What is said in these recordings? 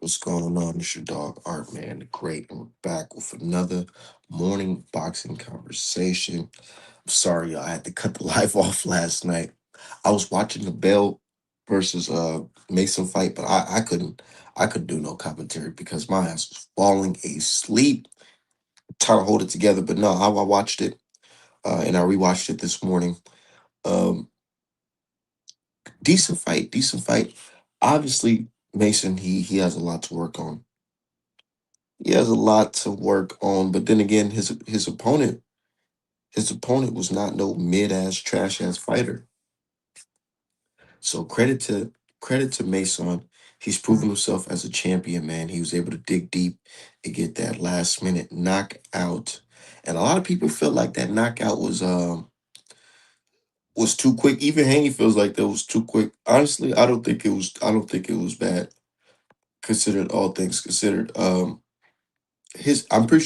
What's going on? It's your dog Art Man the Great, and we're back with another morning boxing conversation. I'm sorry, y'all. I had to cut the live off last night. I was watching the Bell versus Mason fight, but I couldn't do no commentary because my ass was falling asleep. Trying to hold it together, but no, I watched it and I rewatched it this morning. Um, Decent fight, decent fight. Obviously, Mason he has a lot to work on. He has a lot to work on, but then again, his opponent was not no mid ass trash ass fighter. So credit to Mason. He's proven himself as a champion, man. He was able to dig deep and get that last minute knockout. And a lot of people felt like that knockout was too quick. Even Haney feels like that was too quick. Honestly, I don't think it was bad considered all things considered. His I'm pretty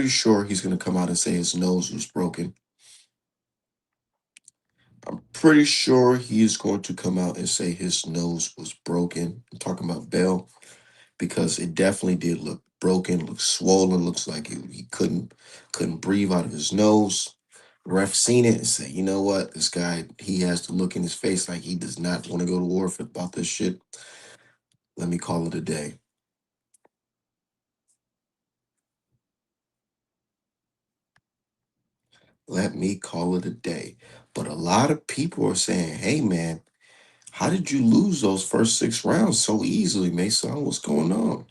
sure he's gonna come out and say his nose was broken. I'm pretty sure he is going to come out and say his nose was broken. I'm talking about Bell because it definitely did look broken, look swollen, looks like he couldn't breathe out of his nose. Ref seen it and said, you know what, this guy he has to look in his face like he does not want to go to war about this shit. Let me call it a day. Let me call it a day. But a lot of people are saying, hey man, how did you lose those first 6 rounds so easily, Mason? What's going on?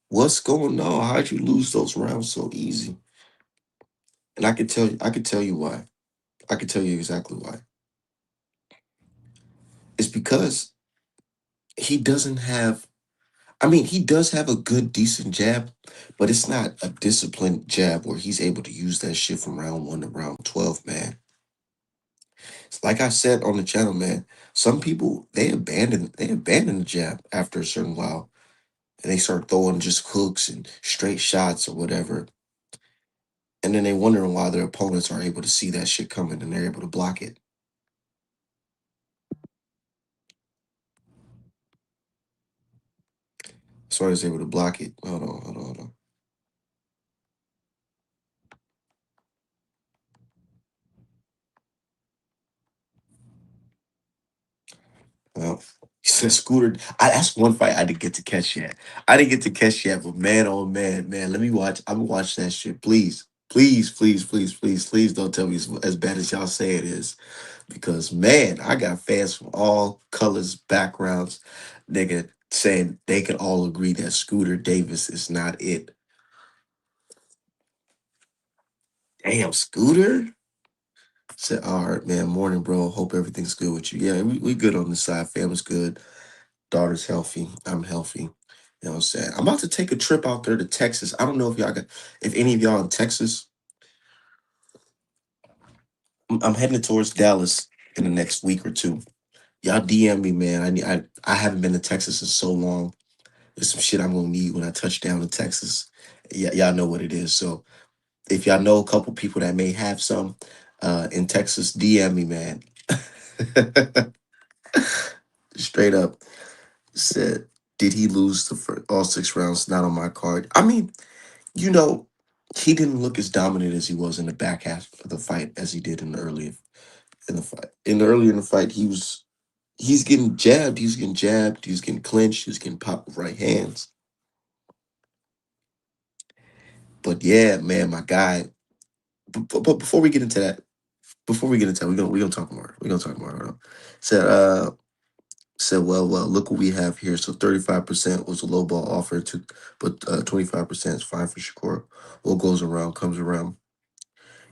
What's going on? How'd you lose those rounds so easy? And I could tell you why. I could tell you exactly why. It's because he doesn't have I mean, he does have a good, decent jab, but it's not a disciplined jab where he's able to use that shit from round one to round 12, man. It's like I said on the channel, man, some people they abandon the jab after a certain while and they start throwing just hooks and straight shots or whatever. And then they wondering why their opponents are able to see that shit coming and they're able to block it. So I was able to block it. Hold on. Well, he said Scooter. That's one fight I didn't get to catch yet. I didn't get to catch yet, but man, oh man, man, let me watch. I'm gonna watch that shit, please, please, please, please, please, please. Don't tell me it's as bad as y'all say it is, because man, I got fans from all colors, backgrounds, nigga, saying they can all agree that Scooter Davis is not it. Damn, Scooter. Said, all right, man. Morning, bro. Hope everything's good with you. Yeah, we good on the side. Family's good. Daughter's healthy. I'm healthy. You know what I'm saying? I'm about to take a trip out there to Texas. I don't know if any of y'all in Texas. I'm heading towards Dallas in the next week or two. Y'all DM me, man. I haven't been to Texas in so long. There's some shit I'm gonna need when I touch down in Texas. Yeah, y'all know what it is. So if y'all know a couple people that may have some in Texas, DM me, man. Straight up said, did he lose the first, all 6 rounds? Not on my card. I mean, you know, he didn't look as dominant as he was in the back half of the fight as he did in the fight. In the earlier in the fight, he's getting jabbed, he's getting clinched, he's getting popped with right hands. But yeah, man, my guy. But before we get into that, we're gonna talk more. We're gonna talk more. Hold on. Said well, look what we have here. So 35% was a low ball offer to, but 25% is fine for Shakur. What goes around comes around.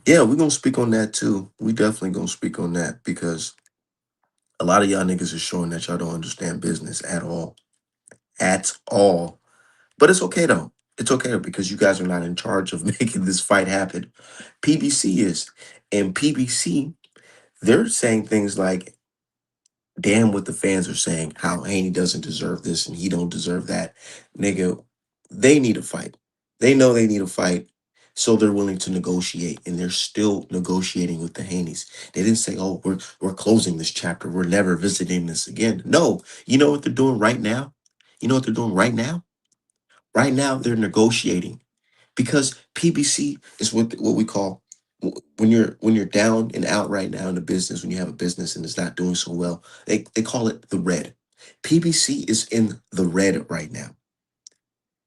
Yeah, we're gonna speak on that too. We definitely gonna speak on that because a lot of y'all niggas is showing that y'all don't understand business at all. At all. But it's okay though. It's okay because you guys are not in charge of making this fight happen. PBC is. And PBC, they're saying things like, damn what the fans are saying, how Haney doesn't deserve this and he don't deserve that. Nigga, they need a fight. They know they need a fight, so they're willing to negotiate, and they're still negotiating with the Haneys. They didn't say, "Oh, we're closing this chapter. We're never visiting this again." No, you know what they're doing right now? You know what they're doing right now? Right now, they're negotiating because PBC is what we call when you're down and out right now in the business. When you have a business and it's not doing so well, they call it the red. PBC is in the red right now.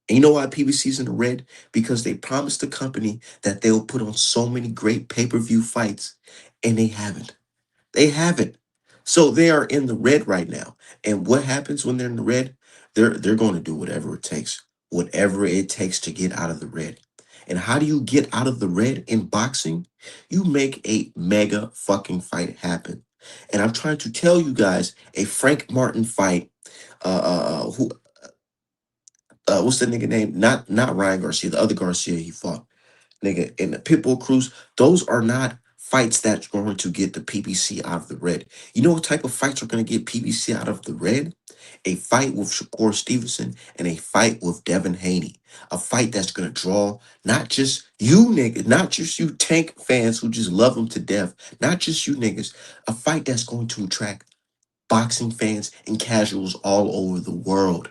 And you know why PBC is in the red? Because they promised the company that they'll put on so many great pay-per-view fights, and they haven't. They haven't. So they are in the red right now. And what happens when they're in the red? They're going to do whatever it takes. Whatever it takes to get out of the red. And how do you get out of the red in boxing? You make a mega fucking fight happen. And I'm trying to tell you guys, a Frank Martin fight, who what's the nigga name? Not Ryan Garcia, the other Garcia he fought. Nigga, in the Pitbull Cruise, those are not fights that's going to get the PBC out of the red. You know what type of fights are going to get PBC out of the red? A fight with Shakur Stevenson and a fight with Devin Haney. A fight that's going to draw not just you niggas, not just you Tank fans who just love him to death, not just you niggas. A fight that's going to attract boxing fans and casuals all over the world.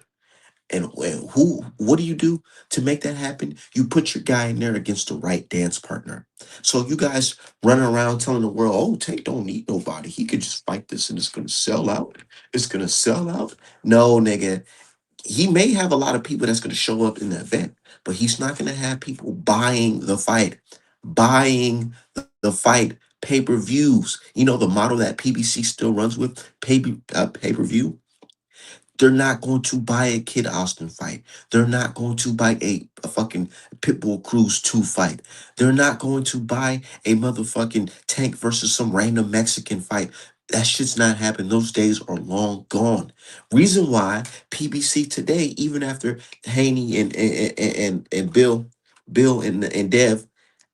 And what do you do to make that happen? You put your guy in there against the right dance partner. So you guys running around telling the world, oh, Tank don't need nobody. He could just fight this and it's gonna sell out. It's gonna sell out. No, nigga. He may have a lot of people that's gonna show up in the event, but he's not gonna have people buying the fight, buying the fight pay-per-views. You know the model that PBC still runs with pay-per-view. They're not going to buy a Kid Austin fight. They're not going to buy a fucking Pitbull Cruise 2 fight. They're not going to buy a motherfucking Tank versus some random Mexican fight. That shit's not happening. Those days are long gone. Reason why PBC today, even after Haney and Bill and Dev,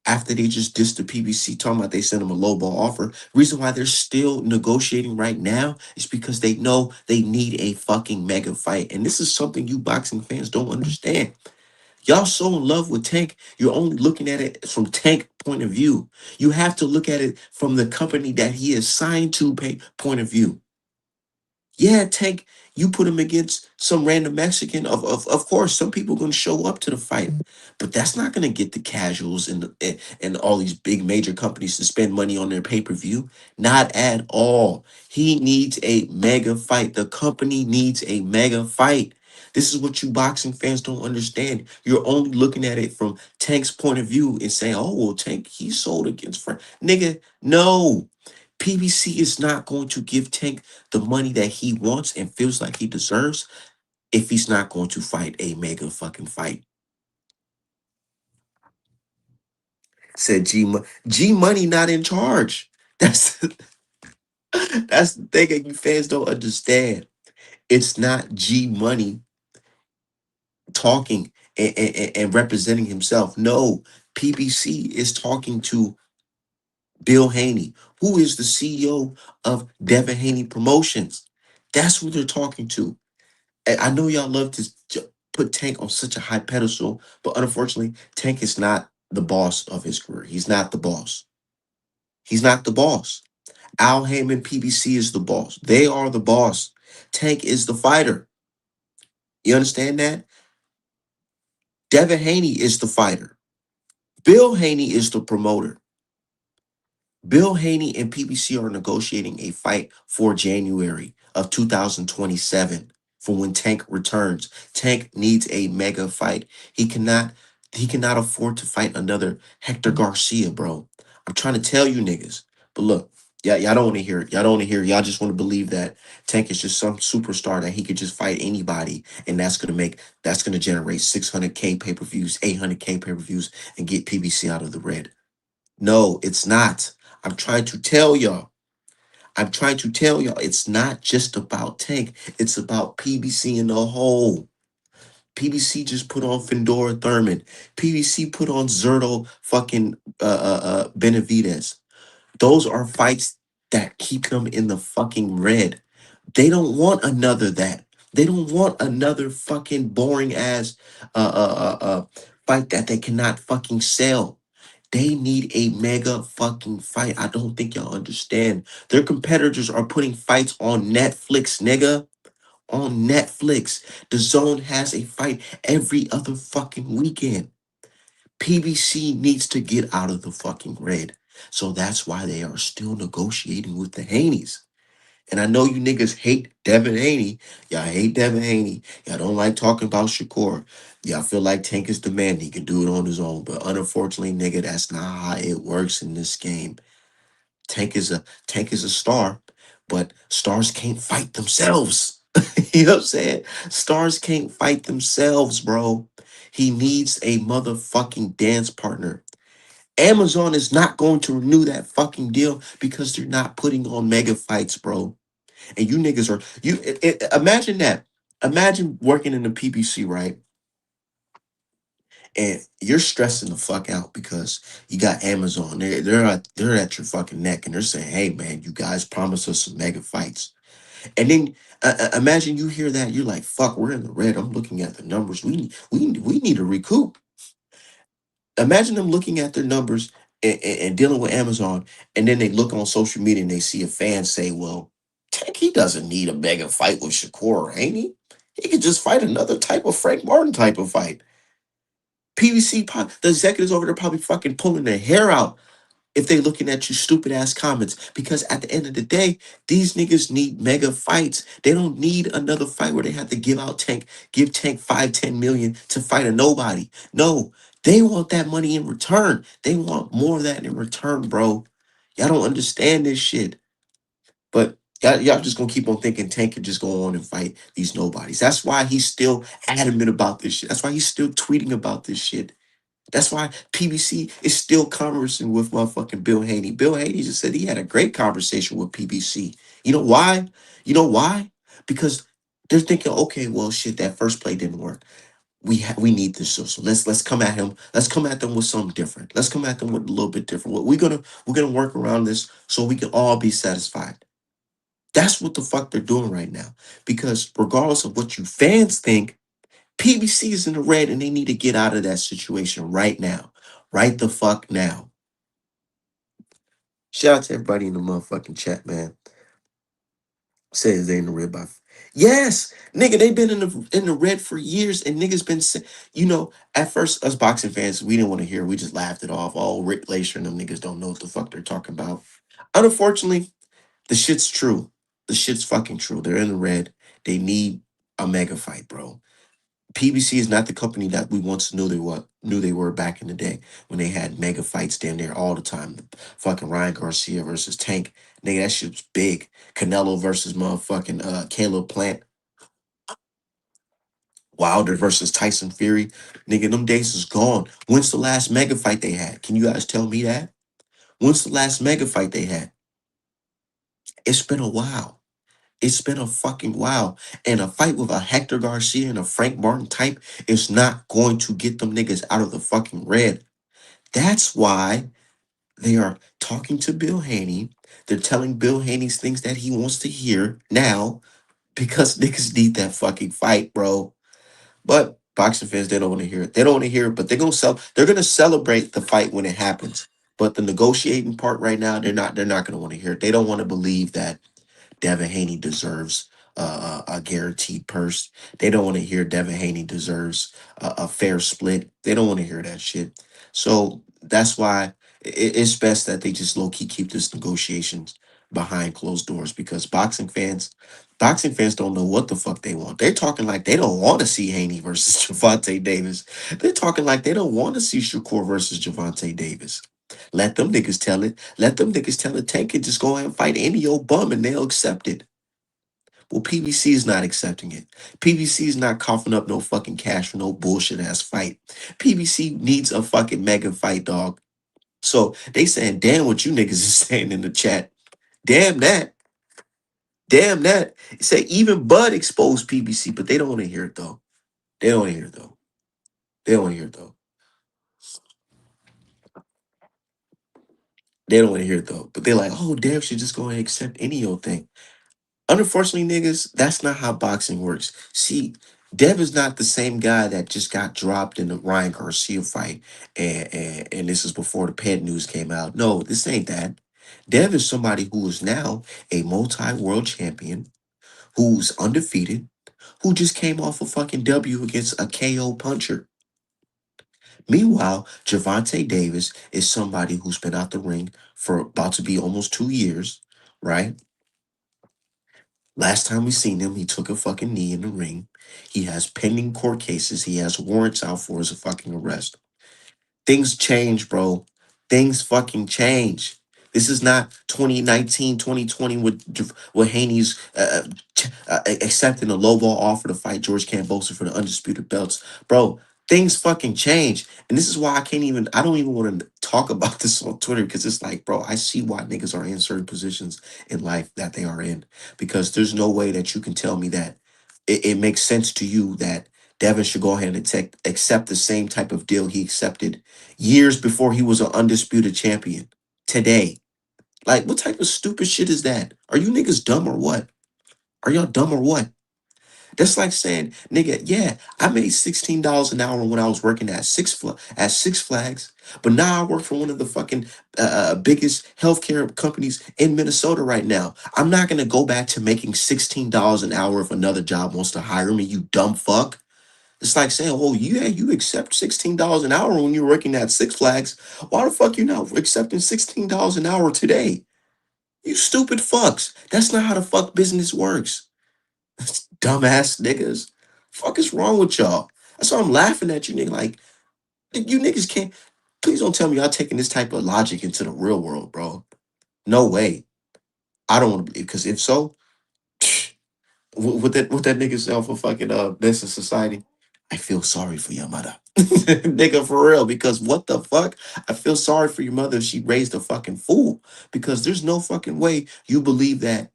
after they just dissed the PBC, talking about they sent them a lowball offer. Reason why they're still negotiating right now is because they know they need a fucking mega fight. And this is something you boxing fans don't understand. Y'all so in love with Tank, you're only looking at it from Tank point of view. You have to look at it from the company that he is signed to pay point of view. Yeah, Tank, you put him against some random Mexican. Of course, some people are going to show up to the fight, but that's not going to get the casuals and all these big major companies to spend money on their pay per view. Not at all. He needs a mega fight. The company needs a mega fight. This is what you boxing fans don't understand. You're only looking at it from Tank's point of view and saying, "Oh, well, Tank, he sold against Frank." Nigga, no. PBC is not going to give Tank the money that he wants and feels like he deserves if he's not going to fight a mega fucking fight. Said G Money not in charge. That's that's the thing that you fans don't understand. It's not G Money talking and representing himself. No, PBC is talking to Bill Haney, who is the CEO of Devin Haney Promotions. That's who they're talking to. I know y'all love to put Tank on such a high pedestal, but unfortunately, Tank is not the boss of his career. He's not the boss. He's not the boss. Al Heyman PBC is the boss. They are the boss. Tank is the fighter. You understand that? Devin Haney is the fighter. Bill Haney is the promoter. Bill Haney and PBC are negotiating a fight for January of 2027 for when Tank returns. Tank needs a mega fight. He cannot afford to fight another Hector Garcia, bro. I'm trying to tell you niggas. But look, yeah, y'all don't want to hear it. Y'all don't want to hear it. Y'all just want to believe that Tank is just some superstar that he could just fight anybody and that's gonna generate 600K pay-per-views, 800K pay-per-views and get PBC out of the red. No, it's not. I'm trying to tell y'all. I'm trying to tell y'all it's not just about Tank. It's about PBC in the whole. PBC just put on Fedora Thurman. PBC put on Zerto fucking Benavidez. Those are fights that keep them in the fucking red. They don't want another that. They don't want another fucking boring ass fight that they cannot fucking sell. They need a mega fucking fight. I don't think y'all understand. Their competitors are putting fights on Netflix, nigga. on Netflix. The Zone has a fight every other fucking weekend. PBC needs to get out of the fucking red. So that's why they are still negotiating with the Haneys. And I know you niggas hate Devin Haney. Y'all hate Devin Haney. Y'all don't like talking about Shakur. Y'all feel like Tank is the man. He can do it on his own. But unfortunately, nigga, that's not how it works in this game. Tank is a star, but stars can't fight themselves. You know what I'm saying? Stars can't fight themselves, bro. He needs a motherfucking dance partner. Amazon is not going to renew that fucking deal because they're not putting on mega fights, bro. And you niggas are imagine that. Imagine working in the PBC, right? And you're stressing the fuck out because you got Amazon. They're at your fucking neck and they're saying, "Hey man, you guys promised us some mega fights." And then imagine you hear that, you're like, "Fuck, we're in the red. I'm looking at the numbers. We need to recoup." Imagine them looking at their numbers and dealing with Amazon, and then they look on social media and they see a fan say, "Well, Tank, he doesn't need a mega fight with Shakur, ain't he? He could just fight another type of Frank Martin type of fight." PVC, the executives over there probably fucking pulling their hair out if they looking at you stupid ass comments. Because at the end of the day, these niggas need mega fights. They don't need another fight where they have to give Tank 5, 10 million to fight a nobody. No, they want that money in return. They want more of that in return, bro. Y'all don't understand this shit. But y'all just gonna keep on thinking Tank can just go on and fight these nobodies. That's why he's still adamant about this shit. That's why he's still tweeting about this shit. That's why PBC is still conversing with motherfucking Bill Haney. Bill Haney just said he had a great conversation with PBC. You know why? You know why? Because they're thinking, okay, well, shit, that first play didn't work. We need this, so let's come at him. Let's come at them with something different. Let's come at them with a little bit different. We're gonna work around this so we can all be satisfied. That's what the fuck they're doing right now. Because regardless of what you fans think, PBC is in the red and they need to get out of that situation right now. Right the fuck now. Shout out to everybody in the motherfucking chat, man. Says they in the red by. Yes, nigga, they been in the red for years, and niggas been you know, at first us boxing fans, we didn't want to hear. We just laughed it off. Oh, Rick Lacer and them niggas don't know what the fuck they're talking about. Unfortunately, the shit's true. The shit's fucking true. They're in the red. They need a mega fight, bro. PBC is not the company that we once knew they were back in the day when they had mega fights down there all the time. Fucking Ryan Garcia versus Tank. Nigga, that shit was big. Canelo versus motherfucking Caleb Plant. Wilder versus Tyson Fury. Nigga, them days is gone. When's the last mega fight they had? Can you guys tell me that? When's the last mega fight they had? It's been a while. It's been a fucking while. And a fight with a Hector Garcia and a Frank Martin type is not going to get them niggas out of the fucking red. That's why they are talking to Bill Haney. They're telling Bill Haney things that he wants to hear now because niggas need that fucking fight, bro. But boxing fans, they don't want to hear it. They don't want to hear it, but they're gonna celebrate the fight when it happens. But the negotiating part right now, they're not gonna want to hear it. They don't want to believe that Devin Haney deserves a guaranteed purse. They don't want to hear Devin Haney deserves a fair split. They don't want to hear that shit. So that's why it's best that they just low key keep this negotiations behind closed doors because boxing fans don't know what the fuck they want. They're talking like they don't want to see Haney versus Javante Davis. They're talking like they don't want to see Shakur versus Javante Davis. Let them niggas tell it. Let them niggas tell it. Tank it. Just go ahead and fight any old bum and they'll accept it. Well, PBC is not accepting it. PBC is not coughing up no fucking cash for no bullshit ass fight. PBC needs a fucking mega fight, dog. So they saying, damn what you niggas is saying in the chat. Damn that. Damn that. Say even Bud exposed PBC, but they don't want to hear it though. They don't want to hear it though. They don't want to hear it though. They don't want to hear it though. But they're like, oh, damn, should just go ahead and accept any old thing. Unfortunately, niggas, that's not how boxing works. See, Dev is not the same guy that just got dropped in the Ryan Garcia fight, and this is before the Ped news came out. No, this ain't that. Dev is somebody who is now a multi-world champion, who's undefeated, who just came off a fucking W against a KO puncher. Meanwhile, Javante Davis is somebody who's been out the ring for about to be almost 2 years, right? Last time we seen him, he took a fucking knee in the ring. He has pending court cases. He has warrants out for his fucking arrest. Things change, bro. Things fucking change. This is not 2019, 2020 with Haney's accepting a lowball offer to fight George Kambosos for the undisputed belts. Bro, things fucking change. And this is why I don't even want to talk about this on Twitter because it's like, bro, I see why niggas are in certain positions in life that they are in. Because there's no way that you can tell me that it makes sense to you that Devin should go ahead and accept the same type of deal he accepted years before he was an undisputed champion today. Like, what type of stupid shit is that? Are you niggas dumb or what? Are y'all dumb or what? That's like saying, nigga, yeah, I made $16 an hour when I was working at Six Flags, but now I work for one of the fucking biggest healthcare companies in Minnesota right now. I'm not gonna go back to making $16 an hour if another job wants to hire me, you dumb fuck. It's like saying, "Oh, yeah, you accept $16 an hour when you're working at Six Flags. Why the fuck you not accepting $16 an hour today? You stupid fucks. That's not how the fuck business works. Dumbass niggas. Fuck is wrong with y'all? That's why I'm laughing at you, nigga. Like, you niggas can't. Please don't tell me y'all taking this type of logic into the real world, bro. No way. I don't want to believe, because if so, what that nigga sell for fucking business society? I feel sorry for your mother. Nigga, for real, because what the fuck? I feel sorry for your mother if she raised a fucking fool. Because there's no fucking way you believe that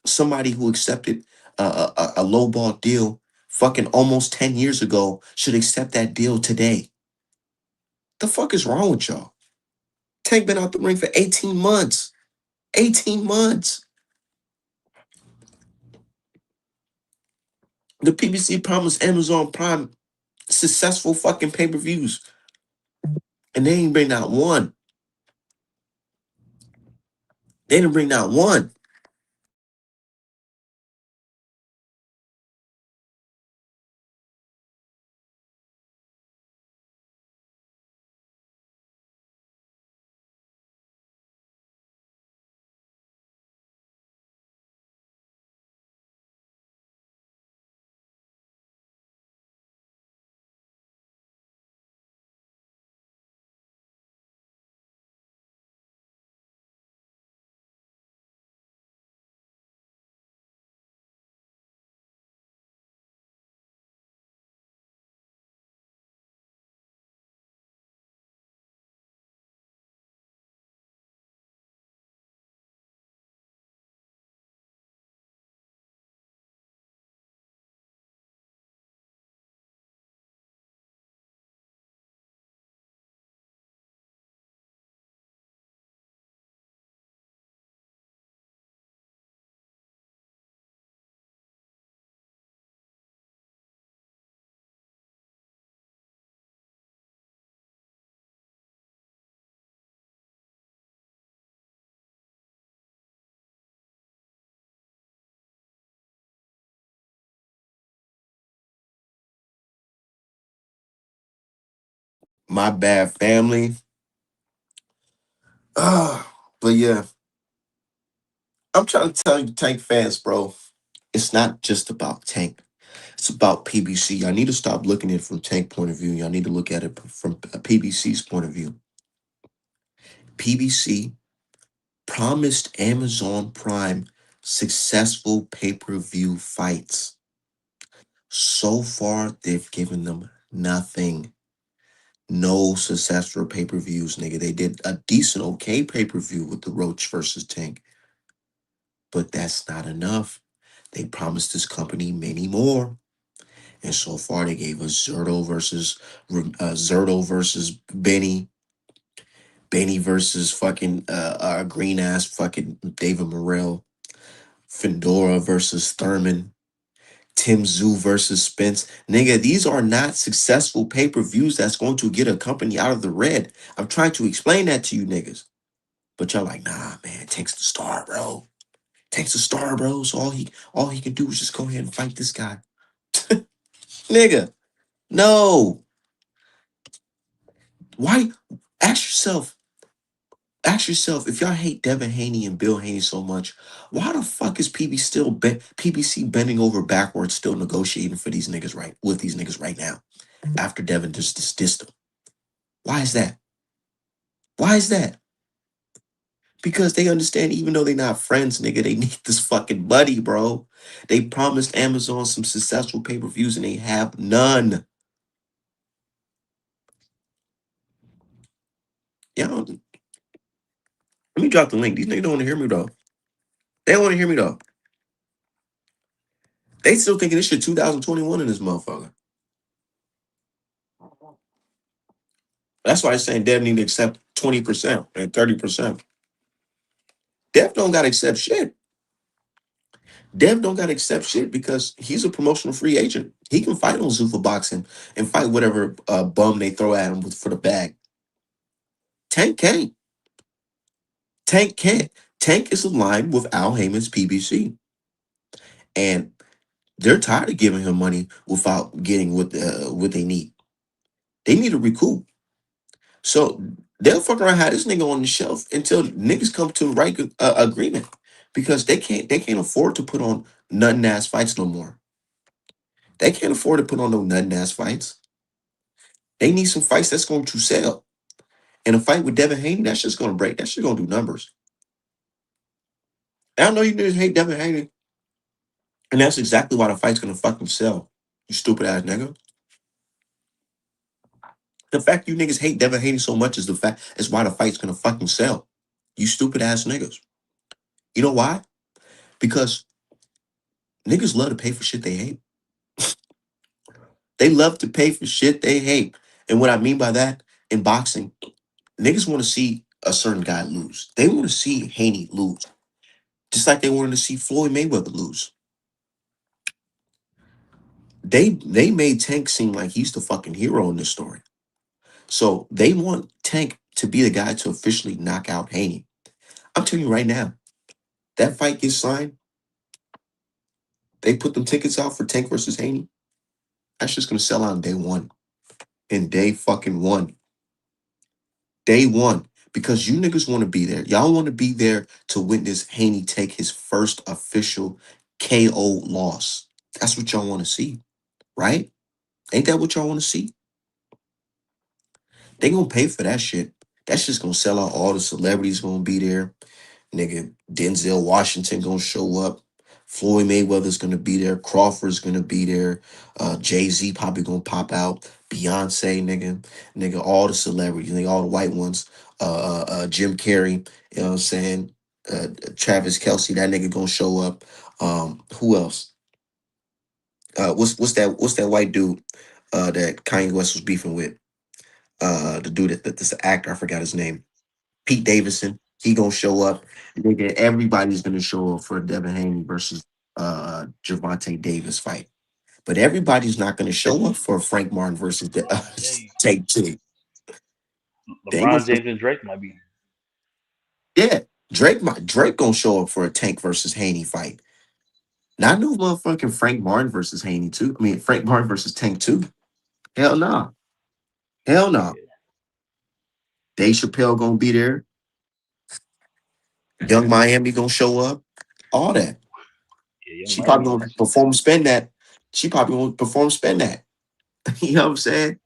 somebody who accepted a lowball deal fucking almost 10 years ago should accept that deal today. The fuck is wrong with y'all? Tank been out the ring for 18 months. 18 months. The PBC promised Amazon Prime successful fucking pay-per-views. And they ain't bring out one. They didn't bring out one. My bad, family. But yeah, I'm trying to tell you, Tank fans, bro. It's not just about Tank. It's about PBC. Y'all need to stop looking at it from Tank point of view. Y'all need to look at it from PBC's point of view. PBC promised Amazon Prime successful pay-per-view fights. So far, they've given them nothing. No successful pay-per-views, nigga. They did a decent, okay pay-per-view with the Roach versus Tank, but that's not enough. They promised this company many more. And so far, they gave us Zerto versus Benny, Benny versus fucking green ass fucking David Morrell, Fedora versus Thurman, Tim Zoo versus Spence. Nigga, these are not successful pay-per-views that's going to get a company out of the red. I'm trying to explain that to you niggas. But y'all like, nah, man, Tank's the star, bro. Tank's the star, bro. So all he can do is just go ahead and fight this guy. Nigga, no. Why? Ask yourself, ask yourself, if y'all hate Devin Haney and Bill Haney so much, why the fuck is PBC bending over backwards still negotiating for these niggas right with these niggas right now after Devin just dissed them? Why is that? Why is that? Because they understand even though they're not friends, nigga, they need this fucking money, bro. They promised Amazon some successful pay-per-views and they have none. Y'all, let me drop the link. These niggas don't want to hear me though. They don't want to hear me though. They still thinking this shit 2021 in this motherfucker. That's why I'm saying Dev need to accept 20% and 30%. Dev don't gotta accept shit. Dev don't gotta accept shit because he's a promotional free agent. He can fight on Zuffa Boxing and fight whatever bum they throw at him for the bag. Tank can't. Tank can't. Tank is aligned with Al Heyman's PBC. And they're tired of giving him money without getting what they need. They need to recoup. So they'll fuck around have this nigga on the shelf until niggas come to the right agreement because they can't afford to put on nothing ass fights no more. They can't afford to put on no nothing ass fights. They need some fights that's going to sell. And a fight with Devin Haney, that's just gonna break. That shit gonna do numbers. And I know you niggas hate Devin Haney, and that's exactly why the fight's gonna fucking sell. You stupid ass nigga. The fact you niggas hate Devin Haney so much is why the fight's gonna fucking sell. You stupid ass niggas. You know why? Because niggas love to pay for shit they hate. They love to pay for shit they hate. And what I mean by that, in boxing, niggas want to see a certain guy lose. They want to see Haney lose. Just like they wanted to see Floyd Mayweather lose. They made Tank seem like he's the fucking hero in this story. So they want Tank to be the guy to officially knock out Haney. I'm telling you right now, that fight gets signed, they put them tickets out for Tank versus Haney. That's just gonna sell out on day one. In day fucking one. Day one. Because you niggas want to be there. Y'all want to be there to witness Haney take his first official KO loss. That's what y'all want to see, right? Ain't that what y'all want to see? They gonna pay for that shit. That's just gonna sell out. All the celebrities gonna be there. Nigga, Denzel Washington gonna show up. Floyd Mayweather's gonna be there. Crawford's gonna be there. Jay-Z probably gonna pop out. Beyonce, nigga, all the celebrities, nigga, all the white ones. Jim Carrey, you know what I'm saying? Travis Kelsey, that nigga gonna show up. Who else? What's that white dude that Kanye West was beefing with? The dude that's the actor, I forgot his name. Pete Davidson, he gonna show up. Nigga, everybody's gonna show up for Devin Haney versus Javante Davis fight. But everybody's not gonna show up for Frank Martin versus LeBron James, Tank Two. They ain't LeBron gonna, James and Drake might be. yeah. Drake gonna show up for a Tank versus Haney fight. Not no motherfucking Frank Martin versus Haney too. I mean Frank Martin versus Tank Two. Hell no. Hell no. Yeah, Dave Chappelle gonna be there. Young Miami gonna show up. All that. yeah, Young She probably Miami gonna gonna see perform spend that. She probably gonna perform spend that. You know what I'm saying?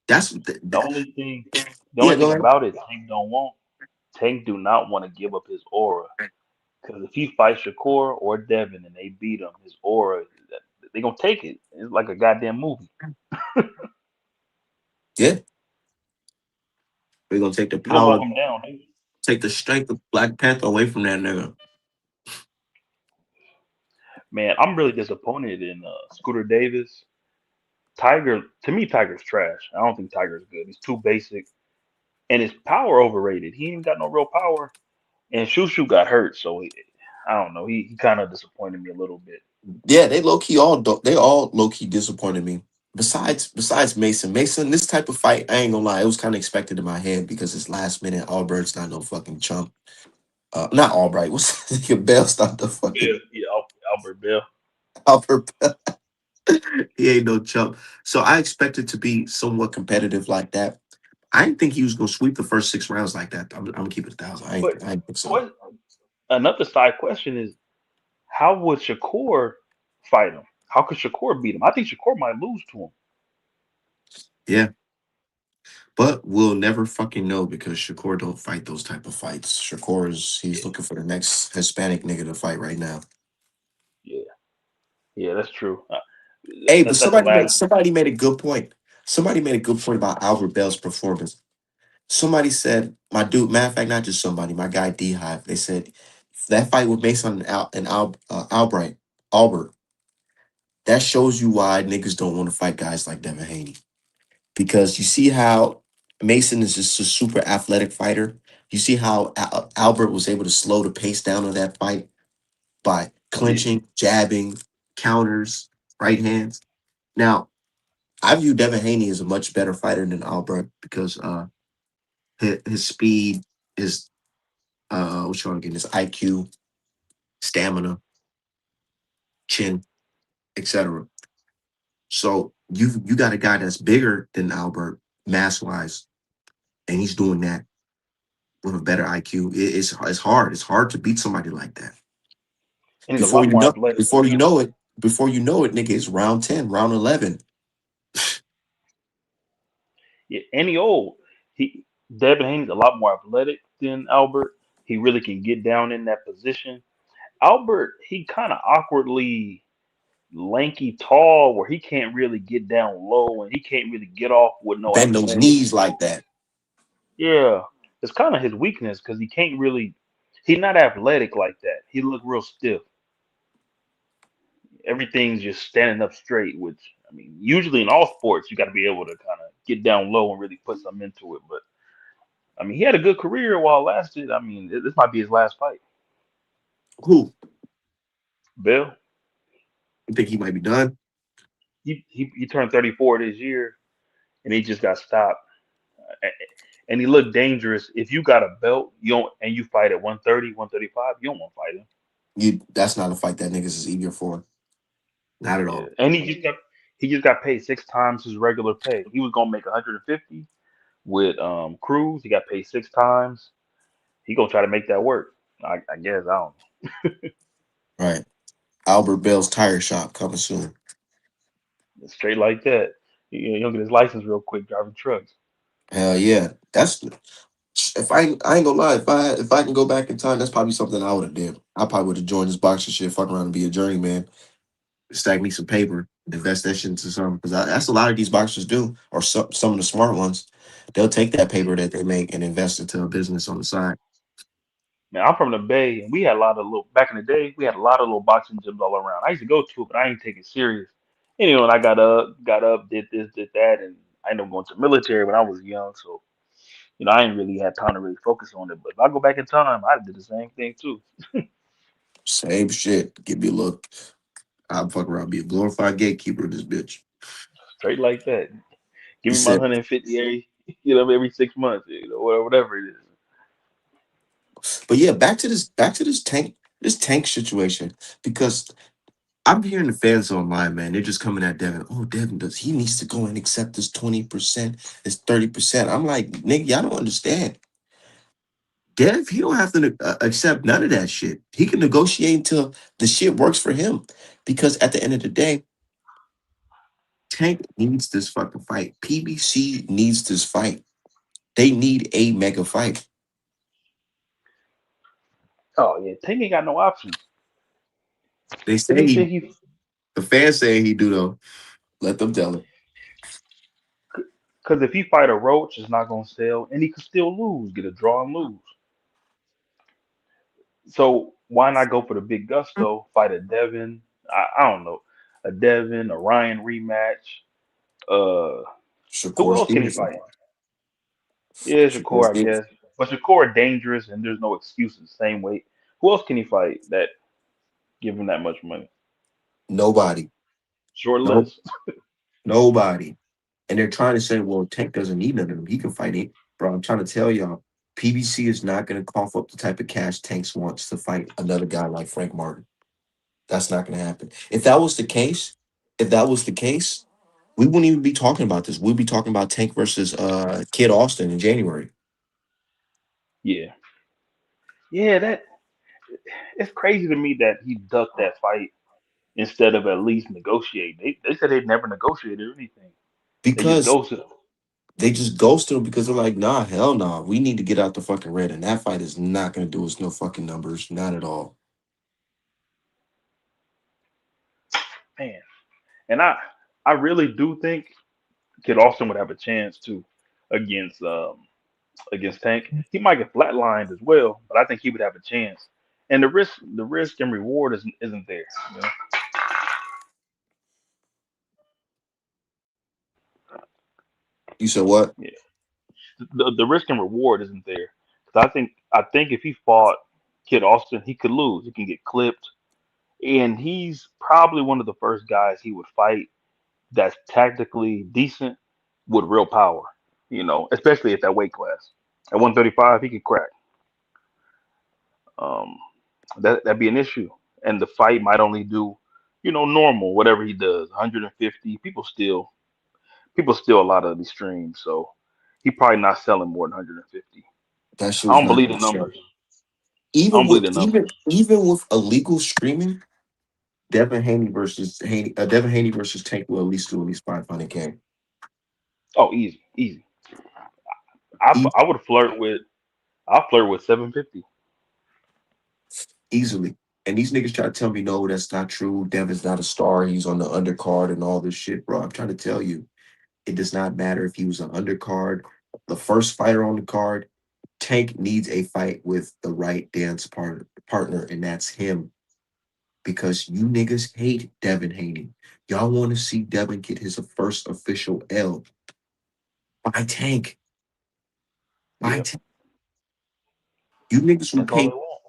That's what the only thing. The yeah, only thing go ahead. about it, Tank do not want to give up his aura. Because if he fights Shakur or Devin and they beat him, his aura, they gonna take it. It's like a goddamn movie. Yeah. We're gonna take the He gonna power, lock him down, dude. take the strength of Black Panther away from that nigga. Man, I'm really disappointed in Scooter Davis. Tiger, to me, Tiger's trash. I don't think Tiger's good. He's too basic, and his power overrated. He ain't got no real power. And Shushu got hurt, so I don't know. He kind of disappointed me a little bit. Yeah, they all low key disappointed me. Besides Mason. Mason, this type of fight, I ain't gonna lie, it was kind of expected in my head because it's last minute. Albert's not no fucking chump. Not Albright. What's Bell's not the fucking Bill, yeah, Albert Bill. Albert. He ain't no chump. So I expected to be somewhat competitive like that. I didn't think he was gonna sweep the first 6 rounds like that. I'm gonna keep it 1,000. But I ain't think so. what another side question is, how would Shakur fight him? How could Shakur beat him? I think Shakur might lose to him. Yeah, but we'll never fucking know because Shakur don't fight those type of fights. He's Yeah, looking for the next Hispanic nigga to fight right now. yeah, yeah. That's true. Hey, but That's the last. somebody made a good point. Somebody made a good point about Albert Bell's performance. Somebody said, my dude, matter of fact, not just somebody, my guy D Hive. They said that fight with Mason Albert, that shows you why niggas don't want to fight guys like Devin Haney. Because you see how Mason is just a super athletic fighter. You see how Albert was able to slow the pace down of that fight by Yeah, clinching, jabbing, counters, right hands. Now, I view Devin Haney as a much better fighter than Albert because his speed, his what's wrong again, his IQ, stamina, chin, etc. So you got a guy that's bigger than Albert mass wise, and he's doing that with a better IQ. It's hard. It's hard to beat somebody like that. and he's a lot more athletic. Before you know it, nigga, it's round 10, round 11. Yeah, and he old. He Devin Haney's a lot more athletic than Albert. He really can get down in that position. Albert, he kind of awkwardly lanky, tall, where he can't really get down low and he can't really get off with no Bend those athletic. knees like that. Yeah, it's kind of his weakness because he can't really. He's not athletic like that. He look real stiff. Everything's just standing up straight. Which I mean, usually in all sports, you got to be able to kind of get down low and really put something into it. But I mean, he had a good career while it lasted. I mean, this might be his last fight. Who? Bill, You think he might be done? he turned 34 this year, and he just got stopped. And he looked dangerous. If you got a belt, you don't, and you fight at 130, 135, you don't want to fight him. That's not a fight that niggas is eager for. Not at Yeah, all. and he just got paid 6 times his regular pay. He was gonna make 150 with Cruz. He got paid 6 times. He gonna try to make that work. I guess I don't Right. Albert Bell's tire shop coming soon. know. Straight like that. He'll get his license real quick driving trucks. Hell yeah. That's if I ain't gonna lie, if I can go back in time, that's probably something I would have did. I probably would have joined this boxing shit, fuck around and be a journeyman, stack me some paper, invest that shit into something. Because that's a lot of these boxers do, or some of the smart ones. They'll take that paper that they make and invest into a business on the side. Man, I'm from the Bay, and we had a lot of little back in the day. We had a lot of little boxing gyms all around. I used to go to it, but I ain't take it serious. And when I got up, did this, did that, and I ended up going to the military when I was young. So I ain't really had time to really focus on it. But if I go back in time, I did the same thing too. Same shit. Give me a look. I'll fuck around, be a glorified gatekeeper of this bitch. Straight like that. Give He me my said, 150 every 6 months, whatever it is. but yeah, back to this tank situation because I'm hearing the fans online, man. They're just coming at Devin. Oh, Devin does he needs to go and accept this 20%, this 30%. I'm like, nigga, y'all don't understand. Dev, he don't have to accept none of that shit. He can negotiate until the shit works for him. Because at the end of the day, Tank needs this fucking fight. PBC needs this fight. They need a mega fight. Oh yeah, Tank ain't got no options. They Cause say he said he, he, the fans saying he do though. Let them tell it. cause if he fight a Roach, it's not gonna sell, and he could still lose, get a draw and lose. So why not go for the big gusto? Fight a Devin. I don't know, a Devin, a Ryan rematch. Uh, who Shakur else can he Stevenson. fight? Yeah, Shakur Shakur, I Stevenson. guess. But Shakur dangerous, and there's no excuses. Same weight. Who else can he fight that give him that much money? Nobody. Short Nope. list. Nobody. And they're trying to say, well, Tank doesn't need none of them. He can fight it. Bro, I'm trying to tell y'all, PBC is not going to cough up the type of cash Tanks wants to fight another guy like Frank Martin. That's not going to happen. If that was the case, If that was the case, we wouldn't even be talking about this. We'd be talking about Tank versus Kid Austin in January. Yeah, yeah. That it's crazy to me that he ducked that fight instead of at least negotiating. They said they'd never negotiated or anything. They just Because ghosted him. they just ghosted him because they're like, nah, hell nah. We need to get out the fucking red. And that fight is not gonna do us no fucking numbers. Not at all. Man, and I really do think Kid Austin would have a chance too against against Tank. He might get flatlined as well, but I think he would have a chance. And the risk and reward isn't there. You know? You said what? Yeah. The risk and reward isn't there. 'Cause I think if he fought Kid Austin, he could lose. He can get clipped, and he's probably one of the first guys he would fight that's tactically decent with real power. Especially at that weight class. At 135, he could crack. Um, that'd be an issue, and the fight might only do, normal whatever he does, 150. People still a lot of these streams, so he probably not selling more than 150. That shit I was don't not believe gonna the sell. numbers. I Even don't believe with the numbers. even with illegal streaming, Devin Haney versus Tank will at least do at least 500K. Oh, easy, easy. I E- I would I flirt with 750. Easily. And these niggas try to tell me no, that's not true. Devin's not a star. He's on the undercard and all this shit, bro. I'm trying to tell you, it does not matter if he was an undercard, the first fighter on the card. Tank needs a fight with the right partner, and that's him. Because you niggas hate Devin Haney. Y'all want to see Devin get his first official L. By Tank. By Yeah, Tank. You niggas will that's all pay they want.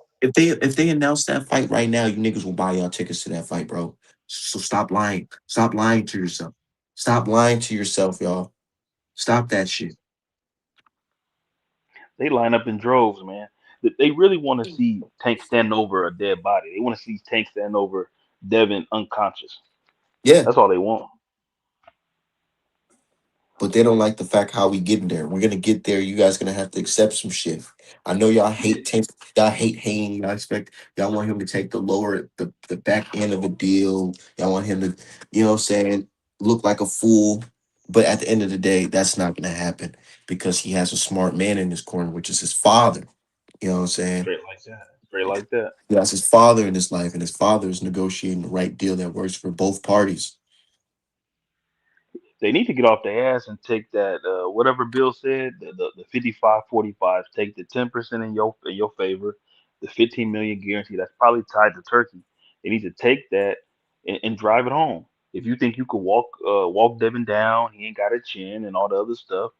if they announce that fight right now. You niggas will buy y'all tickets to that fight, bro. So stop lying. Stop lying to yourself. Stop lying to yourself, y'all. Stop that shit. They line up in droves, man. They really want to see Tank stand over a dead body. They want to see Tank stand over Devin unconscious. Yeah. That's all they want. But they don't like the fact how we getting there. We're gonna get there. You guys gonna have to accept some shit. I know y'all hate Tank. Y'all hate Hayne. Y'all expect y'all want him to take the back end of a deal. Y'all want him to, what I'm saying, look like a fool. But at the end of the day, that's not gonna happen because he has a smart man in his corner, which is his father. You know what I'm saying? Straight like that. Straight like that. He has his father in his life, and his father is negotiating the right deal that works for both parties. They need to get off their ass and take that whatever Bill said, the 55-45. Take the 10% in your favor, the 15 million guarantee that's probably tied to Turkey. They need to take that and drive it home. If you think you could walk Devin down, he ain't got a chin and all the other stuff.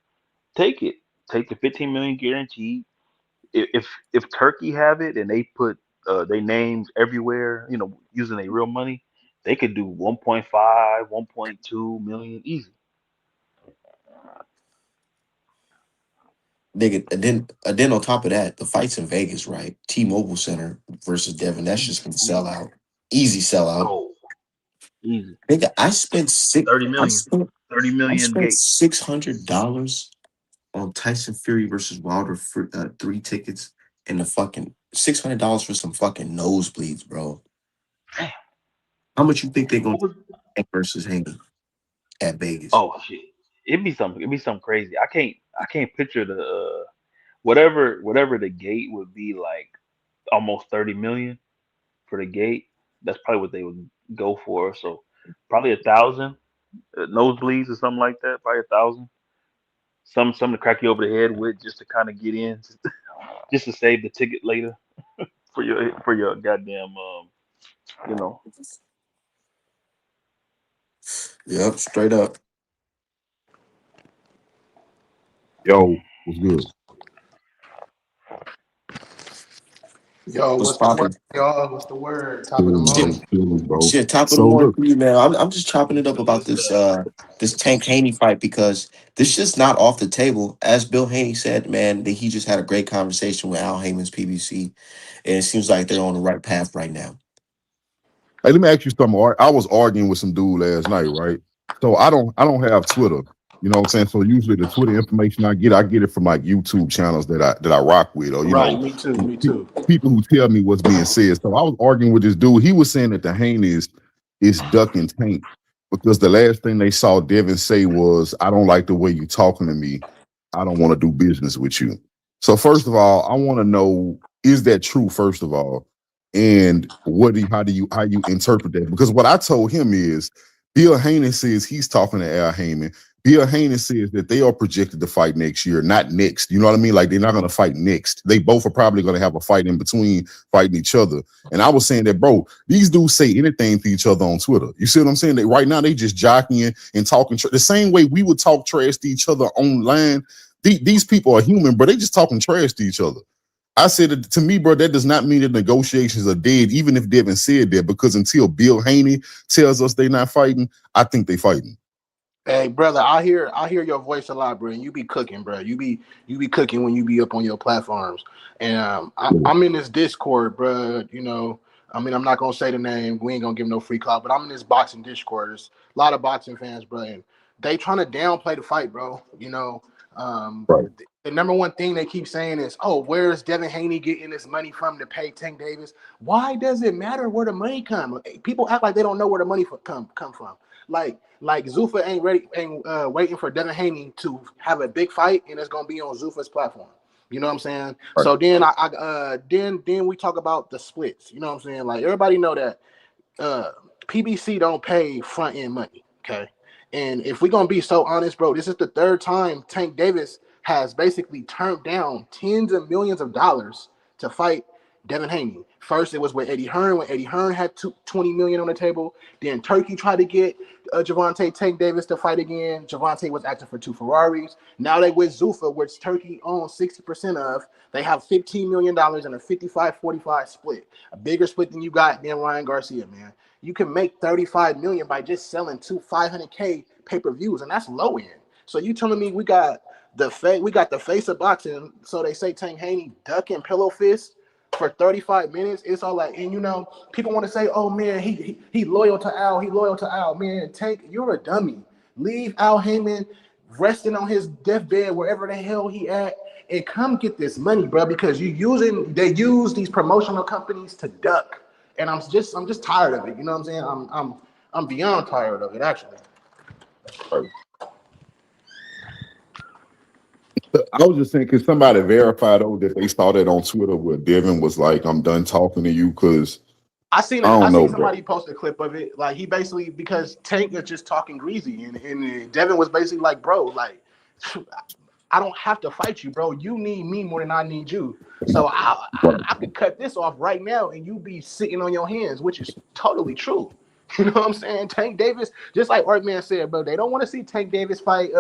Take it. Take the 15 million guarantee. If Turkey have it and they put they names everywhere, using their real money, they could do 1.5, 1.2 million easy. Nigga, and then on top of that, the fights in Vegas, right? T-Mobile Center versus Devin, that's just gonna sell Easy. out. Easy sellout. Oh, easy. Nigga, I spent six 30 I million. spent 30 I million spent gate. $600 on Tyson Fury versus Wilder for 3 tickets and the fucking $600 for some fucking nosebleeds, bro. Damn. How much you think they gonna What was take versus Haney at Vegas? Oh shit. It'd be something crazy. I can't picture the whatever the gate would be like almost 30 million for the gate. That's probably what they would go for. So probably 1,000 nosebleeds or something like that. Probably 1,000. Something to crack you over the head with just to kind of get in, just to save the ticket later for your goddamn you know. Yep, straight up. Yo, what's good? Yo, What's what's the word, popping? y'all? What's the word? Top of the Chilling, Shit, bro. morning. Chilling, bro. shit, top of the So morning look, for you, man. I'm just chopping it up about Good stuff. this Tank Haney fight because this just not off the table. As Bill Haney said, man, that he just had a great conversation with Al Heyman's PBC, and it seems like they're on the right path right now. Hey, let me ask you something. I was arguing with some dude last night, right? So I don't have Twitter. You know what I'm saying? So usually the Twitter information I get it from like YouTube channels that I rock with, or Right, me too, me too. people who tell me what's being said. So I was arguing with this dude. He was saying that the Hain is ducking Tank because the last thing they saw Devin say was, "I don't like the way you talking to me. I don't want to do business with you." So first of all, I want to know, is that true? First of all, and how you interpret that? Because what I told him is Bill Heyman says he's talking to Al Heyman. Bill Heyman says that they are projected to fight next year, not next. You know what I mean? Like they're not going to fight next. They both are probably going to have a fight in between fighting each other. And I was saying that, bro, these dudes say anything to each other on Twitter. You see what I'm saying? That right now they just jockeying and talking the same way we would talk trash to each other online. These people are human, but they just talking trash to each other. I said that to me, bro, that does not mean that negotiations are dead, even if Devin said that, because until Bill Haney tells us they're not fighting, I think they fighting. Hey, brother, I hear your voice a lot, bro. And you be cooking, bro. You be cooking when you be up on your platforms. And I'm in this Discord, bro. You know, I mean, I'm not gonna say the name. We ain't gonna give no free call, but I'm in this boxing Discord. There's a lot of boxing fans, bro, and they trying to downplay the fight, bro. You know, Right. the number one thing they keep saying is, "Oh, where's Devin Haney getting this money from to pay Tank Davis?" Why does it matter where the money come? People act like they don't know where the money come from. Like Zuffa ain't waiting for Devin Haney to have a big fight, and it's gonna be on Zuffa's platform. You know what I'm saying? Right. So then we talk about the splits. You know what I'm saying? Like everybody know that uh, PBC don't pay front end money. Okay, and if we're gonna be so honest, bro, this is the third time Tank Davis has basically turned down tens of millions of dollars to fight Devin Haney. First, it was with Eddie Hearn when Eddie Hearn had 20 million on the table. Then Turkey tried to get Javante Tank Davis to fight again. Javante was asking for two Ferraris. Now they with Zuffa, which Turkey owns 60% of. They have $15 million in a 55-45 split, a bigger split than you got than Ryan Garcia, man. You can make 35 million by just selling two 500K pay-per-views, and that's low end. So you telling me we got the face of boxing, so they say Tank Haney ducking pillow fist for 35 minutes. It's all like, and you know, people want to say, oh man, he loyal to Al, he loyal to Al. Man, Tank, you're a dummy. Leave Al Heyman resting on his deathbed wherever the hell he at, and come get this money, bro, because they use these promotional companies to duck. And I'm just tired of it. You know what I'm saying? I'm beyond tired of it, actually. Right. I was just saying, could somebody verify though that they saw that on Twitter where Devin was like, "I'm done talking to you," because I I don't know, seen bro. somebody post a clip of it. Like he basically, because Tank is just talking greasy, and Devin was basically like, bro, like I don't have to fight you, bro. You need me more than I need you. So Right. I could cut this off right now, and you be sitting on your hands, which is totally true. You know what I'm saying? Tank Davis, just like Artman said, bro, they don't want to see Tank Davis fight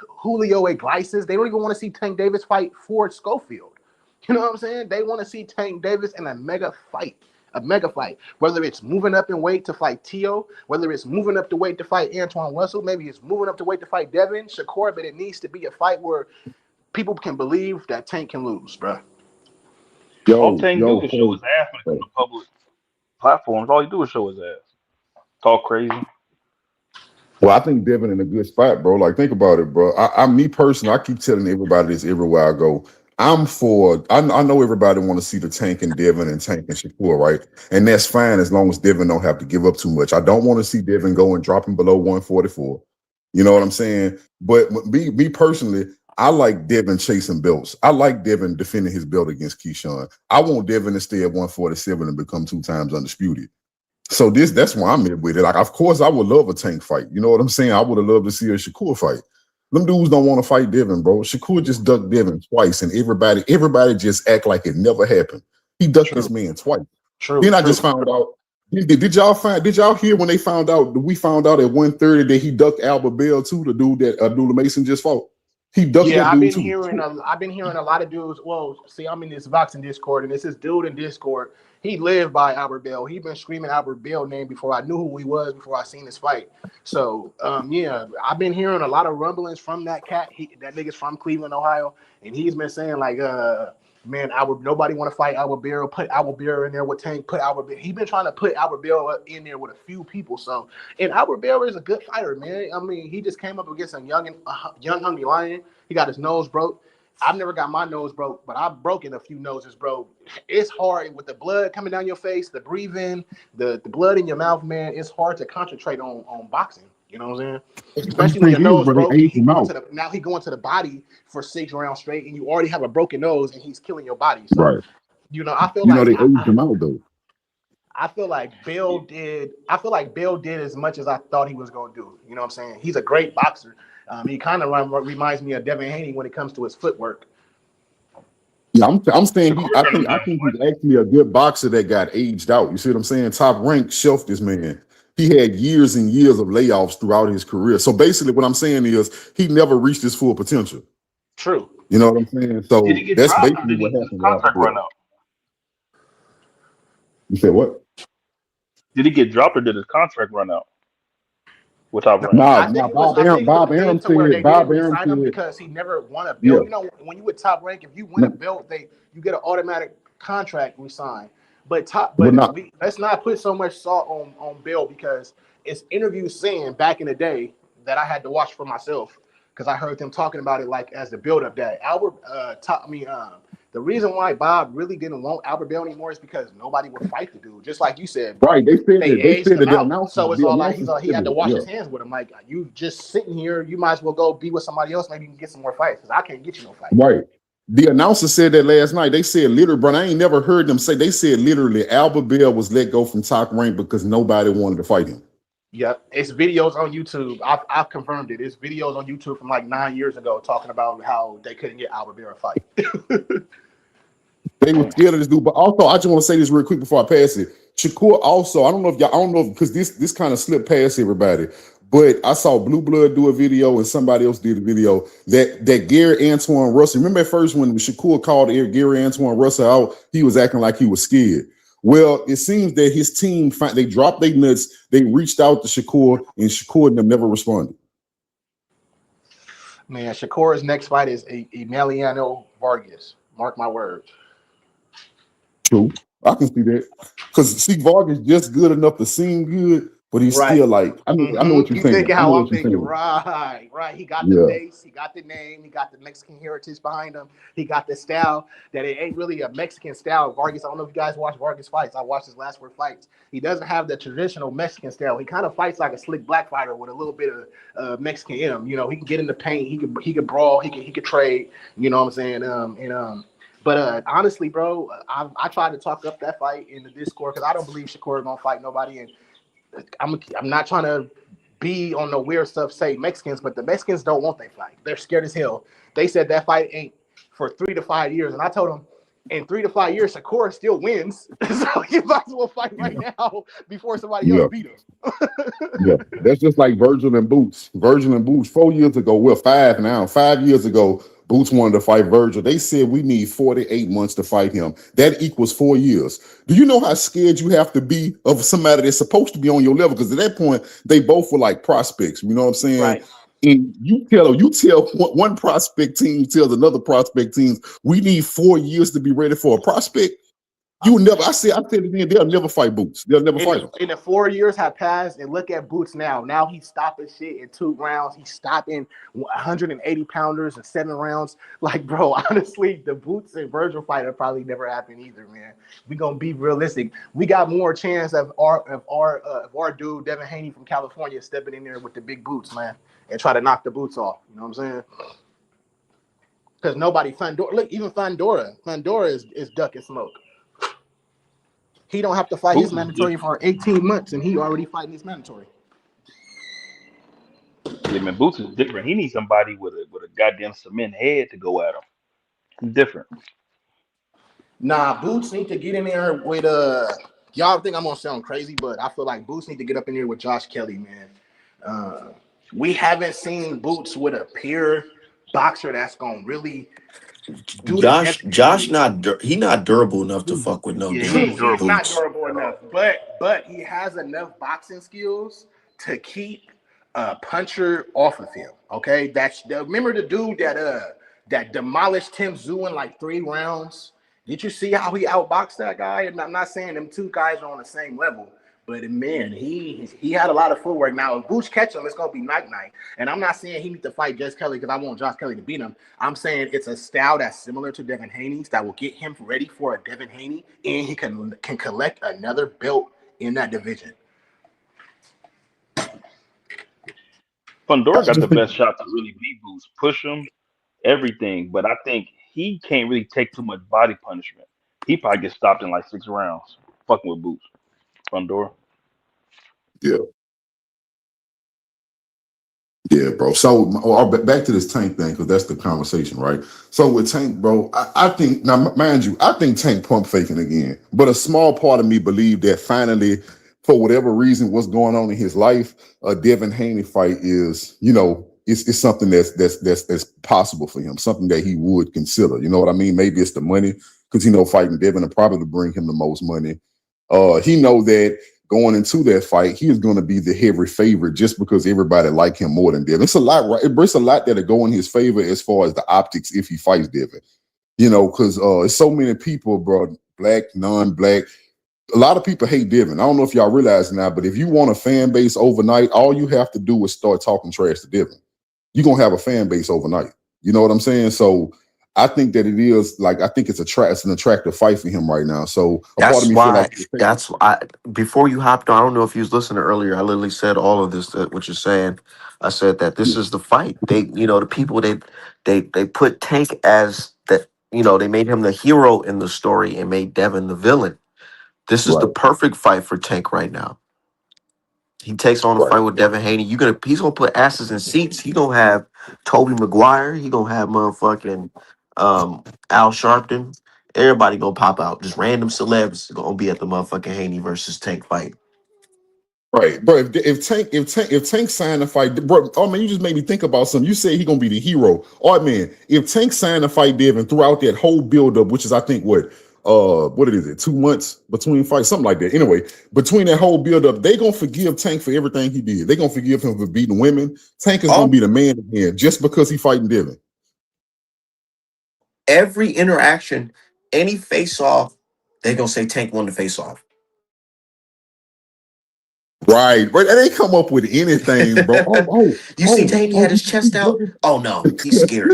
Julio Iglesias. They don't even want to see Tank Davis fight Ford Schofield. You know what I'm saying? They want to see Tank Davis in a mega fight. A mega fight. Whether it's moving up in weight to fight Tio, whether it's moving up the weight to fight Antoine Russell, maybe it's moving up the weight to fight Devin, Shakur, but it needs to be a fight where people can believe that Tank can lose, bro. All Yo, Tank do yo, is show so, his ass when it comes to public platforms. All he do is show his ass. Talk crazy. well, I think Devin in a good spot, bro. Like, think about it, bro. Me personally, I keep telling everybody this everywhere I go. I'm for. I know everybody want to see the Tank and Devin and Tank and Shakur, right? And that's fine as long as Devin don't have to give up too much. I don't want to see Devin go and dropping below 144. You know what I'm saying? But me personally, I like Devin chasing belts. I like Devin defending his belt against Keyshawn. I want Devin to stay at 147 and become 2 times undisputed. So that's why I'm with it. Like, of course, I would love a Tank fight. You know what I'm saying? I would have loved to see a Shakur fight. Them dudes don't want to fight Devin, bro. Shakur just ducked Devin twice, and everybody just act like it never happened. He ducked this True, man twice. true, Then I true. just found out. Did y'all hear when they found out? We found out at 1:30 that he ducked Albert Bell too, the dude that Abdullah Mason just fought. He ducked Yeah, that dude too. I've been hearing a lot of dudes. Well, see, I'm in this boxing Discord, and it's this dude in Discord. He lived by Albert Bell. He been screaming Albert Bell name before I knew who he was, before I seen his fight. So, yeah, I've been hearing a lot of rumblings from that cat. That nigga's from Cleveland, Ohio, and he's been saying like, Man, nobody want to fight Albert Barrow. Put Albert Barrow in there with Tank. Put Albert. He been trying to put Albert Barrow in there with a few people. So, and Albert Barrow is a good fighter, man. I mean, he just came up against a young hungry lion. He got his nose broke. I've never got my nose broke, but I've broken a few noses, bro. It's hard with the blood coming down your face, the breathing, the blood in your mouth, man. It's hard to concentrate on boxing. You know what I'm saying? Especially when your nose broke. Now he going to the body for 6 rounds straight, and you already have a broken nose, and he's killing your body. So, right. you know, I feel You like know they aged him out though. I feel like Bill did. I feel like Bill did as much as I thought he was going to do. You know what I'm saying? He's a great boxer. He kind of reminds me of Devin Haney when it comes to his footwork. Yeah, I'm saying I think he's actually a good boxer that got aged out. You see what I'm saying? Top Rank shelved this man. He had years and years of layoffs throughout his career. So basically, what I'm saying is he never reached his full potential. True. You know what I'm saying? So Did he get that's dropped, or basically did what his happened. contract run out? You said what? Did he get dropped, or did his contract run out with Top Rank? Bob Arum signed him said because he never won a belt. Yeah. You know, when you with Top Rank, if you win a belt, you get an automatic contract re-signed. But let's not put so much salt on Bill, because it's interviews saying back in the day that I had to watch for myself, because I heard them talking about it like as the build-up that the reason why Bob really didn't want Albert Bell anymore is because nobody would fight the dude. Just like you said, bro. Right. They said him that out. So it's all like he had to wash his hands with him. Like, you just sitting here, you might as well go be with somebody else. Maybe you can get some more fights, because I can't get you no fight. Right. The announcer said that last night. They said literally, bro, I ain't never heard them say. They said literally Albert Bell was let go from Top Rank because nobody wanted to fight him. Yep, it's videos on YouTube. I've confirmed it. It's videos on YouTube from like 9 years ago talking about how they couldn't get Albert Bell a fight. They were scared of this dude. But also, I just want to say this real quick before I pass it. Shakur also, I don't know because this kind of slipped past everybody. But I saw Blue Blood do a video and somebody else did a video that Gary Antoine Russell. Remember at first when Shakur called Gary Antoine Russell out, he was acting like he was scared. Well, it seems that his team, they dropped their nuts. They reached out to Shakur, and Shakur and them never responded. Man, Shakur's next fight is Emiliano Vargas. Mark my words. True. I can see that. Because Vargas just good enough to seem good, but he's still like, I know what you're saying. Thinking how I'm thinking. Right. He got the face, he got the name, he got the Mexican heritage behind him, he got the style that it ain't really a Mexican style. Vargas, I don't know if you guys watch Vargas fights. I watched his last 4 fights. He doesn't have the traditional Mexican style. He kind of fights like a slick black fighter with a little bit of Mexican in him. You know, he can get in the paint, he can brawl, he can trade. You know what I'm saying? But honestly, bro, I tried to talk up that fight in the Discord because I don't believe Shakur is gonna fight nobody, and I'm not trying to be on the weird stuff, say Mexicans, but the Mexicans don't want that fight. They're scared as hell. They said that fight ain't for 3 to 5 years, and I told them in 3 to 5 years, Shakur still wins, so you might as well fight right now before somebody else beat him. Yeah, that's just like Virgil and Boots. 4 years ago, we're 5 now. 5 years ago, Boots wanted to fight Virgil. They said we need 48 months to fight him. That equals 4 years. Do you know how scared you have to be of somebody that's supposed to be on your level? Because at that point, they both were like prospects. You know what I'm saying? Right. And you tell one prospect team tells another prospect team, we need 4 years to be ready for a prospect. You will never. I said it again. They'll never fight Boots. They'll never fight him. And the 4 years have passed, and look at Boots now. Now he's stopping shit in 2 rounds. He's stopping 180 pounders in 7 rounds. Like, bro, honestly, the Boots and Virgil fight will probably never happen either, man. We gonna be realistic. We got more chance of our dude Devin Haney from California stepping in there with the big boots, man, and try to knock the boots off. You know what I'm saying? Because nobody Fundora is ducking smoke. He don't have to fight his mandatory for 18 months, and he already fighting his mandatory. Yeah, man, Boots is different. He needs somebody with a goddamn cement head to go at him. He's different. Nah, Boots need to get in there with y'all think I'm gonna sound crazy, but I feel like Boots need to get up in here with Josh Kelly, man. We haven't seen Boots with a pure boxer that's gonna really do Josh not durable enough to fuck with no Yeah, damn he's durable. He's not durable enough, but he has enough boxing skills to keep a puncher off of him. Okay, remember the dude that that demolished Tim Zoo in like 3 rounds. Did you see how he outboxed that guy? And I'm not saying them two guys are on the same level, but man, he had a lot of footwork. Now, if Booch catch him, it's gonna be night. And I'm not saying he needs to fight Josh Kelly because I want Josh Kelly to beat him. I'm saying it's a style that's similar to Devin Haney's that will get him ready for a Devin Haney, and he can collect another belt in that division. Fundora got the best shot to really beat Boots, push him, everything. But I think he can't really take too much body punishment. He probably gets stopped in like 6 rounds, fucking with Boots. Fundora. Yeah. Yeah, bro. So back to this Tank thing, because that's the conversation, right? So with Tank, bro, I think, now mind you, I think Tank pump faking again. But a small part of me believe that finally, for whatever reason, what's going on in his life, a Devin Haney fight is, it's something that's possible for him, something that he would consider. You know what I mean? Maybe it's the money, because fighting Devin will probably bring him the most money. He know that going into that fight, he is going to be the heavy favorite just because everybody like him more than Devin. It's a lot, right? It's a lot that'll go in his favor as far as the optics if he fights Devin. Because it's so many people, bro, black, non-black. A lot of people hate Devin. I don't know if y'all realize now, but if you want a fan base overnight, all you have to do is start talking trash to Devin. You're going to have a fan base overnight. You know what I'm saying? So I think that it is I think it's an attractive fight for him right now. So a part of me feel like That's why. Before you hopped on, I don't know if you was listening earlier. I literally said all of this. What you're saying. I said that this is the fight. They, the people they put Tank as that. They made him the hero in the story and made Devin the villain. This is the right, perfect fight for Tank right now. He takes on a right. fight with Devin Haney. He's gonna put asses in seats. He gonna have Toby Maguire. He gonna have motherfucking Al Sharpton. Everybody gonna pop out. Just random celebs gonna be at the motherfucking Haney versus Tank fight. Right, bro. If Tank signed the fight, bro. Oh man, you just made me think about something. You say he gonna be the hero. Oh man, if Tank signed the fight, Devin, throughout that whole buildup, which is I think what is it? 2 months between fights, something like that. Anyway, between that whole buildup, they gonna forgive Tank for everything he did. They gonna forgive him for beating women. Tank is gonna be the man again just because he fighting Devin. Every interaction, any face off, they gonna say Tank won the face off. Right, but they come up with anything, bro. You see Haney had his You see chest out. Oh no, he's scared.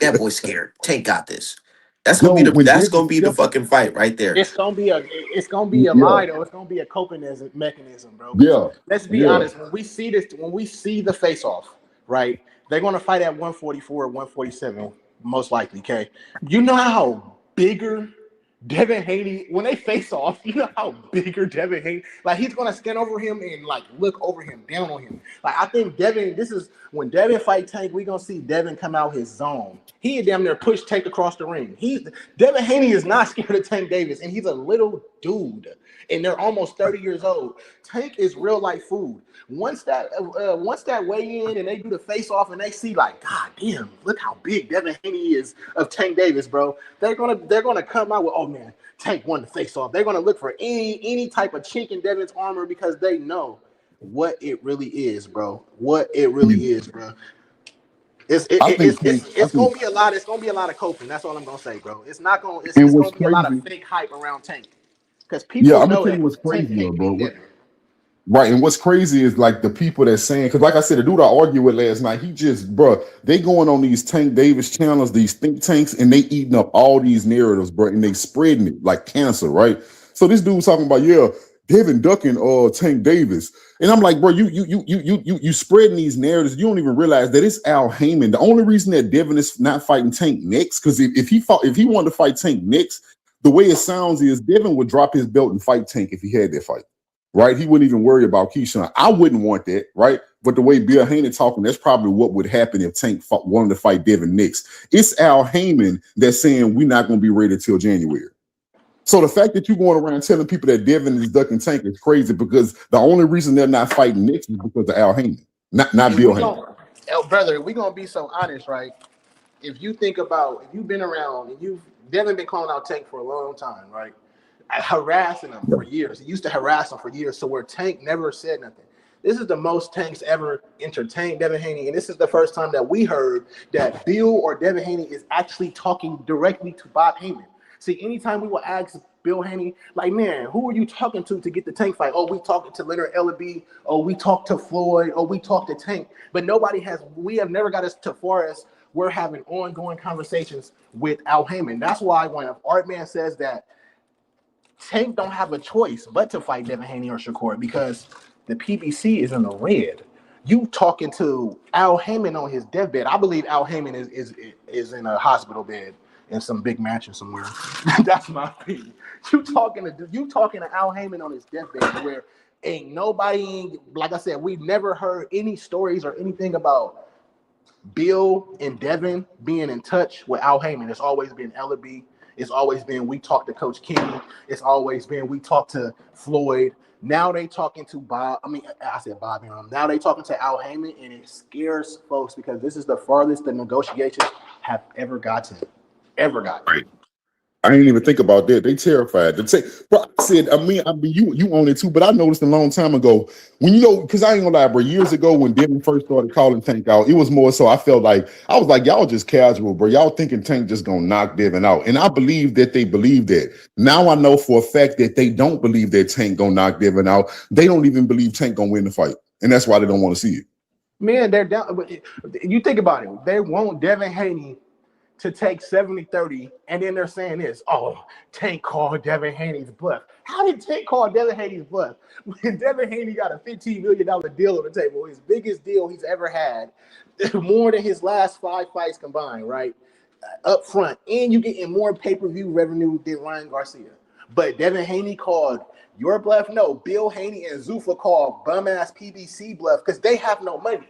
That boy's scared. Tank got this. That's Yo, when gonna be the fucking fight right there. It's gonna be a lie though. It's gonna be a coping mechanism, bro. Yeah, Let's be honest. When we see the face off, right? They're gonna fight at 144 or 147, most likely. Okay, you know how bigger Devin Haney, when they face off, you know how bigger Devin Haney, he's gonna stand over him and look over him, down on him. I think Devin, this is when Devin fight Tank, we gonna see Devin come out his zone. He had damn near push Tank across the ring. Devin Haney is not scared of Tank Davis, and he's a little dude, and they're almost 30 years old. Tank is real life food. Once that weigh in and they do the face off and they see God damn, look how big Devin Haney is of Tank Davis, bro. They're gonna come out with, oh man, Tank won the face off. They're gonna look for any type of chink in Devin's armor because they know what it really is, bro. What it really is, bro. It's gonna be a lot. It's gonna be a lot of coping. That's all I'm gonna say, bro. It's not gonna. It's and what's gonna be a lot of crazy, fake hype around Tank because yeah, people I'm gonna know tell you that what's Tank crazy, can't beat bro. Devin. Right, and what's crazy is the people that saying, because like I said, the dude I argued with last night, he just, bro, they going on these Tank Davis channels, these think tanks, and they eating up all these narratives, bro, and they spreading it like cancer, right? So this dude's talking about, yeah, Devin ducking Tank Davis, and I'm like, bro, you spreading these narratives, you don't even realize that it's Al Heyman. The only reason that Devin is not fighting Tank next, because if he wanted to fight Tank next, the way it sounds is Devin would drop his belt and fight Tank if he had that fight. Right, he wouldn't even worry about Keyshawn. I wouldn't want that, right? But the way Bill Haney talking, that's probably what would happen if Tank wanted to fight Devin next. It's Al Heyman that's saying we're not going to be ready till January. So the fact that you're going around telling people that Devin is ducking Tank is crazy because the only reason they're not fighting next is because of Al Heyman, not Bill Heyman. Brother, we're gonna be so honest, right? If you've been around and Devin been calling out Tank for a long time, right? Harassing him for years. He used to harass him for years. So where Tank never said nothing. This is the most Tank's ever entertained Devin Haney, and this is the first time that we heard that Bill or Devin Haney is actually talking directly to Bob Heyman. See, anytime we will ask Bill Haney, like, man, who are you talking to get the Tank fight? Oh, we talking to Leonard Ellaby. Oh, we talked to Floyd. Oh, we talked to Tank. But we have never got us to far as we're having ongoing conversations with Al Heyman. That's why when Artman says that Tank don't have a choice but to fight Devin Haney or Shakur because the PBC is in the red. You talking to Al Heyman on his deathbed. I believe Al Heyman is in a hospital bed in some big mansion somewhere. That's my opinion. You talking to Al Heyman on his deathbed where ain't nobody, like I said, we've never heard any stories or anything about Bill and Devin being in touch with Al Heyman. It's always been Ellaby. It's always been we talked to Coach Kenny. It's always been we talked to Floyd. Now they talking to Bob. I said Bob. Now they talking to Al Heyman, and it scares folks because this is the farthest the negotiations have ever gotten. Right. I didn't even think about that. They terrified. They say, bro, I said, you own it too, but I noticed a long time ago when because I ain't gonna lie, bro. Years ago when Devin first started calling Tank out, it was more so I was like, y'all just casual, bro. Y'all thinking Tank just gonna knock Devin out, and I believe that they believe that. Now I know for a fact that they don't believe that Tank gonna knock Devin out. They don't even believe Tank gonna win the fight, and that's why they don't want to see it. Man, they're down. You think about it. They want Devin Haney to take 70-30, and then they're saying this, oh, Tank called Devin Haney's bluff. How did Tank call Devin Haney's bluff? When Devin Haney got a $15 million deal on the table, his biggest deal he's ever had, more than his last 5 fights combined, right? Up front, and you getting more pay-per-view revenue than Ryan Garcia. But Devin Haney called your bluff? No, Bill Haney and Zuffa called bum-ass PBC bluff because they have no money.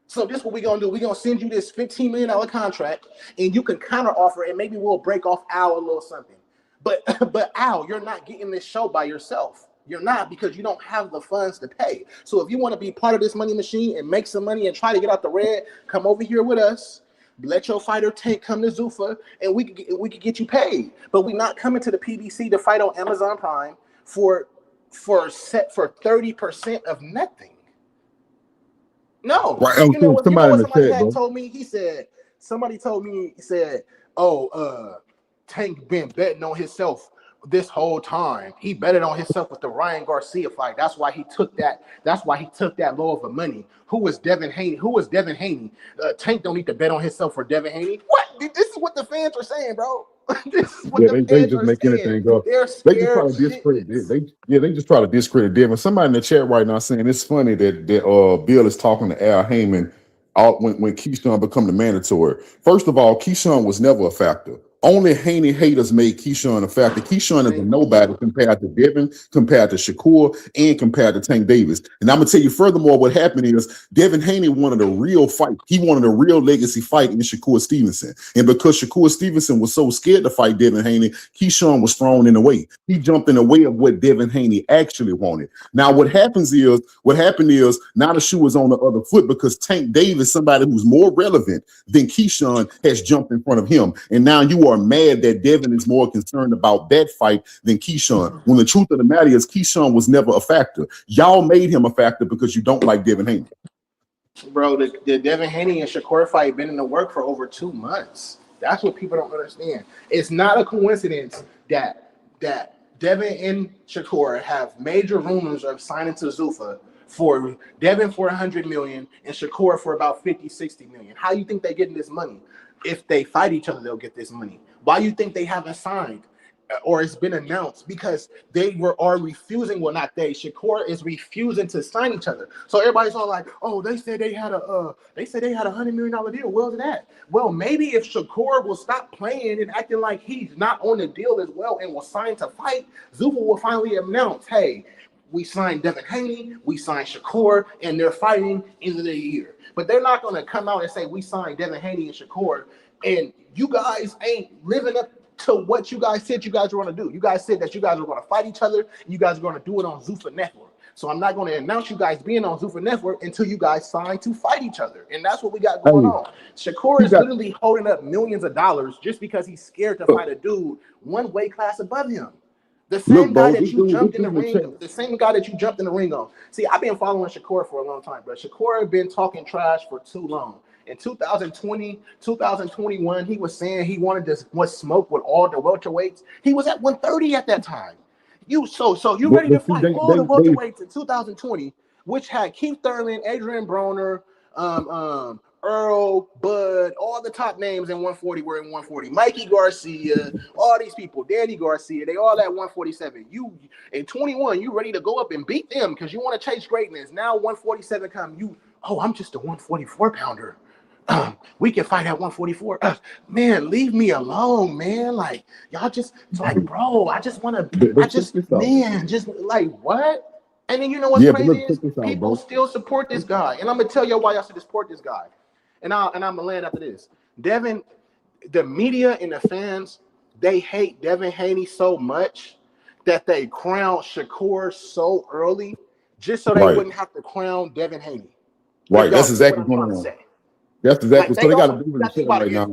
So this is what we're going to do. We're going to send you this $15 million contract, and you can counter offer, and maybe we'll break off Al a little something. But Al, you're not getting this show by yourself. You're not, because you don't have the funds to pay. So if you want to be part of this money machine and make some money and try to get out the red, come over here with us. Let your fighter Tank come to Zuffa, and we could get you paid. But we're not coming to the PBC to fight on Amazon Prime for 30% of nothing. No, right. You know what somebody had told me? Somebody told me, he said, oh, Tank been betting on himself this whole time. He betted on himself with the Ryan Garcia fight. That's why he took that low of a money. Who was Devin Haney? Tank don't need to bet on himself for Devin Haney. What? This is what the fans are saying, bro. This is what they just make anything go. They're They just try to discredit. They just try to discredit Devin. Somebody in the chat right now saying it's funny that Bill is talking to Al Heyman when Keyshawn become the mandatory. First of all, Keyshawn was never a factor. Only Haney haters made Keyshawn a factor. Keyshawn is a nobody compared to Devin, compared to Shakur, and compared to Tank Davis. And I'm gonna tell you furthermore, what happened is Devin Haney wanted a real fight. He wanted a real legacy fight in Shakur Stevenson. And because Shakur Stevenson was so scared to fight Devin Haney, Keyshawn was thrown in the way. He jumped in the way of what Devin Haney actually wanted. Now what happened is now the shoe is on the other foot because Tank Davis, somebody who's more relevant than Keyshawn, has jumped in front of him. And now you are mad that Devin is more concerned about that fight than Keyshawn. When the truth of the matter is Keyshawn was never a factor. Y'all made him a factor because you don't like Devin Haney. Bro, the Devin Haney and Shakur fight been in the work for over 2 months. That's what people don't understand. It's not a coincidence that Devin and Shakur have major rumors of signing to Zuffa for Devin for $100 million and Shakur for about $50-60 million. How you think they getting this money? If they fight each other, they'll get this money. Why you think they haven't signed or it's been announced? Because they are refusing. Well, not they. Shakur is refusing to sign each other. So everybody's all like, "Oh, they said they had a $100 million deal." Where's that? Well, maybe if Shakur will stop playing and acting like he's not on the deal as well and will sign to fight, Zuffa will finally announce, "Hey, we signed Devin Haney, we signed Shakur, and they're fighting end of the year." But they're not going to come out and say, "We signed Devin Haney and Shakur," and you guys ain't living up to what you guys said you guys were going to do. You guys said that you guys were going to fight each other, and you guys are going to do it on Zuffa Network. So I'm not going to announce you guys being on Zuffa Network until you guys sign to fight each other. And that's what we got going on. Shakur is literally holding up millions of dollars just because he's scared to fight a dude one weight class above him. The Look, same guy bro, that this you dude, jumped this in the dude in the ring, chat. the same guy that you jumped in the ring on. See, I've been following Shakur for a long time, but Shakur had been talking trash for too long. In 2020, 2021, he was saying he wanted to smoke with all the welterweights. He was at 130 at that time. So you ready to But see, fight all the welterweights in 2020, which had Keith Thurman, Adrian Broner, Earl, Bud, all the top names in 140 were in 140. Mikey Garcia, all these people, Danny Garcia, they all at 147. You in 21, you ready to go up and beat them because you want to chase greatness. Now 147 come, I'm just a 144 pounder. We can fight at 144. Man, leave me alone, man. Like y'all just like, bro, I just want to, but check this out. man, just like what? And then you know what's Yeah, but crazy look, is check this out, people bro. still support this guy, and I'm gonna tell you why y'all should support this guy. And I'm gonna land after this. Devin, the media and the fans, they hate Devin Haney so much that they crown Shakur so early, just so they Right, wouldn't have to crown Devin Haney. If right. y'all That's get what exactly I'm going trying to on. say. That's Like exactly. So they they got to don't, do you it in the gotta think chat about right it.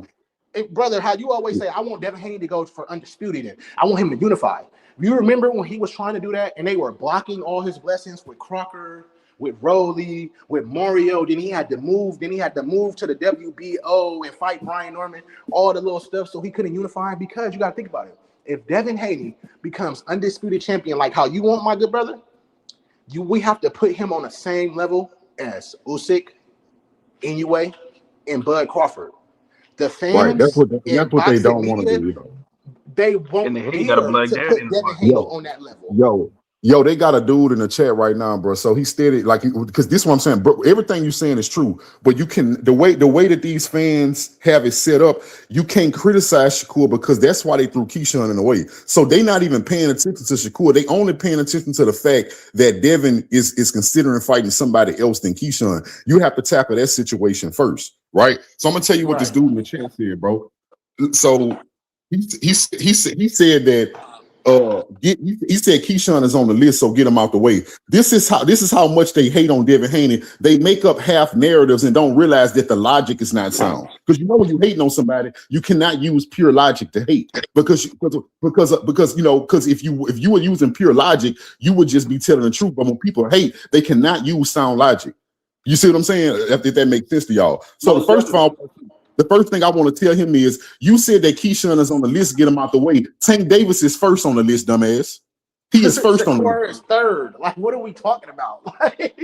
now. Brother, how you always say, I want Devin Haney to go for undisputed. I want him to unify. You remember when he was trying to do that and they were blocking all his blessings with Crocker, with Rowley, with Mario. Then he had to move. Then he had to move to the WBO and fight Brian Norman, all the little stuff so he couldn't unify because you got to think about it. If Devin Haney becomes undisputed champion like how you want, my good brother, we have to put him on the same level as Usyk, Inoue, and Bud Crawford. The Right. fans That's and what they boxing don't want to media, do. Yo. they And won't the Haiti got a dare black to dad put in the Devin boxing. Haney Yo, on that level. yo, they got a dude in the chat right now, bro. So he stated like because this is what I'm saying, bro. Everything you're saying is true, but you can the way that these fans have it set up, you can't criticize Shakur because that's why they threw Keyshawn in the way. So they not even paying attention to Shakur. They only paying attention to the fact that Devin is considering fighting somebody else than Keyshawn. You have to tackle that situation first, right? So I'm gonna tell you what this Right. dude in the chat said, bro. So he said that he said Keyshawn is on the list, so get him out the way. This is how much they hate on Devin Haney. They make up half narratives and don't realize that the logic is not sound. Because you know when you hating on somebody, you cannot use pure logic to hate. Because if you were using pure logic, you would just be telling the truth. But when people hate, they cannot use sound logic. You see what I'm saying? If that makes sense to y'all. So Most definitely. the first thing I want to tell him is you said that Keyshawn is on the list, get him out the way. Tank Davis is first on the list, dumbass. He is first on the list. Shakur is third. Like, what are we talking about?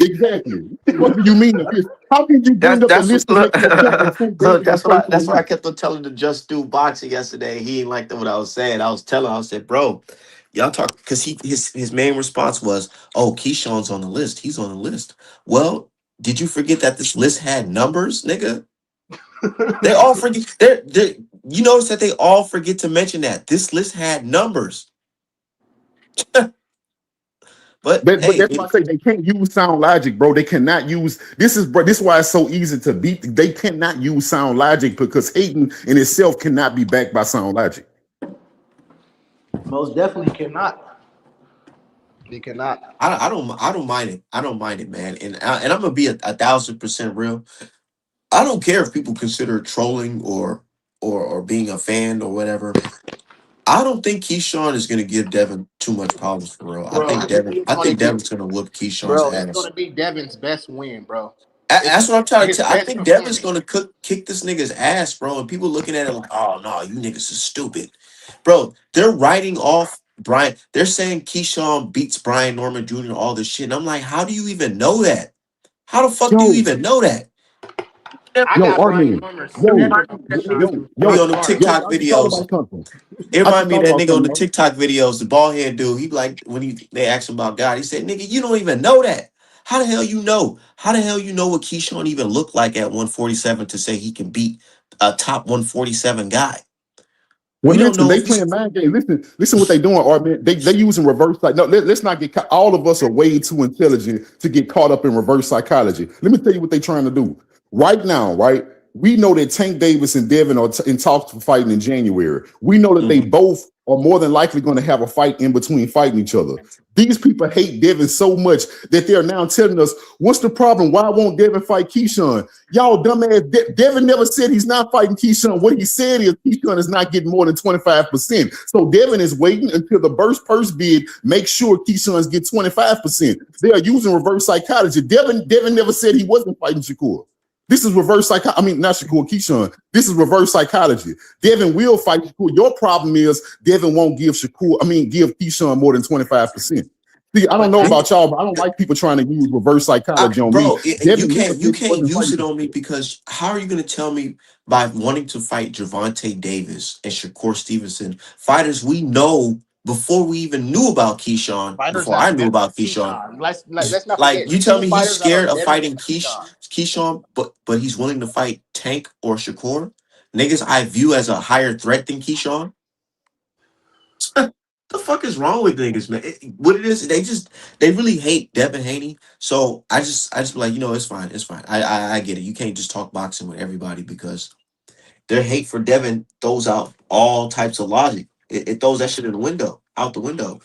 Exactly. What do you mean? How can you bring up the That's list and look, make no sense when Tank look, Davis is first on that's the what I list? kept on telling the Just Do Boxing yesterday. He ain't like what I was saying. I said, bro, y'all talk because his main response was, oh, Keyshawn's on the list. He's on the list. Well, did you forget that this list had numbers, nigga? They all forget. You notice that they all forget to mention that this list had numbers. But But hey, that's why I say they can't use sound logic, bro. They cannot use this is why it's so easy to beat. They cannot use sound logic because hating in itself cannot be backed by sound logic. Most definitely cannot. He cannot. I don't mind it. I don't mind it, man. And I'm gonna be 1,000% real. I don't care if people consider it trolling or being a fan or whatever. I don't think Keyshawn is gonna give Devin too much problems for real. Bro, I think Devin's gonna whoop Keyshawn's it's ass. gonna be Devin's best win, bro. That's what I'm trying to His tell. I best think Devin's performance. gonna kick this nigga's ass, bro. And people looking at it like, oh no, you niggas is stupid, bro. They're writing off Brian. They're saying Keyshawn beats Brian Norman Jr. All this shit, and I'm like, how do you even know that? How the fuck do you Yo, even know that? I yo, got Brian Armin, Norman yo, stepping on Keyshawn He yo, on them hard. yo, TikTok I just thought videos. about something. It I remind just me of thought that about nigga on the something. TikTok videos, the bald head dude. He be like when they ask him about God, he said, "Nigga, you don't even know that. How the hell you know? How the hell you know what Keyshawn even looked like at 147 to say he can beat a top 147 guy? Well, We don't listen, know they if he's playing mind game. Listen what they doing, Armin. They using reverse like no. Let's not get caught. All of us are way too intelligent to get caught up in reverse psychology. Let me tell you what they trying to do right now. Right, We know that Tank Davis and Devin are in talks for fighting in January. We know that they both are more than likely going to have a fight in between fighting each other. These people hate Devin so much that they're now telling us, what's the problem? Why won't Devin fight Keyshawn? Y'all dumbass, Devin never said he's not fighting Keyshawn. What he said is Keyshawn is not getting more than 25%. So Devin is waiting until the burst purse bid makes sure Keyshawn's get 25%. They are using reverse psychology. Devin never said he wasn't fighting Shakur. This is reverse psychology. I mean, not Shakur, Keyshawn. This is reverse psychology. Devin will fight Shakur. Your problem is Devin won't give give Keyshawn more than 25%. See, I don't know about y'all, but I don't like people trying to use reverse psychology on me. You can't use it on me because how are you going to tell me by wanting to fight Gervonta Davis and Shakur Stevenson, fighters we know before we even knew about Keyshawn, before I knew about Keyshawn. Let's not like forget, you tell me he's fighters that scared are of Devin fighting and Keyshawn. Keyshawn, but he's willing to fight Tank or Shakur. Niggas I view as a higher threat than Keyshawn. The fuck is wrong with niggas, man? What it is, they really hate Devin Haney. So I just be like, it's fine, it's fine. I get it. You can't just talk boxing with everybody because their hate for Devin throws out all types of logic. It throws that shit out the window.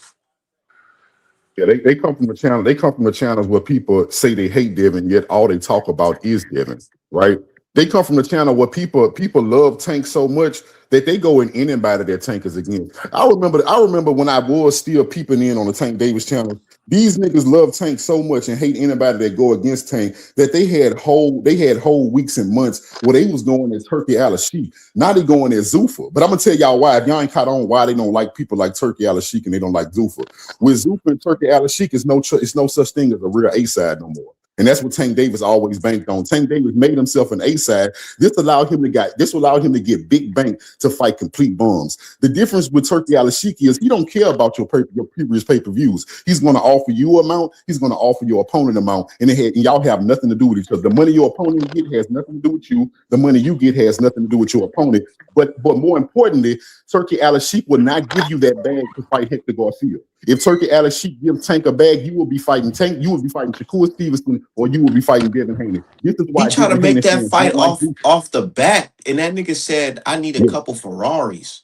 Yeah, they come from the channel. They come from the channels where people say they hate Devin, yet all they talk about is Devin, right? They come from the channel where people love Tank so much that they go in anybody that Tank is against. I remember when I was still peeping in on the Tank Davis channel. These niggas love Tank so much and hate anybody that go against Tank that they had whole weeks and months where they was going as Turkey Al-Sheikh. Now they going as Zuffa. But I'm gonna tell y'all why. If y'all ain't caught on why they don't like people like Turkey Al-Sheikh and they don't like Zuffa. With Zuffa and Turkey Al-Sheikh, it's no such thing as a real A-side no more. And that's what Tank Davis always banked on. Tank Davis made himself an A-side. This allowed him to get big bank to fight complete bums. The difference with Turkey Al-Sheikh is he don't care about your previous pay-per-views. He's going to offer you an amount. He's going to offer your opponent an amount. And y'all have nothing to do with each other. The money your opponent get has nothing to do with you. The money you get has nothing to do with your opponent. But more importantly, Turkey Al-Sheikh will not give you that bag to fight Hector Garcia. If Turkey Al-Sheikh gives Tank a bag, you will be fighting Tank. You will be fighting Shakur Stevenson, or you will be fighting Devin Haney. This is why he tried to make that fight off the bat, and that nigga said, "I need a couple Ferraris."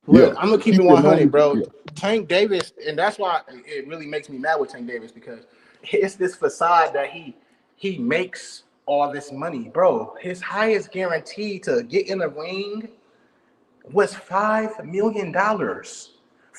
Look, I'm gonna keep it 100, bro. Yeah. Tank Davis, and that's why it really makes me mad with Tank Davis because it's this facade that he makes all this money, bro. His highest guarantee to get in the ring was $5 million.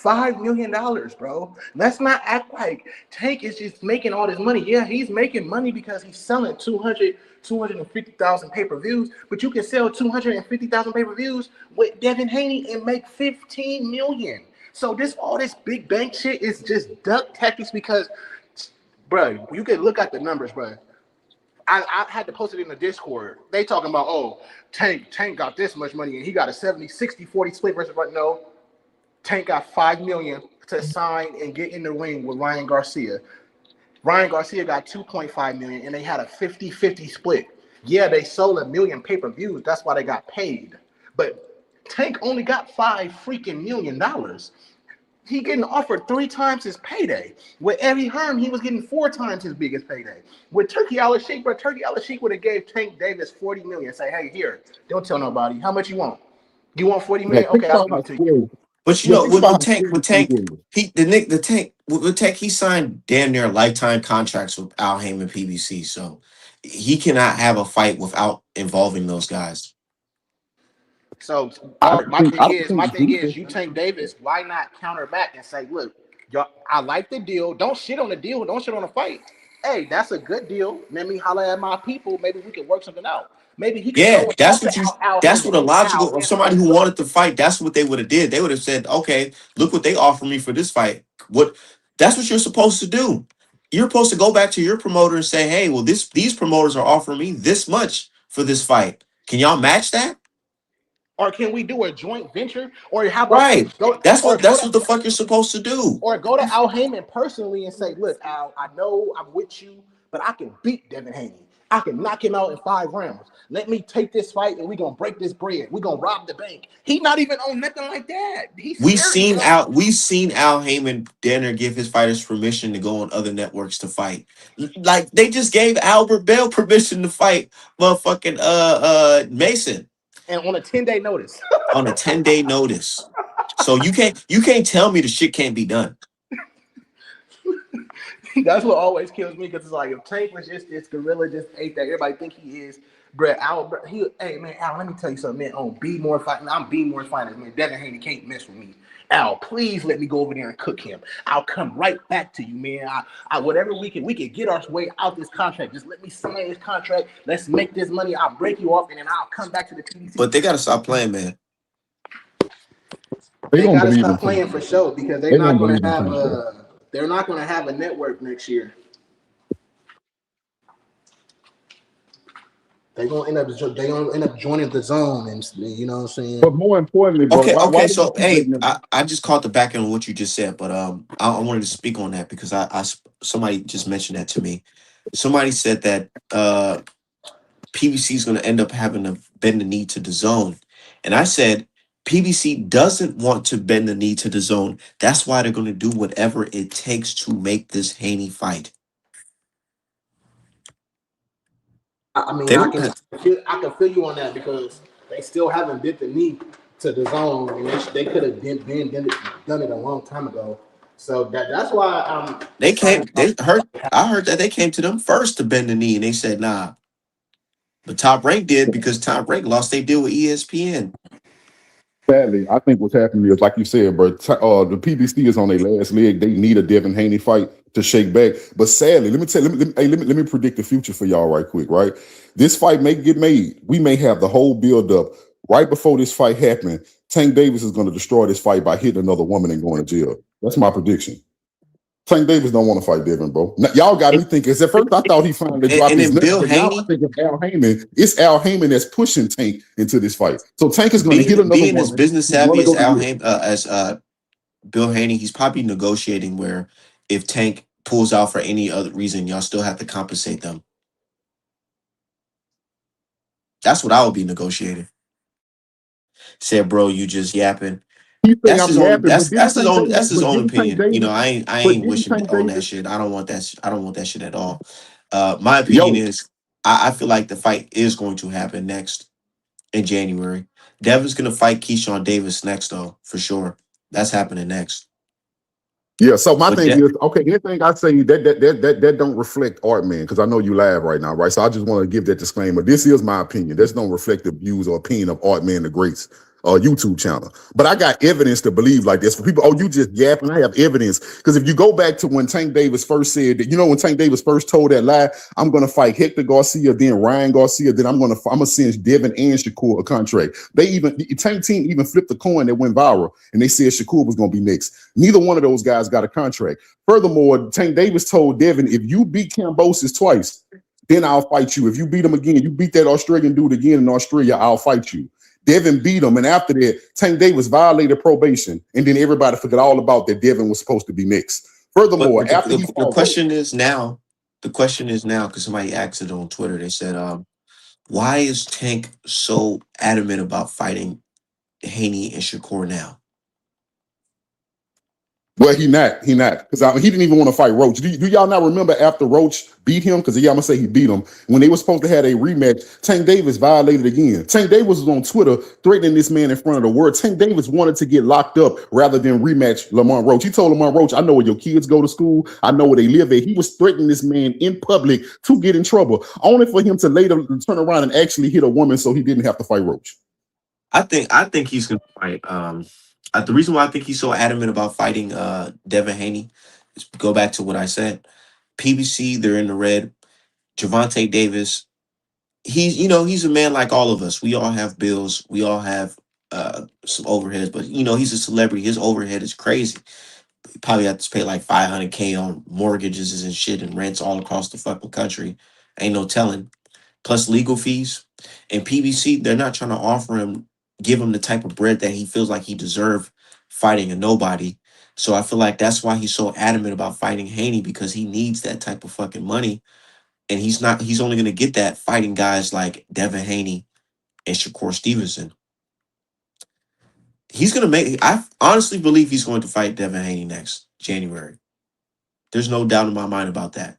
$5 million, bro. Let's not act like Tank is just making all this money. Yeah, he's making money because he's selling 250,000 pay-per-views, but you can sell 250,000 pay-per-views with Devin Haney and make 15 million. So all this big bank shit is just duck tactics because, bro, you can look at the numbers, bro. I had to post it in the Discord. They talking about, oh, Tank got this much money and he got a 70-60-40 split versus right now. Tank got $5 million to sign and get in the ring with Ryan Garcia. Ryan Garcia got $2.5 million and they had a 50-50 split. Yeah, they sold 1 million pay-per-views. That's why they got paid. But Tank only got $5 million. He getting offered 3 times his payday. With Eddie Hearn, he was getting 4 times his biggest payday. With Turkey Al-Sheikh, but Turkey Al-Sheikh would have gave Tank Davis $40 million. Say, hey, here, don't tell nobody. How much you want? You want $40 million? Okay, I'll give it to you. But with Tank, he signed damn near lifetime contracts with Al Heyman PBC, so he cannot have a fight without involving those guys. So my thing is, you Tank Davis, why not counter back and say, look, y'all, I like the deal. Don't shit on the deal. Don't shit on the fight. Hey, that's a good deal. Let me holler at my people. Maybe we can work something out. Maybe he can. Yeah, that's what a logical of somebody who wanted to fight. That's what they would have did. They would have said, "Okay, look what they offer me for this fight." That's what you're supposed to do. You're supposed to go back to your promoter and say, "Hey, well, these promoters are offering me this much for this fight. Can y'all match that?" Or can we do a joint venture? Or how about right? That's what the fuck you're supposed to do. Or go to Al Heyman personally and say, "Look, Al, I know I'm with you, but I can beat Devin Haney. I can knock him out in 5 rounds. Let me take this fight and we're gonna break this bread. We're gonna rob the bank. He not even on nothing like that. He's scary, bro. We seen Al Heyman dinner give his fighters permission to go on other networks to fight. Like they just gave Albert Bell permission to fight motherfucking Mason And on a 10-day notice. on a 10-day notice. So you can't tell me the shit can't be done. That's what always kills me because it's like if Tank was just this gorilla, just ate that everybody think he is. Bro, Al, hey man, Al, let me tell you something, man. On B More fighting, I'm B More fighting, man. Devin Haney can't mess with me. Al, please let me go over there and cook him. I'll come right back to you, man. I whatever we can get our way out this contract. Just let me sign this contract. Let's make this money. I'll break you off, and then I'll come back to the PBC. But they gotta stop playing, man. They gotta stop playing for sure because they're not gonna have they're not gonna have a network next year. They're gonna end up joining the zone, and you know what I'm saying. But more importantly, bro, Okay. So hey, I just caught the back end of what you just said, but I wanted to speak on that because I somebody just mentioned that to me. Somebody said that PBC is going to end up having to bend the knee to the zone, and I said PBC doesn't want to bend the knee to the zone. That's why they're going to do whatever it takes to make this Haney fight. I mean, I can feel you on that because they still haven't bent the knee to the zone, and they could have done it a long time ago. So that's why I heard that they came to them first to bend the knee, and they said nah. But Top Rank did because Top Rank lost their deal with ESPN. Sadly, I think what's happening is, like you said, bro, the PBC is on their last leg. They need a Devin Haney fight to shake back. But sadly, let me predict the future for y'all right quick, right? This fight may get made. We may have the whole build up right before this fight happening. Tank Davis is going to destroy this fight by hitting another woman and going to jail. That's my prediction. Tank Davis don't want to fight Devin, bro. Now, y'all got me thinking. At first, I thought he finally dropped his nuts, but now I think it's Al Heyman. It's Al Heyman that's pushing Tank into this fight. So Tank is going to hit another being woman. as business savvy as Al Heyman, as Bill Haney, he's probably negotiating where if Tank pulls out for any other reason, y'all still have to compensate them. That's what I would be negotiating. Said, bro, you just yapping. That's his own opinion. You know, I ain't wishing on that shit. I don't want that shit at all. My opinion is I feel like the fight is going to happen next in January. Devin's gonna fight Keyshawn Davis next though, for sure. That's happening next. Yeah, so my thing is, okay, anything I say that don't reflect art, man, because I know you laugh right now, right? So I just want to give that disclaimer. This is my opinion. There's no reflective views or opinion of Art Man the Great's YouTube channel. But I got evidence to believe like this. For people, you just yapping. I have evidence. Because if you go back to when Tank Davis first said that, when Tank Davis first told that lie, I'm gonna fight Hector Garcia, then Ryan Garcia, then I'm gonna send Devin and Shakur a contract. Tank team even flipped the coin that went viral, and they said Shakur was gonna be next. Neither one of those guys got a contract. Furthermore, Tank Davis told Devin, if you beat Kambosos twice, then I'll fight you. If you beat him again, you beat that Australian dude again in Australia, I'll fight you. Devin beat him, and after that, Tank Davis violated probation, and then everybody forgot all about that Devin was supposed to be next. Furthermore, the question is now, because somebody asked it on Twitter, they said, why is Tank so adamant about fighting Haney and Shakur now? Well, he not, because he didn't even want to fight Roach. Do y'all not remember after Roach beat him? Because y'all must say he beat him. When they were supposed to have a rematch, Tank Davis violated again. Tank Davis was on Twitter threatening this man in front of the world. Tank Davis wanted to get locked up rather than rematch Lamont Roach. He told Lamont Roach, I know where your kids go to school. I know where they live at. He was threatening this man in public to get in trouble, only for him to later turn around and actually hit a woman so he didn't have to fight Roach. I think he's going to fight. The reason why I think he's so adamant about fighting Devin Haney is go back to what I said. PBC, they're in the red. Gervonta Davis, he's a man like all of us. We all have bills. We all have some overheads, but he's a celebrity. His overhead is crazy. He probably have to pay like $500K on mortgages and shit and rents all across the fucking country. Ain't no telling. Plus legal fees. And PBC, they're not trying to give him the type of bread that he feels like he deserved fighting a nobody. So I feel like that's why he's so adamant about fighting Haney, because he needs that type of fucking money and he's not. He's only going to get that fighting guys like Devin Haney and Shakur Stevenson. He's going to make. I honestly believe he's going to fight Devin Haney next January. There's no doubt in my mind about that.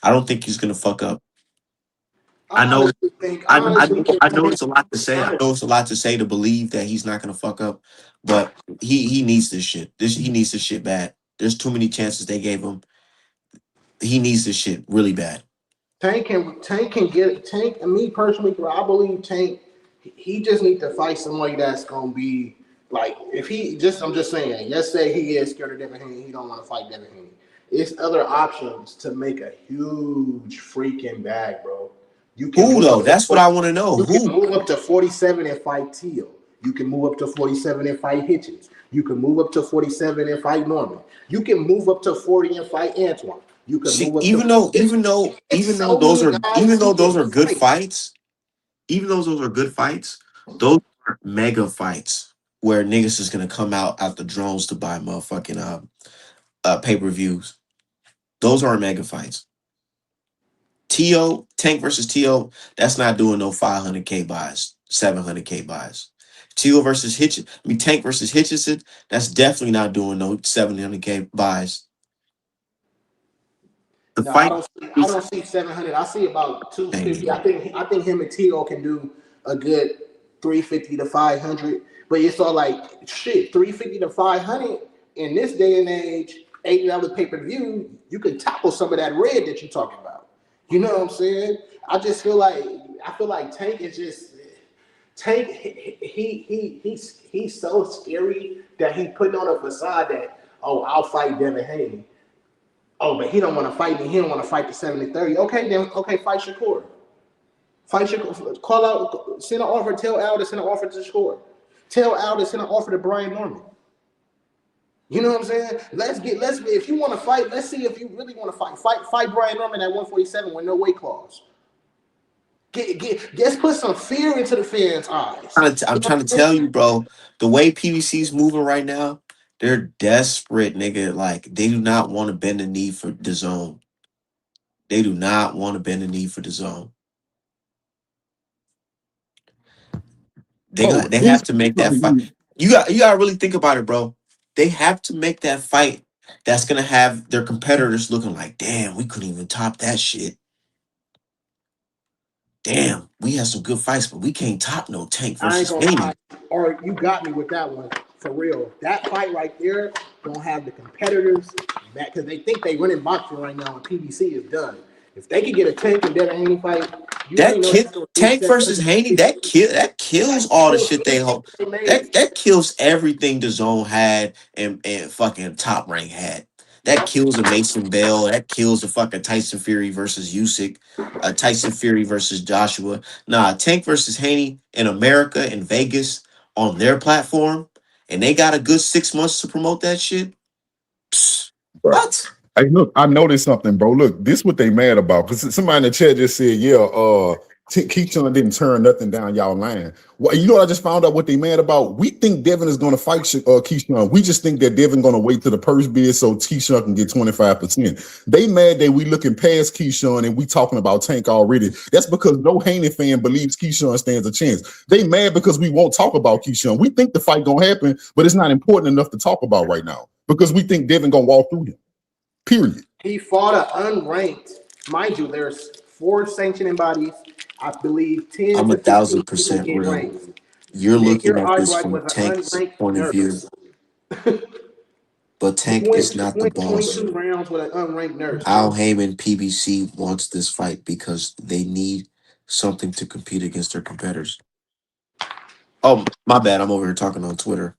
I don't think he's going to fuck up. I know. I know it's a lot to say. I know it's a lot to say to believe that he's not going to fuck up, but he needs this shit. He needs this shit bad. There's too many chances they gave him. He needs this shit really bad. Tank can get Tank. And me personally, bro, I believe Tank. He just needs to fight somebody that's gonna be like, if he just, I'm just saying, let's say he is scared of Devin Haney, he don't want to fight Devin Haney. It's other options to make a huge freaking bag, bro. You can Who though? That's what I want to know. You Who? can move up to 47 and fight Teal. You can move up to 47 and fight Hitchens. You can move up to 47 and fight Norman. You can move up to 40 and fight Antoine. You can move up even though those are good fights, those are mega fights where niggas is gonna come out the drones to buy motherfucking pay-per-views. Those aren't mega fights. Tank versus T.O., that's not doing no 500K buys, 700K buys. Tank versus Hitchison, that's definitely not doing no 700K buys. I don't see 700. I see about 250. I think him and T.O. can do a good 350 to 500. But it's all like, shit, 350 to 500 in this day and age, $80 pay-per-view, you can tackle some of that red that you're talking about. You know what I'm saying? I feel like Tank is just Tank. He's so scary that he putting on a facade that, oh, I'll fight Devin Haney. Oh, but he don't want to fight me. He don't want to fight the 70-30. Okay, then fight Shakur. Fight Shakur. Call out, send an offer. Tell Al to send an offer to Shakur. Tell Al to send an offer to Brian Norman. You know what I'm saying? If you want to fight, let's see if you really want to fight. Fight Brian Norman at 147 with no weight clause. Let's put some fear into the fans' eyes. I'm trying to tell you, bro, the way PBC's moving right now, they're desperate, nigga. Like, they do not want to bend the knee for the zone. They do not want to bend the knee for the zone. They have to make that fight. You got to really think about it, bro. They have to make that fight that's gonna have their competitors looking like, damn, we couldn't even top that shit. Damn, we had some good fights, but we can't top no Tank versus Haney. Or you got me with that one, for real. That fight right there gonna have the competitors back, because they think they running boxing right now and PBC is done. If they could get a Tank and Devin Haney fight, Tank versus Haney, that kills all the shit they hope. That kills everything the zone had and fucking Top Rank had. That kills a Mason Bell. That kills the fucking Tyson Fury versus Usyk. Tyson Fury versus Joshua. Nah, Tank versus Haney in America in Vegas on their platform, and they got a good 6 months to promote that shit. Psst, what? Hey, look, I noticed something, bro. Look, this what they mad about. Because somebody in the chat just said, yeah, Keyshawn didn't turn nothing down y'all line. Well, you know what I just found out what they mad about? We think Devin is going to fight Keyshawn. We just think that Devin going to wait till the purse bid so Keyshawn can get 25%. They mad that we looking past Keyshawn and we talking about Tank already. That's because no Haney fan believes Keyshawn stands a chance. They mad because we won't talk about Keyshawn. We think the fight going to happen, but it's not important enough to talk about right now because we think Devin going to walk through him. Period. He fought an unranked. Mind you, there's 4 sanctioning bodies. I believe 10. I'm 1,000% real. You're looking at this from Tank's point of view. But Tank is not the boss. 22 rounds with an unranked nurse. Al Heyman, PBC wants this fight because they need something to compete against their competitors. Oh, my bad. I'm over here talking on Twitter.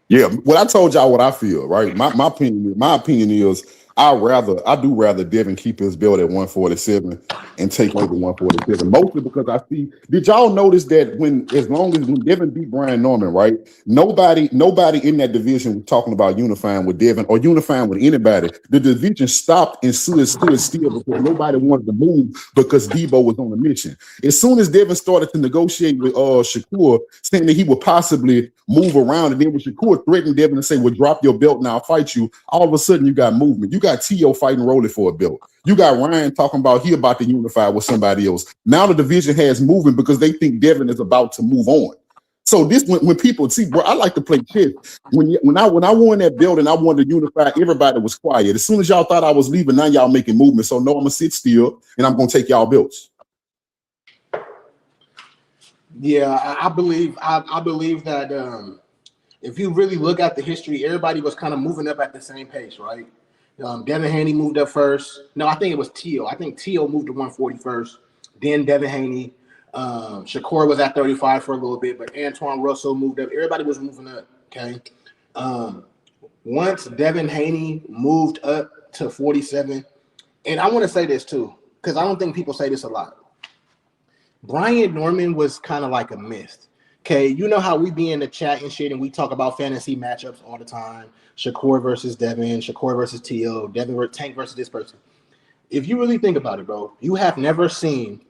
Yeah, well, I told y'all what I feel, right? My opinion is I do rather Devin keep his belt at 147 and take over 147. Mostly because I see. Did y'all notice that when Devin beat Brian Norman, right? Nobody in that division was talking about unifying with Devin or unifying with anybody. The division stopped and stood still because nobody wanted to move because Debo was on a mission. As soon as Devin started to negotiate with Shakur, saying that he would possibly move around, and then when Shakur threatened Devin to say, "Well, drop your belt now, I'll fight you," all of a sudden you got movement. You got T.O. fighting Rolly for a belt. You got Ryan talking about he about to unify with somebody else. Now the division has movement because they think Devin is about to move on. So this when people see, bro, I like to play chess. When I won that belt and I wanted to unify, everybody was quiet. As soon as y'all thought I was leaving, now y'all making movement. So no, I'm gonna sit still and I'm gonna take y'all belts. Yeah, I believe that if you really look at the history, everybody was kind of moving up at the same pace, right? Devin Haney moved up first. No, I think it was Teal. I think Teal moved to 140 first. Then Devin Haney. Shakur was at 35 for a little bit, but Antoine Russell moved up. Everybody was moving up, okay? Once Devin Haney moved up to 47, and I want to say this too, because I don't think people say this a lot. Brian Norman was kind of like a myth. Okay, you know how we be in the chat and shit, and we talk about fantasy matchups all the time. Shakur versus Devin, Shakur versus T.O., Devin versus Tank versus this person. If you really think about it, bro, you have never seen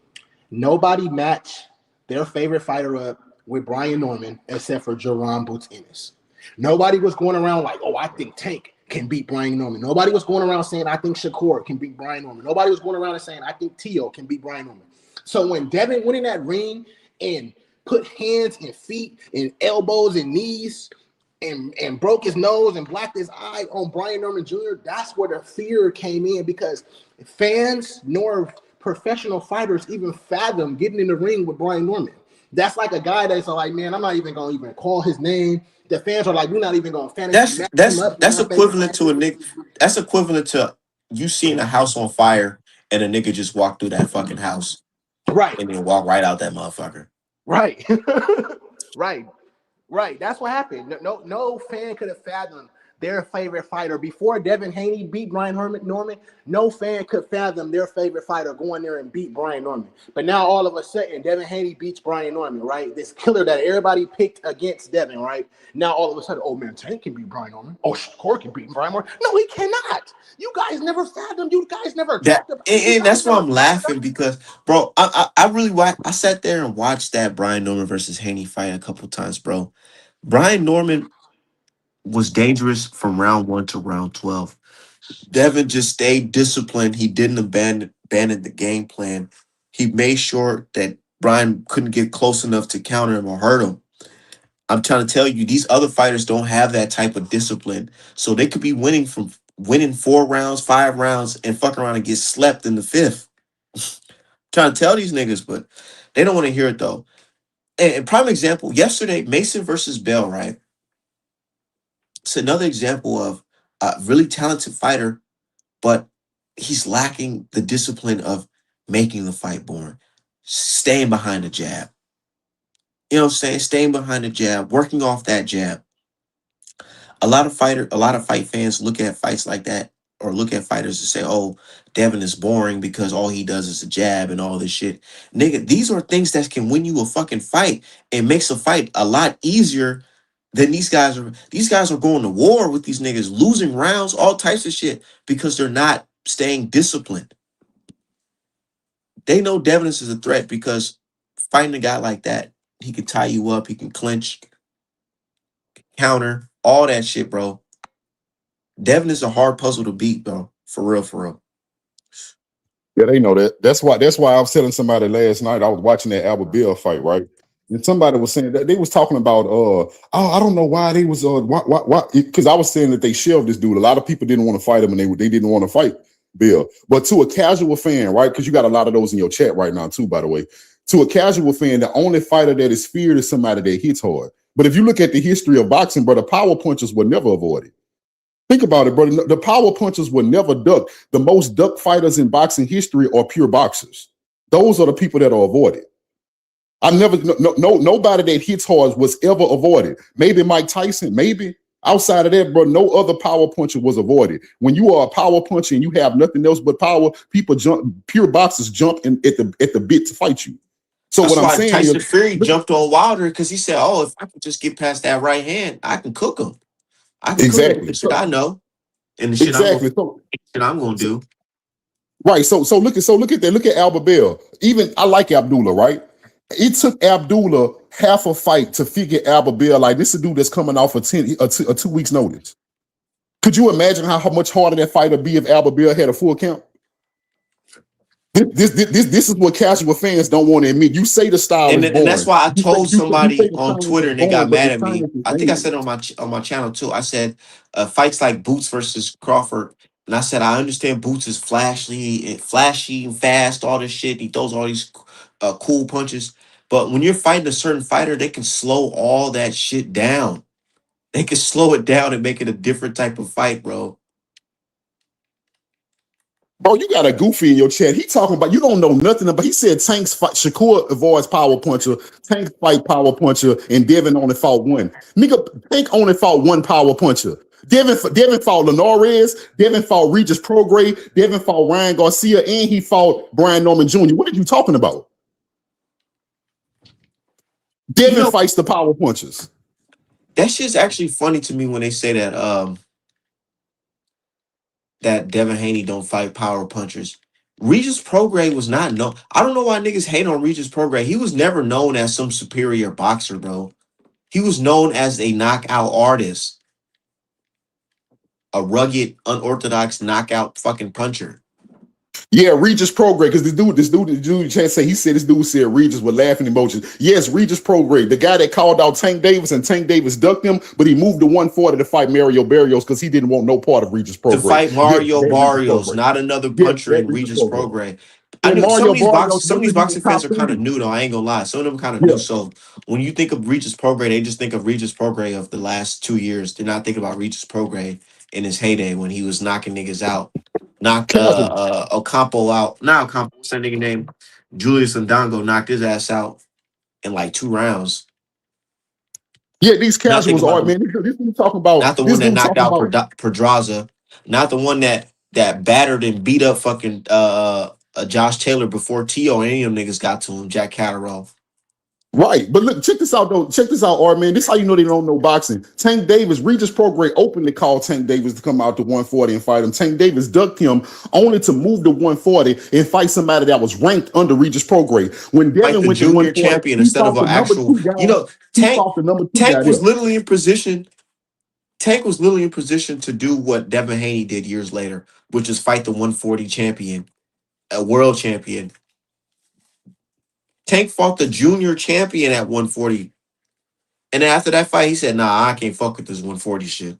nobody match their favorite fighter up with Brian Norman except for Jerron Boots Ennis. Nobody was going around like, oh, I think Tank can beat Brian Norman. Nobody was going around saying, I think Shakur can beat Brian Norman. Nobody was going around and saying, I think T.O. can beat Brian Norman. So when Devin went in that ring and put hands and feet and elbows and knees and broke his nose and blacked his eye on Brian Norman Jr., that's where the fear came in, because fans nor professional fighters even fathom getting in the ring with Brian Norman. That's like a guy that's like, man, I'm not even going to even call his name. The fans are like, we're not even going to fantasy match him up. That's equivalent to a nigga. That's equivalent to you seeing a house on fire and a nigga just walk through that fucking house. Right. And then walk right out that motherfucker. Right. Right. That's what happened. No fan could have fathomed their favorite fighter before Devin Haney beat Brian Norman. No fan could fathom their favorite fighter going there and beat Brian Norman. But now all of a sudden, Devin Haney beats Brian Norman, right? This killer that everybody picked against Devin, right? Now all of a sudden, oh man, Tank can beat Brian Norman. Oh, Shakur can beat Brian Norman. No, he cannot. You guys never fathomed. You guys never talked about it. And that's why I'm laughing, because, bro, I really I sat there and watched that Brian Norman versus Haney fight a couple times, bro. Brian Norman was dangerous from round 1 to round 12. Devin just stayed disciplined. He didn't abandon the game plan. He made sure that Brian couldn't get close enough to counter him or hurt him. I'm trying to tell you, these other fighters don't have that type of discipline. So they could be winning 4 rounds, 5 rounds, and fuck around and get slept in the 5th. Trying to tell these niggas, but they don't want to hear it though. And prime example, yesterday, Mason versus Bell, right? It's another example of a really talented fighter, but he's lacking the discipline of making the fight boring, staying behind the jab. You know what I'm saying? Staying behind the jab, working off that jab. A lot of fight fans look at fights like that, or look at fighters and say, oh, Devin is boring because all he does is a jab and all this shit. Nigga, these are things that can win you a fucking fight and makes a fight a lot easier than these guys are. These guys are going to war with these niggas, losing rounds, all types of shit, because they're not staying disciplined. They know Devin is a threat because fighting a guy like that, he can tie you up, he can clinch, counter, all that shit, bro. Devin is a hard puzzle to beat, bro. For real, for real. Yeah, they know that. That's why I was telling somebody last night. I was watching that Albert Bill fight, right? And somebody was saying that they was talking about I don't know why they was why because I was saying that they shelved this dude. A lot of people didn't want to fight him, and they didn't want to fight Bill. But to a casual fan, right? Because you got a lot of those in your chat right now too, by the way. To a casual fan, the only fighter that is feared is somebody that hits hard. But if you look at the history of boxing, bro, the power punches were never avoided. Think about it, bro. The power punches were never ducked. The most ducked fighters in boxing history are pure boxers. Those are the people that are avoided. Nobody that hits hard was ever avoided. Maybe Mike Tyson, maybe. Outside of that, bro, no other power puncher was avoided. When you are a power puncher and you have nothing else but power, people jump, pure boxers jump in at the bit to fight you. So That's what I'm why saying is, Tyson Fury jumped on Wilder because he said, "Oh, if I can just get past that right hand, I can cook him. I can cook him with the exactly, shit I know and the exactly. So, shit I'm gonna do." right. So look at that. Look at Albert Bell. Even I like Abdullah, right? It took Abdullah half a fight to figure Albert Bell like this is a dude that's coming off a 2 weeks notice. Could you imagine how much harder that fight would be if Albert Bell had a full count? This is what casual fans don't want to admit. You say the style is And that's boring. why I You say, told you say somebody the on science Twitter is and they got boring, but mad the at me. science is I think I amazing. said it on my channel too. I said fights like Boots versus Crawford, and I said I understand Boots is flashy and fast, all this shit. He throws all these cool punches, but when you're fighting a certain fighter, they can slow all that shit down. They can slow it down and make it a different type of fight, bro. Bro, you got a goofy in your chat. He talking about you don't know nothing about. He said Tank's fight. Shakur avoids power puncher. Tank fight power puncher, and Devin only fought one. Nigga, Tank only fought one power puncher. Devin fought Linares. Devin fought Regis Prograis. Devin fought Ryan Garcia, and he fought Brian Norman Jr. What are you talking about? Devin fights the power punchers. That shit's actually funny to me when they say that Devin Haney don't fight power punchers. Regis Prograis was not known. I don't know why niggas hate on Regis Prograis. He was never known as some superior boxer, bro. He was known as a knockout artist, a rugged, unorthodox knockout fucking puncher. Yeah, Regis Prograis, because this dude, can't say he said this dude said Regis with laughing emotions. Yes, Regis Prograis, the guy that called out Tank Davis and Tank Davis ducked him, but he moved to 140 to fight Mario Barrios because he didn't want no part of Regis Prograis. To fight Mario Barrios, not another puncher in Regis Regis Prograis. I And knew some Mario of these Barrios boxing fans are top kind of 30. new though. I ain't gonna lie. Some of them kind of new. So when you think of Regis Prograis, they just think of Regis Prograis of the last 2 years. They're not thinking about Regis Prograis in his heyday when he was knocking niggas out. Knocked Ocampo out. Not Ocampo, what's that nigga name? Julius Ndongo knocked his ass out in like 2 rounds. Yeah, these casuals are, man. This dude talking about. Not the one that knocked out Pedraza. Not the one that battered and beat up fucking Josh Taylor before T.O. any of them niggas got to him. Jack Catterall. Right, but look, check this out though. Check this out, Art, man. This is how you know they don't know boxing. Tank Davis, Regis Prograis openly called Tank Davis to come out to 140 and fight him. Tank Davis ducked him only to move to 140 and fight somebody that was ranked under Regis Prograis. When Devin went to 140, champion instead of an actual, Tank was literally in position. Tank was literally in position to do what Devin Haney did years later, which is fight the 140 champion, a world champion. Tank fought the junior champion at 140. And then after that fight, he said, nah, I can't fuck with this 140 shit.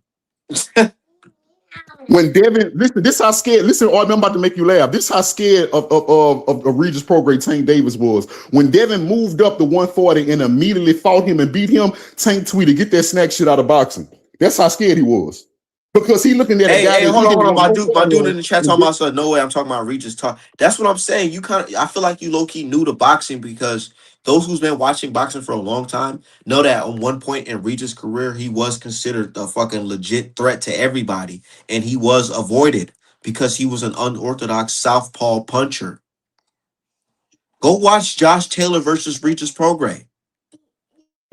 When Devin, listen, this how scared, listen, I'm about to make you laugh. This how scared of Regis Prograis Tank Davis was. When Devin moved up to 140 and immediately fought him and beat him, Tank tweeted, get that snack shit out of boxing. That's how scared he was. Because he looking at a guy. Hey, hold on. My dude in the chat talking about, so no way I'm talking about Regis talk. That's what I'm saying. I feel like you low-key new to boxing because those who's been watching boxing for a long time know that on one point in Regis' career, he was considered a fucking legit threat to everybody. And he was avoided because he was an unorthodox southpaw puncher. Go watch Josh Taylor versus Regis Prograis.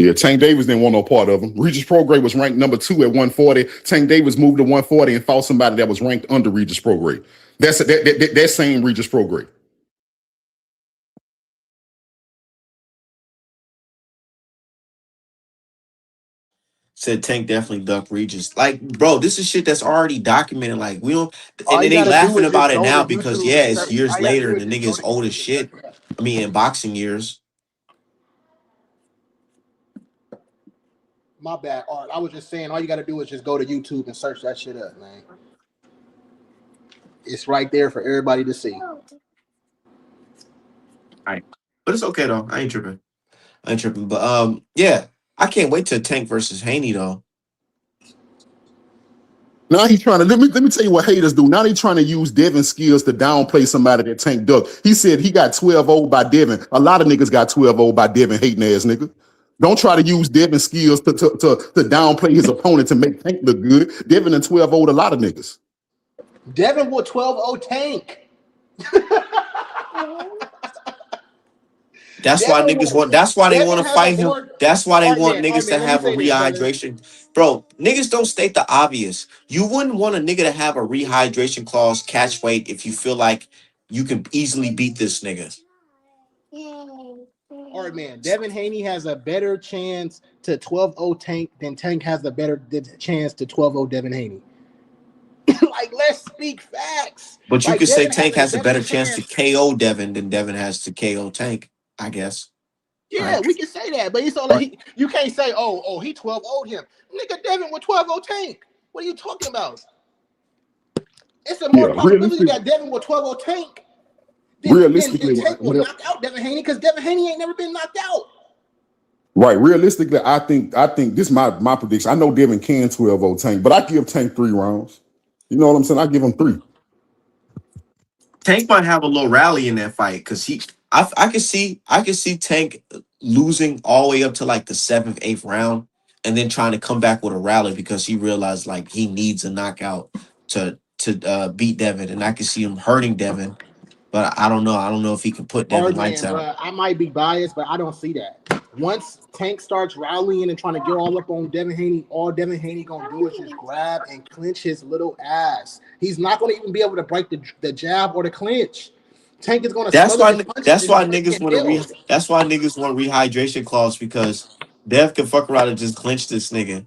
Yeah, Tank Davis didn't want no part of him. Regis Prograis was ranked number 2 at 140. Tank Davis moved to 140 and fought somebody that was ranked under Regis Prograis. That's that same Regis Prograis. Said Tank definitely ducked Regis. Like, bro, this is shit that's already documented. Like, we don't, and then they laughing about it now because it's years later and the nigga is old as shit. I mean, in boxing years. My bad, Art. I was just saying, all you got to do is just go to YouTube and search that shit up, man. It's right there for everybody to see. All right, but it's okay though. I ain't tripping. But yeah, I can't wait to Tank versus Haney though. Now he's trying to let me tell you what haters do. Now they trying to use Devin's skills to downplay somebody that Tank duck. He said he got 12-0 by Devin. A lot of niggas got 12-0 by Devin, hating ass nigga. Don't try to use Devin's skills to downplay his opponent to make Tank look good. Devin and 12-0'd a lot of niggas. Devin will 12-0 Tank. That's why niggas want. That's why they want to fight him. That's why they want man, niggas to have a rehydration. Bro, niggas don't state the obvious. You wouldn't want a nigga to have a rehydration clause catch weight if you feel like you can easily beat this nigga. All right, man. Devin Haney has a better chance to 12-0 Tank than Tank has a better chance to 12-0 Devin Haney. Like, let's speak facts. But you like, could say Devin Tank has a better chance to KO Devin than Devin has to KO Tank, I guess. Yeah, right. We can say that. But it's all like you can't say, oh, he 12-0'd him. Nigga, Devin with 12-0 Tank. What are you talking about? It's a more probability that Devin with 12-0 Tank. Realistically, Tank will knock out Devin Haney because Devin Haney ain't never been knocked out. Right. Realistically, I think this is my prediction. I know Devin can 12-0 Tank, but I give Tank 3 rounds. You know what I'm saying? I give him 3. Tank might have a little rally in that fight because I can see Tank losing all the way up to like the 7th, 8th round, and then trying to come back with a rally because he realized like he needs a knockout to beat Devin, and I can see him hurting Devin. But I don't know. I don't know if he can put Devin lights out. Bro, I might be biased, but I don't see that. Once Tank starts rallying and trying to get all up on Devin Haney, all Devin Haney gonna do is just grab and clinch his little ass. He's not gonna even be able to break the jab or the clinch. Tank is gonna. That's why niggas want rehydration clause because Dev can fuck around and just clinch this nigga.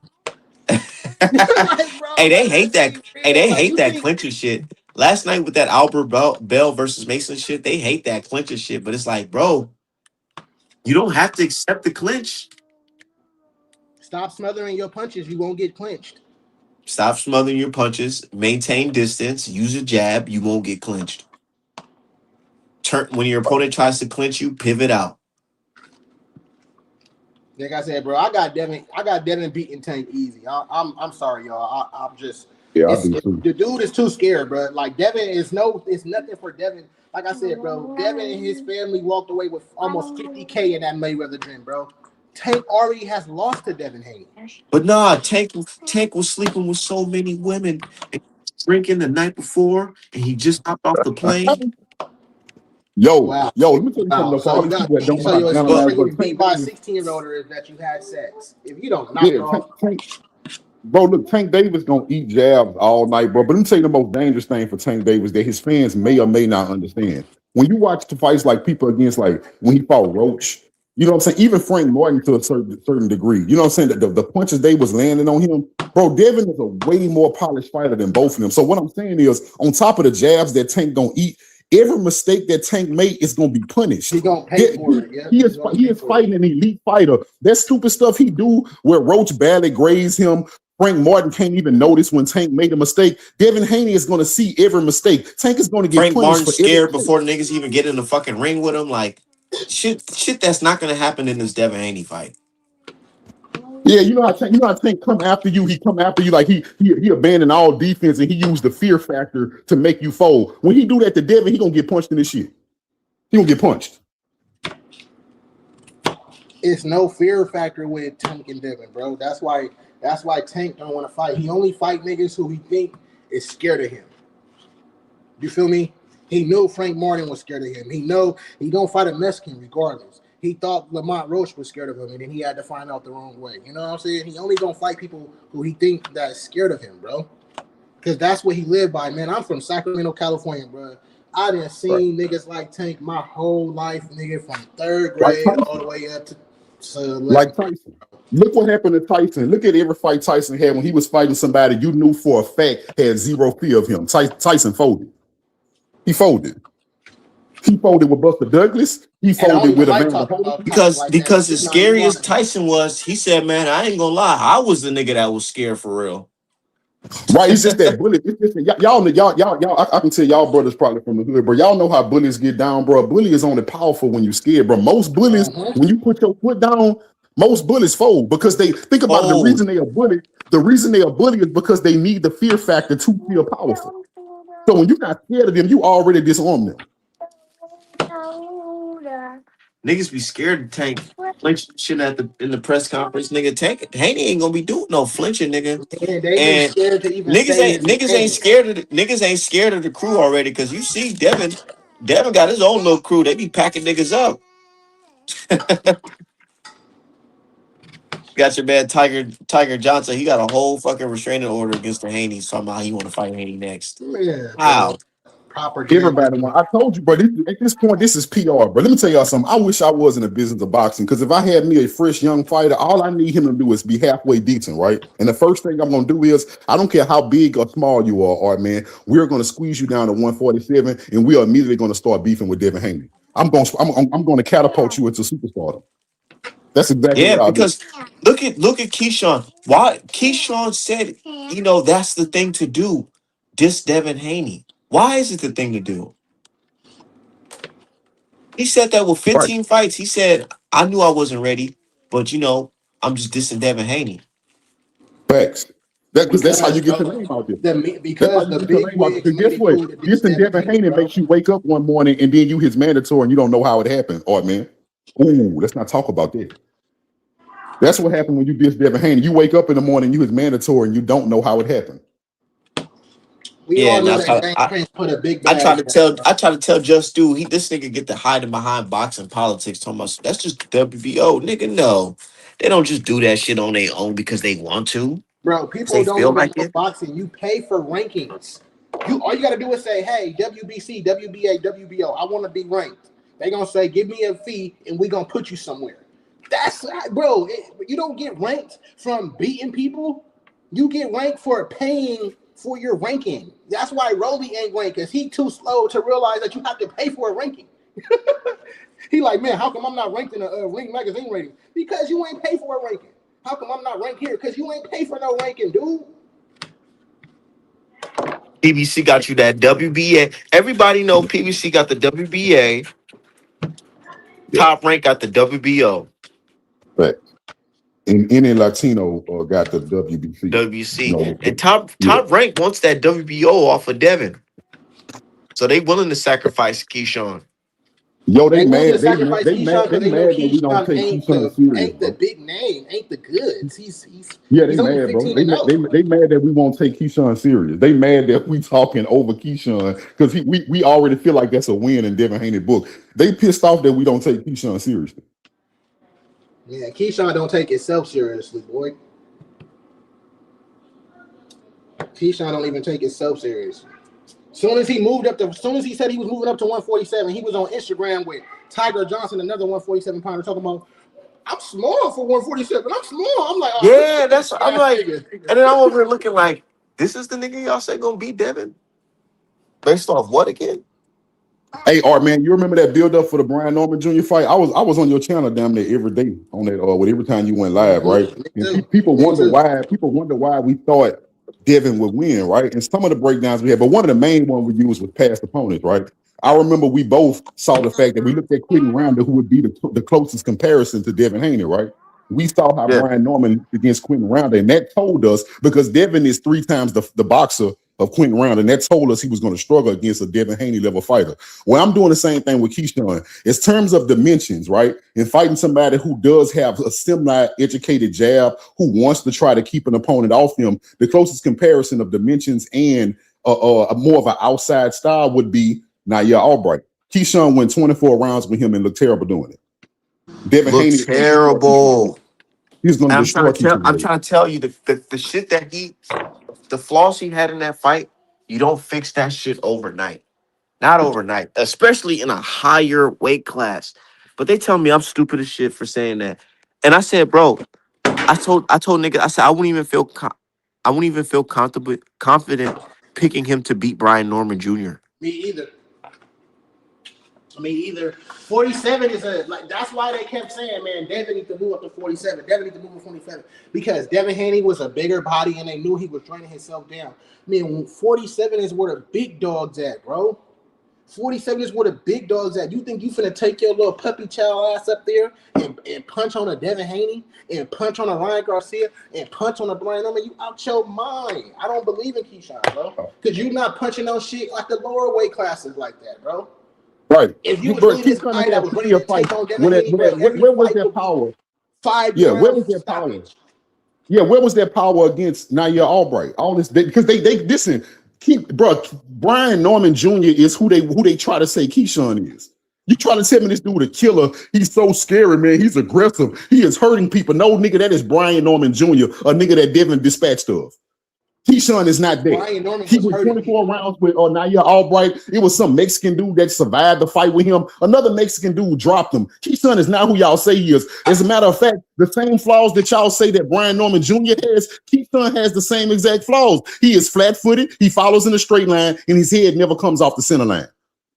Hey, they hate that. Hey, they hate that clincher shit. Last night with that Albert Bell versus Mason shit, they hate that clincher shit. But it's like, bro, you don't have to accept the clinch. Stop smothering your punches. You won't get clinched. Stop smothering your punches. Maintain distance. Use a jab. You won't get clinched. Turn when your opponent tries to clinch you. Pivot out. Like I said, bro, I got Devin beating Tank easy. I'm sorry, y'all. I'm just the dude is too scared, bro. Like Devin it's nothing for Devin. Like I said, bro, Devin and his family walked away with almost 50K in that Mayweather gym, bro. Tank already has lost to Devin Haney. But nah, Tank was sleeping with so many women and drinking the night before, and he just hopped off the plane. Yo, let me tell you something. So you got beat by a 16-year-old is that you had sex. If you don't knock off. Bro, look, Tank Davis gonna eat jabs all night, bro. But let me tell you the most dangerous thing for Tank Davis that his fans may or may not understand. When you watch the fights like people against, like when he fought Roach, you know what I'm saying? Even Frank Martin to a certain degree. You know what I'm saying? The punches they was landing on him, bro, Devin is a way more polished fighter than both of them. So what I'm saying is, on top of the jabs that Tank gonna eat, every mistake that Tank made is gonna be punished. He gonna pay for it. Yeah. He is fighting an elite fighter. That stupid stuff he do where Roach barely grazed him. Frank Martin can't even notice when Tank made a mistake. Devin Haney is going to see every mistake. Tank is going to get Frank punished Martin scared before niggas even get in the fucking ring with him. Like shit that's not going to happen in this Devin Haney fight. Yeah, you know how Tank come after you. He come after you like he abandoned all defense and he used the fear factor to make you fold. When he do that to Devin, he gonna get punched in this shit. He gonna get punched. It's no fear factor with Tank and Devin, bro. That's why Tank don't want to fight. He only fight niggas who he think is scared of him. You feel me? He knew Frank Martin was scared of him. He know he gonna fight a Mexican regardless. He thought Lamont Roche was scared of him, and then he had to find out the wrong way. You know what I'm saying? He only gonna fight people who he think that is scared of him, bro. Because that's what he lived by, man. I'm from Sacramento, California, bro. I done seen niggas like Tank my whole life, nigga, from 3rd grade all the way up to like Tyson. Look what happened to Tyson. Look at every fight Tyson had when he was fighting somebody you knew for a fact had zero fear of him. Tyson folded. He folded. He folded with Buster Douglas. He folded with Evander because as scary as Tyson was, he said, "Man, I ain't gonna lie, I was the nigga that was scared for real." Right, it's just that bullet. It's just, y'all. I can tell y'all brothers probably from the hood, bro. Y'all know how bullies get down, bro. A bully is only powerful when you scared, bro. Most bullies, when you put your foot down, most bullies fold because they think about the reason they are bullied. The reason they are bullied is because they need the fear factor to feel powerful. So when you're not scared of them, you already disarm them. Niggas be scared to Tank flinching in the press conference. Nigga, Tank Haney ain't gonna be doing no flinching, nigga. And they be And scared to even say his niggas ain't name. scared of niggas ain't scared of the crew already. Cause you see Devin got his own little crew. They be packing niggas up. Got your man Tiger Johnson. He got a whole fucking restraining order against the Haney. Somehow he want to fight Haney next. Yeah, bro. How? Proper Everybody gambling. want. I told you, bro. At this point, this is PR. But let me tell y'all something. I wish I was in the business of boxing because if I had me a fresh young fighter, all I need him to do is be halfway decent, right? And the first thing I'm gonna do is, I don't care how big or small you are, Art man. We're gonna squeeze you down to 147, and we are immediately gonna start beefing with Devin Haney. I'm gonna catapult you into superstardom. That's exactly Yeah, what I'll do. because look at Keyshawn. Why Keyshawn said, that's the thing to do. Diss Devin Haney. Why is it the thing to do? He said that with Right. 15 fights. He said, I knew I wasn't ready, but I'm just dissing Devin Haney. Facts. Because that's how Because you get your bro, name out there. That's how because you the get your big name out there. wigs Because made guess it what? cool to diss This and Devin Devin Haney, Haney bro. makes you wake up one morning and then you his mandatory and you don't know how it happened. Art man. Ooh, let's not talk about that. That's what happened when you diss Devin Haney. You wake up in the morning, you his mandatory, and you don't know how it happened. We Yeah, all and know that Dane Prince put a big I bag try to in that, tell bro. I try to tell Just Stu, this nigga get to hiding behind boxing politics, talking about that's just WBO. Nigga, no. They don't just do that shit on their own because they want to. Bro, Because people they don't feel even like know it. boxing. You pay for rankings. All you gotta do is say, hey, WBC, WBA, WBO, I want to be ranked. They gonna say, give me a fee, and we gonna put you somewhere. That's bro. You don't get ranked from beating people. You get ranked for paying for your ranking. That's why Roly ain't ranked, because he too slow to realize that you have to pay for a ranking. He like, man, how come I'm not ranked in a Ring magazine rating? Because you ain't pay for a ranking. How come I'm not ranked here? Because you ain't pay for no ranking, dude. PBC got you that WBA. Everybody know PBC got the WBA. Yeah, Top rank got the WBO. but in any Latino got the WBC. WC. No, And yeah. top rank wants that WBO off of Devin. So they willing to sacrifice Keyshawn. Yo, they They willing to mad. sacrifice Keyshawn They because they know mad that we don't Keyshawn take Keyshawn serious, ain't the bro. big name, ain't the goods. Yeah, they He's only mad, bro. 15 and 0. They mad that we won't take Keyshawn serious. They mad that we talking over Keyshawn because we already feel like that's a win in Devin Haney book. They pissed off that we don't take Keyshawn seriously. Yeah, Keyshawn don't take himself seriously, boy. Keyshawn don't even take himself seriously. Soon as he said he was moving up to 147, he was on Instagram with Tiger Johnson, another 147 pounder, talking about, I'm small for 147. I'm small. I'm like, oh, Yeah, this that's I'm ass like, nigga. and then I'm over here looking like, this is the nigga y'all say gonna beat Devin? Based off what again? Hey, Art man, you remember that build up for the Brian Norman Jr. fight? I was on your channel damn near every day on that with every time you went live, right? Me And too. people Me wonder too. why we thought Devin would win, right? And some of the breakdowns we had, but one of the main ones we used was past opponents, right? I remember we both saw the fact that we looked at Quentin Rounder, who would be the closest comparison to Devin Haney, right? We saw how Yeah. Brian Norman against Quentin Rounder, and that told us because Devin is 3 times the boxer of Quentin Rounder, and that told us he was going to struggle against a Devin Haney level fighter. Well, I'm doing the same thing with Keyshawn. It's terms of dimensions, right? And fighting somebody who does have a semi-educated jab, who wants to try to keep an opponent off him, the closest comparison of dimensions and a more of an outside style would be Naya Albright. Keyshawn went 24 rounds with him and looked terrible doing it. Devin Look Haney is going to destroy Keyshawn. terrible. He's going And to destroy I'm Keyshawn. trying to tell you the shit that the flaws he had in that fight, you don't fix that shit overnight. Not overnight, especially in a higher weight class. But they tell me I'm stupid as shit for saying that. And I said, bro, I told nigga, I said I wouldn't even feel confident picking him to beat Brian Norman Jr. Me either. Me either. 47 is that's why they kept saying, man, Devin needs to move up to 47. Devin needs to move to 47. Because Devin Haney was a bigger body and they knew he was draining himself down. I mean, 47 is where the big dogs at, bro. 47 is where the big dogs at. You think you finna take your little puppy child ass up there and punch on a Devin Haney and punch on a Ryan Garcia and punch on a Brian Norman? You out your mind. I don't believe in Keyshawn, bro. Because you not punching on shit like the lower weight classes like that, bro. Right. If you was Bro, really this Keyshawn guy that had was ready plenty to of fights. take on Devin Haney, bro, every Where was fight that would be power? 5 Yeah, where was rounds that power? stoppage. Yeah, where was that power against Nair Albright? All this because they listen. Brian Norman Jr. is who they try to say Keyshawn is. You try to tell me this dude a killer? He's so scary, man. He's aggressive. He is hurting people. No, nigga, that is Brian Norman Jr., a nigga that Devin dispatched of. Keyshawn is not there. Brian Norman He was went hurting 24 people. rounds with Nair Albright. It was some Mexican dude that survived the fight with him. Another Mexican dude dropped him. Keyshawn is not who y'all say he is. As a matter of fact, the same flaws that y'all say that Brian Norman Jr. has, Keyshawn has the same exact flaws. He is flat-footed. He follows in a straight line, and his head never comes off the center line.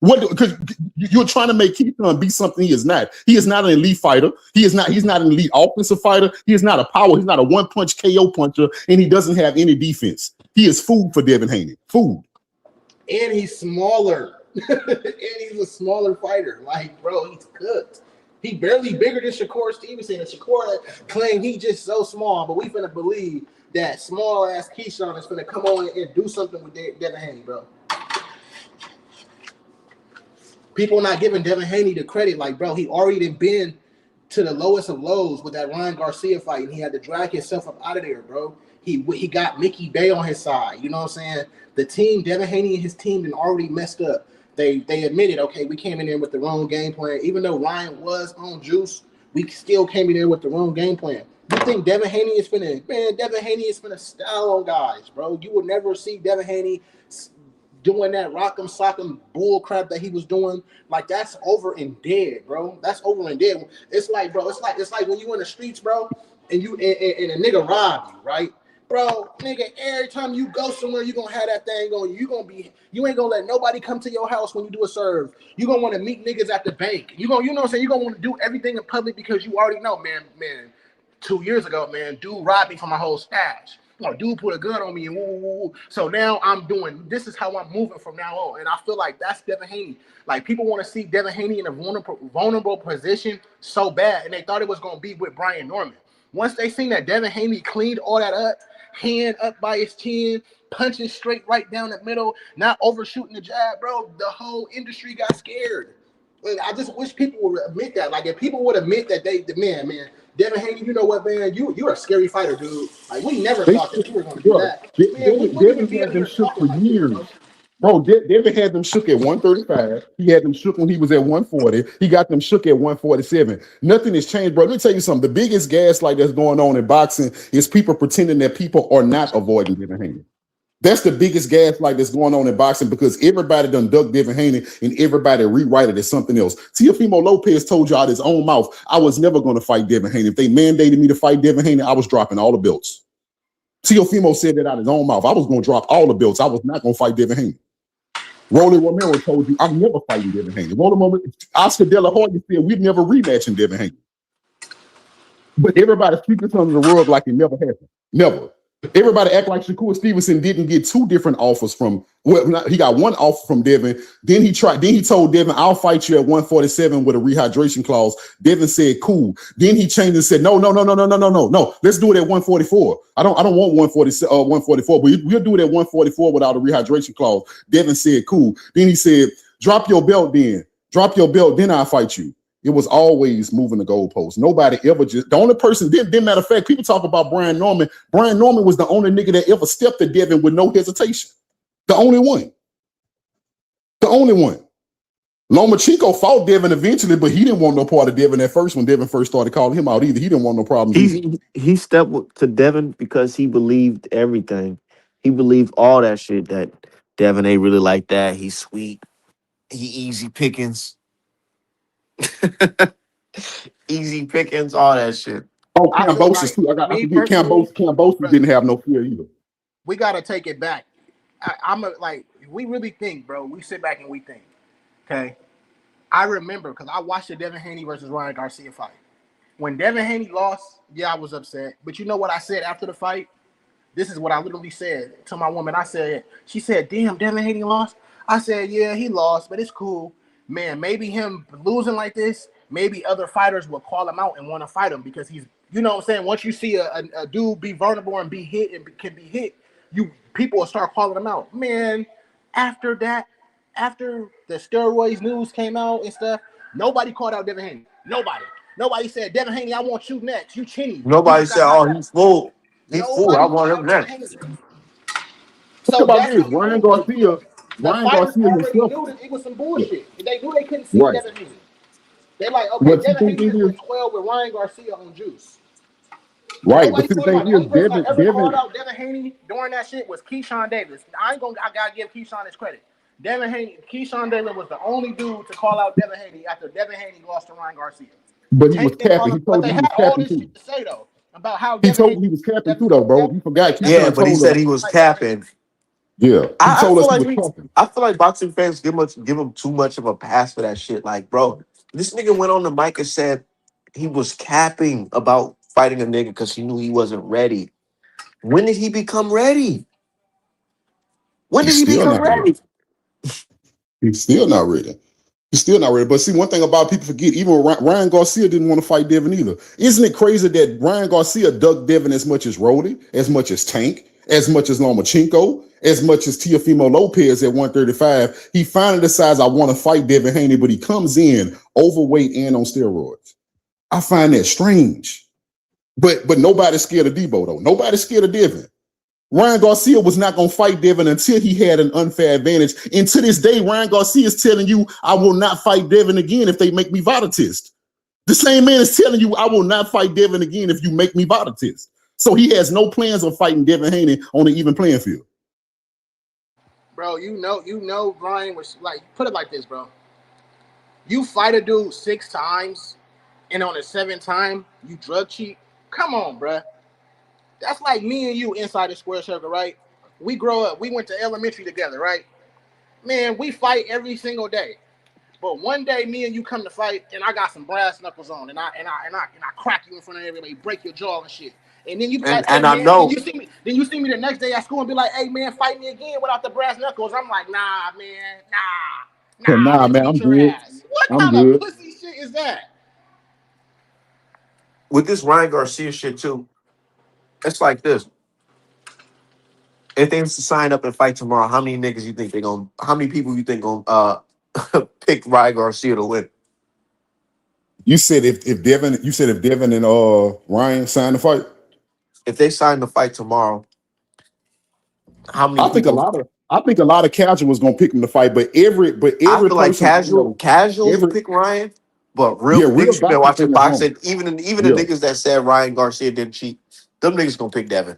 Because you're trying to make Keyshawn be something he is not. He is not an elite fighter. He's not an elite offensive fighter. He is not a power. He's not a one-punch KO puncher, and he doesn't have any defense. He is food for Devin Haney. Food. And he's smaller. And he's a smaller fighter. Like, bro, he's cooked. He barely bigger than Shakur Stevenson. And Shakur claimed he just so small, but we finna believe that small ass Keyshawn is finna come on and do something with Devin Haney, bro. People not giving Devin Haney the credit. Like, bro, he already been to the lowest of lows with that Ryan Garcia fight, and he had to drag himself up out of there, bro. He got Mickey Bay on his side. You know what I'm saying? The team, Devin Haney and his team, been already messed up. They admitted, okay, we came in there with the wrong game plan. Even though Ryan was on juice, we still came in there with the wrong game plan. You think Devin Haney is Devin Haney is finna style on guys, bro. You will never see Devin Haney doing that rock'em sock'em bull crap that he was doing. Like, that's over and dead, bro. That's over and dead. It's like, bro, it's like when you in the streets, bro, and you and a nigga rob you, right? Bro, nigga, every time you go somewhere, you gonna have that thing on you. You ain't gonna let nobody come to your house when you do a serve. You gonna want to meet niggas at the bank. You know what I'm saying? You gonna want to do everything in public because you already know, man. 2 years ago, man, dude robbed me for my whole stash. Dude put a gun on me and woo, woo, woo. So now this is how I'm moving from now on. And I feel like that's Devin Haney. Like, people want to see Devin Haney in a vulnerable position so bad, and they thought it was going to be with Brian Norman. Once they seen that Devin Haney cleaned all that up, hand up by his chin, punching straight right down the middle, not overshooting the jab, bro, the whole industry got scared. I just wish people would admit that. Like, if people would admit that man, Devin Haney, you know what, man? You're a scary fighter, dude. Like, we never thought that you were going to do that. Man, we wouldn't even be Devin in had them here shook talking for like this, years. bro. Bro, Devin had them shook at 135. He had them shook when he was at 140. He got them shook at 147. Nothing has changed, bro. Let me tell you something. The biggest gaslight that's going on in boxing is people pretending that people are not avoiding Devin Haney. That's the biggest gaslight that's going on in boxing, because everybody done ducked Devin Haney and everybody rewrite it as something else. Teofimo Lopez told you out his own mouth, I was never going to fight Devin Haney. If they mandated me to fight Devin Haney, I was dropping all the belts. Teofimo said that out his own mouth. I was going to drop all the belts. I was not going to fight Devin Haney. Rolly Romero told you, I'm never fighting Devin Haney. Oscar De La Hoya said, we'd never rematching Devin Haney. But everybody sweeps under the rug like it never happened. Never. Everybody act like Shakur Stevenson didn't get two different offers from. Well, he got one offer from Devin. Then he told Devin, "I'll fight you at 147 with a rehydration clause." Devin said, "Cool." Then he changed and said, "No. Let's do it at 144. I don't want 144, but we'll do it at 144 without a rehydration clause." Devin said, "Cool." Then he said, "Drop your belt, then I'll fight you." It was always moving the goalposts. Nobody ever the only person, then matter of fact, people talk about Brian Norman. Brian Norman was the only nigga that ever stepped to Devin with no hesitation. The only one. Lomachenko fought Devin eventually, but he didn't want no part of Devin at first when Devin first started calling him out either. He didn't want no problems. He stepped to Devin because he believed everything. He believed all that shit, that Devin ain't really like that. He's sweet. He easy pickings. Easy pickings, all that shit. Oh, I feel Cambosis like, too. I me forget personally, Cambosis didn't have no fear either. we got to take it back. We really think, bro. We sit back and we think, okay? I remember, because I watched the Devin Haney versus Ryan Garcia fight. When Devin Haney lost, yeah, I was upset. But you know what I said after the fight? This is what I literally said to my woman. She said, damn, Devin Haney lost? I said, yeah, he lost, but it's cool. Man, maybe him losing like this, maybe other fighters will call him out and want to fight him, because he's, you know what I'm saying? Once you see a dude be vulnerable and be hit and can be hit, people will start calling him out. Man, after that, after the steroids news came out and stuff, nobody called out Devin Haney. Nobody said, Devin Haney, I want you next. You chinny. You Nobody just got said, knocked "Oh, out." he's full. He's full. I Nobody want called him out Devin next." Haney. Think So about that's this. how you know the fighters already himself. knew that it was some bullshit. They knew they couldn't see Right. Devin Haney. They're like, okay, What you Devin think Haney it just is? went 12 with Ryan Garcia on juice. Right. But Nobody see, the told him. thing The is, only person that ever called Devin, out Devin Haney during that shit was Keyshawn Davis. I gotta give Keyshawn his credit. Keyshawn Davis was the only dude to call out Devin Haney after Devin Haney lost to Ryan Garcia. but he was Tank didn't call capping. him, He but told they you he had was all capping this too. shit to say though about how He Devin told Haney, you he was capping too, though, bro. You forgot Devin Yeah, Keyshawn but he told said us. he was like Devin Haney. capping. Yeah, he I told feel us he like was capping. I feel like boxing fans give him too much of a pass for that shit. Like, bro, this nigga went on the mic and said he was capping about fighting a nigga because he knew he wasn't ready. When did he become ready? When did He's he still become not ready. ready? He's still not ready. He's still not ready. But see, one thing about people forget, even Ryan Garcia didn't want to fight Devin either. Isn't it crazy that Ryan Garcia ducked Devin as much as Rody, as much as Tank, as much as Lomachenko, as much as Teofimo Lopez at 135? He finally decides, I want to fight Devin Haney, but he comes in overweight and on steroids. I find that strange. But nobody's scared of Debo, though. Nobody's scared of Devin. Ryan Garcia was not going to fight Devin until he had an unfair advantage. And to this day, Ryan Garcia is telling you, I will not fight Devin again if they make me Vodatist. The same man is telling you, I will not fight Devin again if you make me Vodatist. So he has no plans of fighting Devin Haney on an even playing field. Bro, you know, Ryan was like, put it like this, bro. You fight a dude 6 times, and on the 7th time, you drug cheat. Come on, bro. That's like me and you inside the square circle, right? We grow up. We went to elementary together, right? Man, we fight every single day. But one day, me and you come to fight, and I got some brass knuckles on, and I crack you in front of everybody, break your jaw and shit. And then you be like, "Hey And I man," then know, you see me the next day at school and be like, "Hey man, fight me again without the brass knuckles." I'm like, "Nah, man, nah, I'm Nah, gonna man, beat I'm your good. ass." What I'm kind of good. pussy shit is that? with this Ryan Garcia shit too, it's like this. If they was to sign up and fight tomorrow, how many niggas you think they gonna? How many people you think gonna pick Ryan Garcia to win? You said if Devin and Ryan signed the fight. If they sign the fight tomorrow, how many I think a people? lot of I think a lot of casuals gonna pick him to fight, but I every feel like person I know, casuals will every pick Ryan, but real yeah, real niggas you been boxing watching fans won't. boxing, even the Yeah. niggas that said Ryan Garcia didn't cheat, them niggas gonna pick Devin.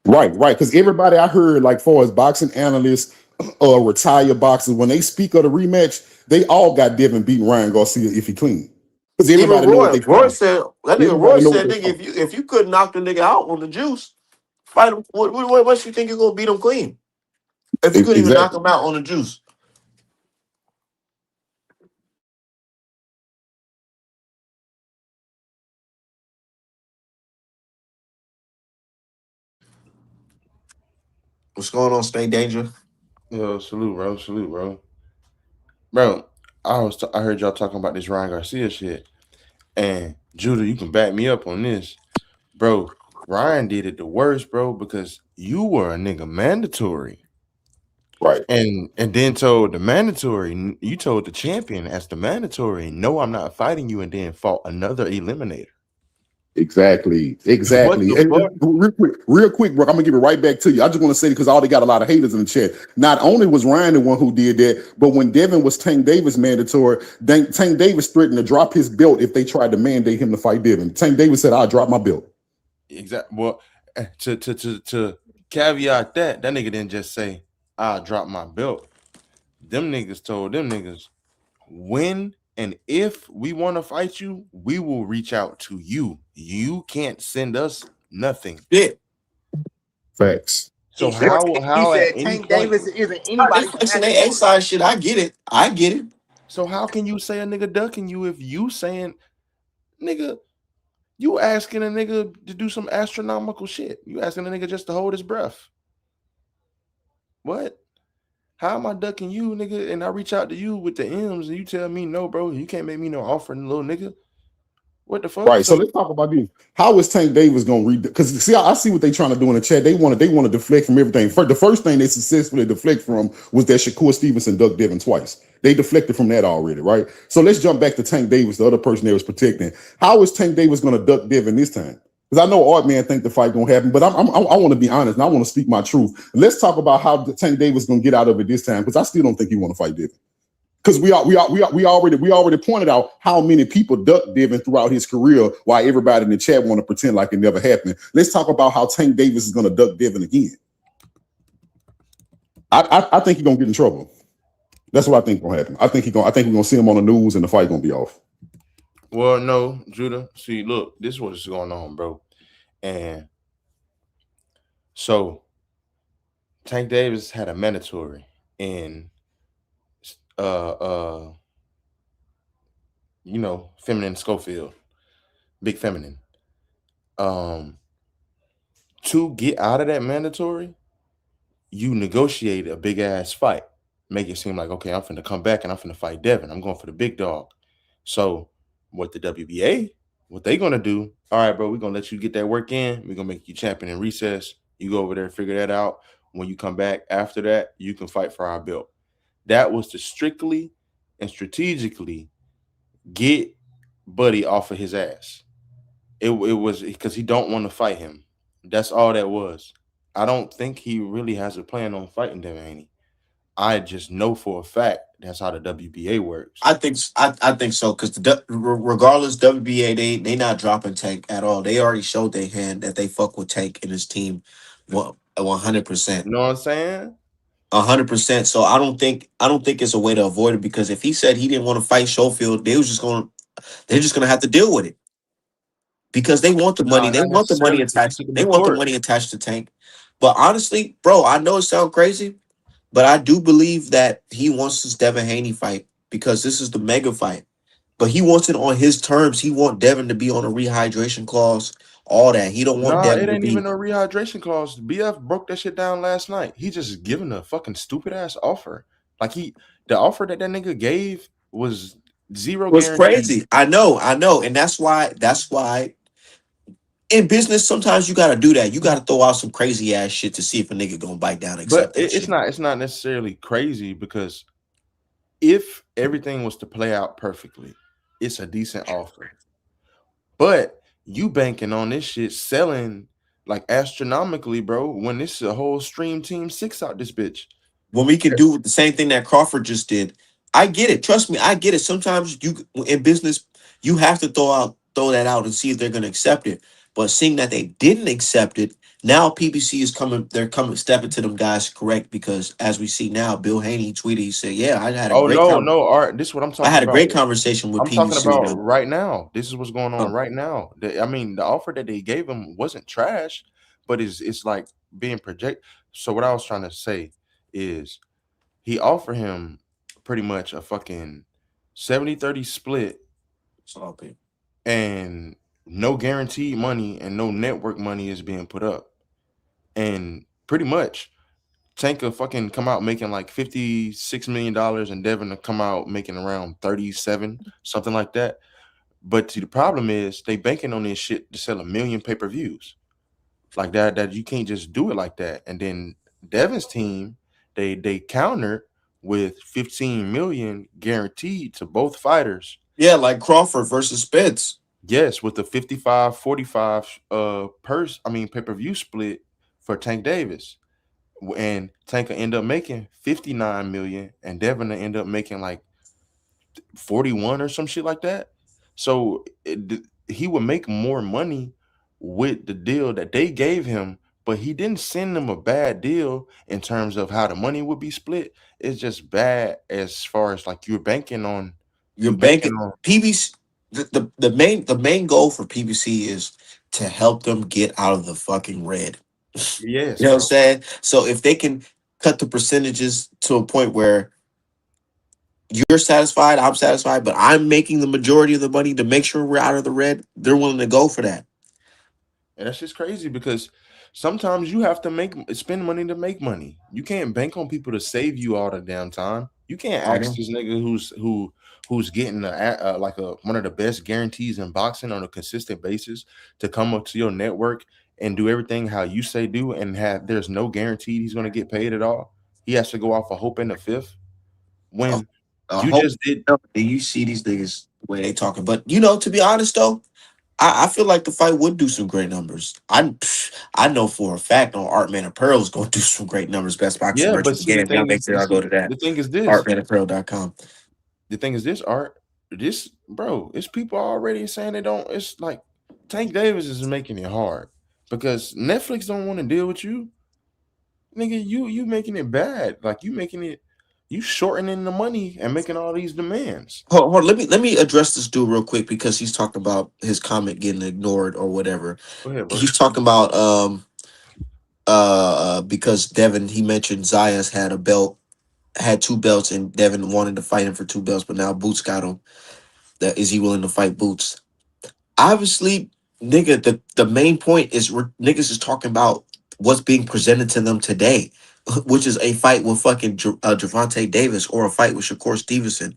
Right. Because everybody I heard, like far as boxing analysts or retired boxers, when they speak of the rematch, they all got Devin beating Ryan Garcia if he clean. Because Even everybody know what they Roy fight. said that nigga Roy Everybody know what said, they nigga, fight. if you couldn't knock the nigga out on the juice, fight him. What else you think you're gonna beat him clean? If you couldn't even knock Exactly. him out on the juice. What's going on, Stay Danger? Yo, salute, bro. Salute, bro. Bro, I heard y'all talking about this Ryan Garcia shit, and Judah, you can back me up on this, bro. Ryan did it the worst, bro, because you were a nigga mandatory, Right. and then told the mandatory, you told the champion as the mandatory, no, I'm not fighting you, and then fought another eliminator. Exactly. What the fuck? Real quick, bro. I'm gonna give it right back to you. I just want to say because they got a lot of haters in the chat. Not only was Ryan the one who did that, but when Devin was Tank Davis mandatory, Tank Davis threatened to drop his belt if they tried to mandate him to fight Devin. Tank Davis said, "I'll drop my belt." Exactly. Well, to caveat that nigga didn't just say I'll drop my belt. Them niggas told them niggas, when and if we want to fight you, we will reach out to you. You can't send us nothing. Yeah. Facts. So He how at said any Tank point? Davis isn't They anybody's flexing their A mandatory. side shit. I get it. I get it. So how can you say a nigga ducking you if you saying, nigga, you asking a nigga to do some astronomical shit? You asking a nigga just to hold his breath? What? How am I ducking you, nigga? And I reach out to you with the M's and you tell me no, bro, you can't make me no offer, little nigga. What the fuck? Right. So So let's talk about this. How is Tank Davis going to read? Because see, I see what they're trying to do in the chat. They want to deflect from everything. The first thing they successfully deflect from was that Shakur Stevenson ducked Devin twice. They deflected from that already, right? So let's jump back to Tank Davis, the other person they was protecting. How is Tank Davis going to duck Devin this time? Because I know Art Man think the fight gonna happen, but I want to be honest and I want to speak my truth. Let's talk about how Tank Davis gonna get out of it this time because I still don't think he want to fight Devin. Because we already pointed out how many people ducked Devin throughout his career, while everybody in the chat want to pretend like it never happened. Let's talk about how Tank Davis is going to duck Devin again. I think he's gonna get in trouble. That's what I think gonna happen. I think we're gonna see him on the news and the fight gonna be off. well, no, Judah. See, look, this is what's going on, bro. And so Tank Davis had a mandatory in Feminine Schofield, Big Feminine. To get out of that mandatory, you negotiate a big ass fight. Make it seem like, okay, I'm finna come back and I'm finna fight Devin. I'm going for the big dog. So what the WBA, what they gonna do? All right, bro, we're gonna let you get that work in. We're gonna make you champion in recess. You go over there and figure that out. When you come back after that, you can fight for our belt. That was to strictly and strategically get Buddy off of his ass. It was because he don't want to fight him. That's all that was. I don't think he really has a plan on fighting Devin Haney. I just know for a fact that's how the WBA works. I think so because regardless WBA they not dropping Tank at all. They already showed their hand that they fuck with Tank and his team, 100%. You know what I'm saying? 100%. So I don't think it's a way to avoid it because if he said he didn't want to fight Schofield, they're just gonna have to deal with it because they want the money. No, They not want the money necessarily because he attached. took him They to want the court. money attached to Tank. But honestly, bro, I know it sounds crazy, but I do believe that he wants this Devin Haney fight because this is the mega fight. But he wants it on his terms. He want Devin to be on a rehydration clause, all that. He don't want Nah, Devin it to ain't even be. no rehydration clause. BF broke that shit down last night. He just giving a fucking stupid ass offer. Like the offer that nigga gave was zero Was guarantee. crazy. I know, and that's why in business sometimes you gotta do that. You gotta throw out some crazy ass shit to see if a nigga gonna bite down and But accept that shit. it's not necessarily crazy because if everything was to play out perfectly, it's a decent offer. But you banking on this shit selling like astronomically, bro, when this is a whole stream team 6 out this bitch. When we can do the same thing that Crawford just did. I get it. Trust me, I get it. Sometimes you in business, you have to throw that out and see if they're gonna accept it. But seeing that they didn't accept it, now PBC is coming, they're coming stepping to them guys correct because as we see now, Bill Haney tweeted, he said, yeah, Oh no, Art, this is what I'm I talking had a about. great conversation with I'm talking PBC. about right now. This is what's going on Um, right now. I mean, the offer that they gave him wasn't trash, but it's like being projected. So what I was trying to say is he offered him pretty much a fucking 70-30 split so, okay. and no guaranteed money and no network money is being put up. And pretty much Tank could fucking come out making like $56 million and Devin to come out making around 37, something like that. But see, the problem is they banking on this shit to sell 1 million pay-per-views. Like that you can't just do it like that. And then Devin's team, they countered with 15 million guaranteed to both fighters. Yeah, like Crawford versus Spence. Yes, with the 55-45 pay-per-view split for Tank Davis. And Tank will end up making 59 million and Devin will end up making like 41 or some shit like that. So he would make more money with the deal that they gave him, but he didn't send them a bad deal in terms of how the money would be split. It's just bad as far as like You're you banking banking on. PBC. The main goal for PBC is to help them get out of the fucking red. Yes, You know what I'm bro. saying? So if they can cut the percentages to a point where you're satisfied, I'm satisfied, but I'm making the majority of the money to make sure we're out of the red, they're willing to go for that. And that's just crazy because sometimes you have to spend money to make money. You can't bank on people to save you all the damn time. You can't I ask know. this nigga who's getting like a one of the best guarantees in boxing on a consistent basis to come up to your network and do everything how you say do, and have there's no guarantee he's going to get paid at all. He has to go off a hope in the fifth I, when I you hope just did. you see these niggas the way they talking. But to be honest though, I feel like the fight would do some great numbers. I know for a fact on Artman Apparel is going to do some great numbers. Best boxing Yeah, but merchant see the again. Y'all thing make is, sure I go to that the thing is this. artmanapparel.com. The thing is this, Art. This, bro, it's people already saying they don't. It's like Tank Davis is making it hard because Netflix don't want to deal with you, nigga. You making it bad. Like you shortening the money and making all these demands. Hold on, let me address this dude real quick because he's talking about his comment getting ignored or whatever. Go ahead, bro. He's talking about because Devin, he mentioned Zayas had two belts and Devin wanted to fight him for two belts, but now Boots got him. That is he willing to fight Boots? Obviously, nigga, the main point is niggas is talking about what's being presented to them today, which is a fight with fucking Javante Davis or a fight with Shakur Stevenson.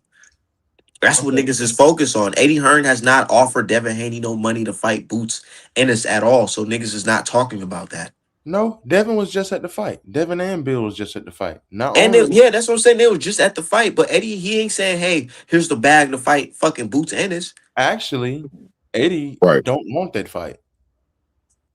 That's what Okay. niggas is focused on. Eddie Hearn has not offered Devin Haney no money to fight Boots Ennis at all, so niggas is not talking about that. No, Devin was just at the fight. Devin and Bill was just at the fight. Not And only yeah, that's what I'm saying. They were just at the fight, but Eddie, he ain't saying, "Hey, here's the bag to fight fucking Boots Ennis." actually, Eddie Right. don't want that fight.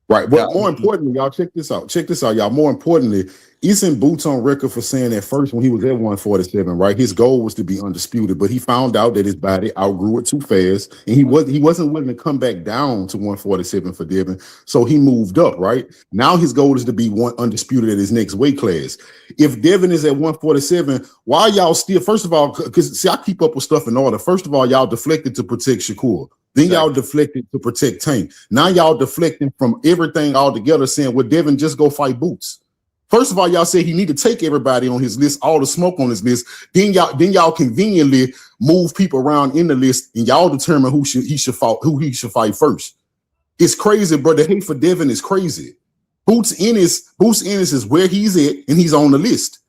Right. Yeah, But I more mean, importantly, y'all check this out. Check this out, y'all. More importantly, he's in Boots on record for saying at first when he was at 147, right? His goal was to be undisputed, but he found out that his body outgrew it too fast, and he wasn't willing to come back down to 147 for Devin. So he moved up, right? Now his goal is to be one undisputed at his next weight class. If Devin is at 147, why y'all still, first of all, because see, I keep up with stuff in order. First of all, y'all deflected to protect Shakur. Then y'all exactly. deflected to protect Tank. Now y'all deflecting from everything altogether, saying, well, Devin, just go fight Boots. First of all, y'all said he need to take everybody on his list, all the smoke on his list. Then y'all conveniently move people around in the list, and y'all determine who he should fight first. It's crazy, bro. The hate for Devin is crazy. Boots Ennis is where he's at, and he's on the list.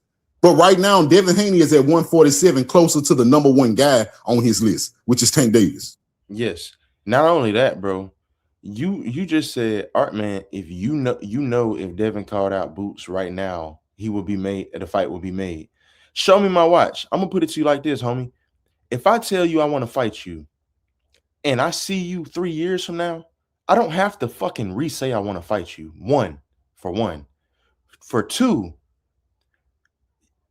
But right now, Devin Haney is at 147, closer to the number one guy on his list, which is Tank Davis. Yes. Not only that, bro. You just said, Art man, if you know if Devin called out Boots right now, he will be made. The fight will be made. Show me my watch. I'm gonna put it to you like this, homie. If I tell you I want to fight you, and I see you 3 years from now, I don't have to fucking re-say I want to fight you. For one. For two,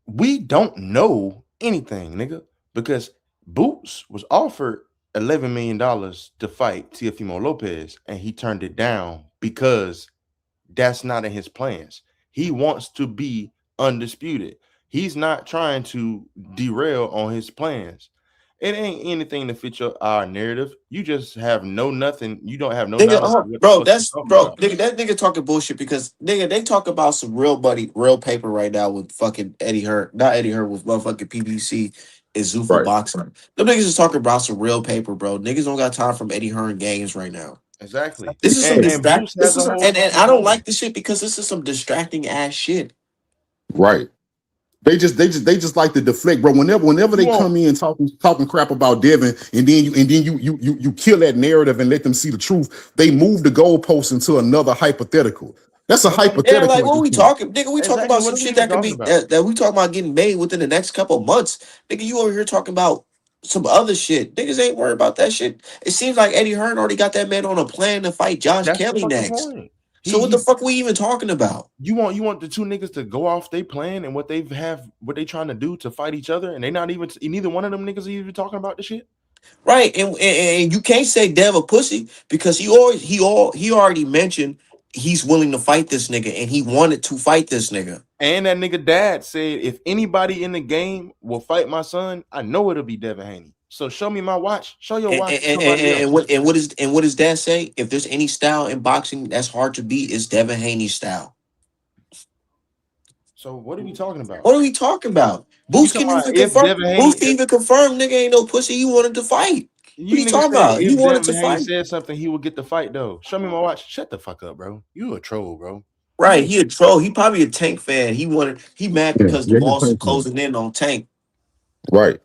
we don't know anything, nigga, because Boots was offered $11 million to fight Teofimo Lopez, and he turned it down because that's not in his plans. He wants to be undisputed. He's not trying to derail on his plans. It ain't anything to fit our narrative. You just have nothing. You don't have no Nigga, knowledge of what the bro, fuck you're that's talking bro, about. nigga. That nigga talking bullshit because nigga, they talk about some real paper right now with fucking Eddie Hearn, not Eddie Hearn with motherfucking PBC and Zuffa Right. boxing. Them niggas is talking about some real paper, bro. Niggas don't got time from Eddie Hearn games right now. Exactly. This is some And distract. Boots This has is a whole and fucking I don't plan. like this shit because this is some distracting ass shit. Right. They just like to deflect, bro. Whenever You they won't. come in talking crap about Devin, and then you kill that narrative and let them see the truth, they move the goalposts into another hypothetical. That's a Nobody. Yeah, hypothetical like at what this we point. talking, nigga? We talking Exactly. about What some are we shit even that could talking be about? that we talking about getting made within the next couple of months. Nigga, you over here talking about some other shit. Niggas ain't worried about that shit. It seems like Eddie Hearn already got that man on a plan to fight Josh That's the Kelly fucking next. point. So He what the he. fuck we even talking about? You want the two niggas to go off they plan and what they trying to do to fight each other, and they not even neither one of them niggas are even talking about the shit. Right, and you can't say Dev a pussy because he already mentioned he's willing to fight this nigga and he wanted to fight this nigga. And that nigga dad said, if anybody in the game will fight my son, I know it'll be Devin Haney. So show me my watch. Show your And, watch and, to and, somebody and else. what does Dad say? If there's any style in boxing that's hard to beat, it's Devin Haney's style. So what are we talking about? What are we talking about? You talking about if Devin Haney, Boost can even confirm nigga ain't no pussy. He wanted to fight. What are you you niggas talking said about? He if wanted Devin to Haney fight. said something, he would get the fight though. Show me my watch. Shut the fuck up, bro. You a troll, bro. Right, he a troll. He probably a Tank fan. He mad Yeah, because the yeah, he's walls is thinking. closing in on Tank. Right.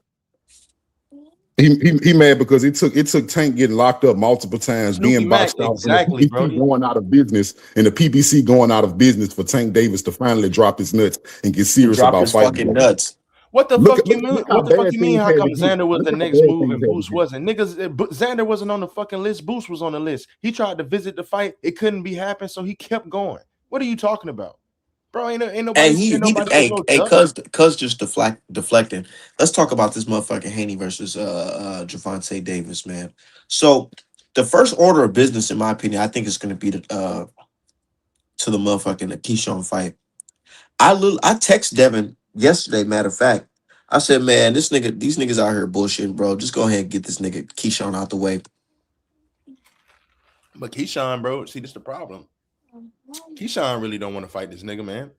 He mad because it took Tank getting locked up multiple times, Snoopy being Mac, boxed out, and the exactly, PBC Brody. going out of business, and the PBC going out of business for Tank Davis to finally drop his nuts and get And serious drop about his fighting fucking again. nuts. What the Look fuck at you look, mean? look how What the fuck bad you mean? things How had to come get. Xander was Look the how next bad move things and had to Boost get. wasn't? Niggas, Xander wasn't on the fucking list. Boost was on the list. He tried to visit the fight. It couldn't be happen, so he kept going. What are you talking about, bro? Ain't Hey, nobody said hey, no hey, duck. cuz just deflecting. Let's talk about this motherfucking Haney versus Javante Davis, man. So the first order of business, in my opinion, I think is going to be to the motherfucking Keyshawn fight. I text Devin yesterday. Matter of fact, I said, man, these niggas out here bullshitting, bro. Just go ahead and get this nigga Keyshawn out the way. But Keyshawn, bro, see, this the problem. Keyshawn really don't want to fight this nigga, man.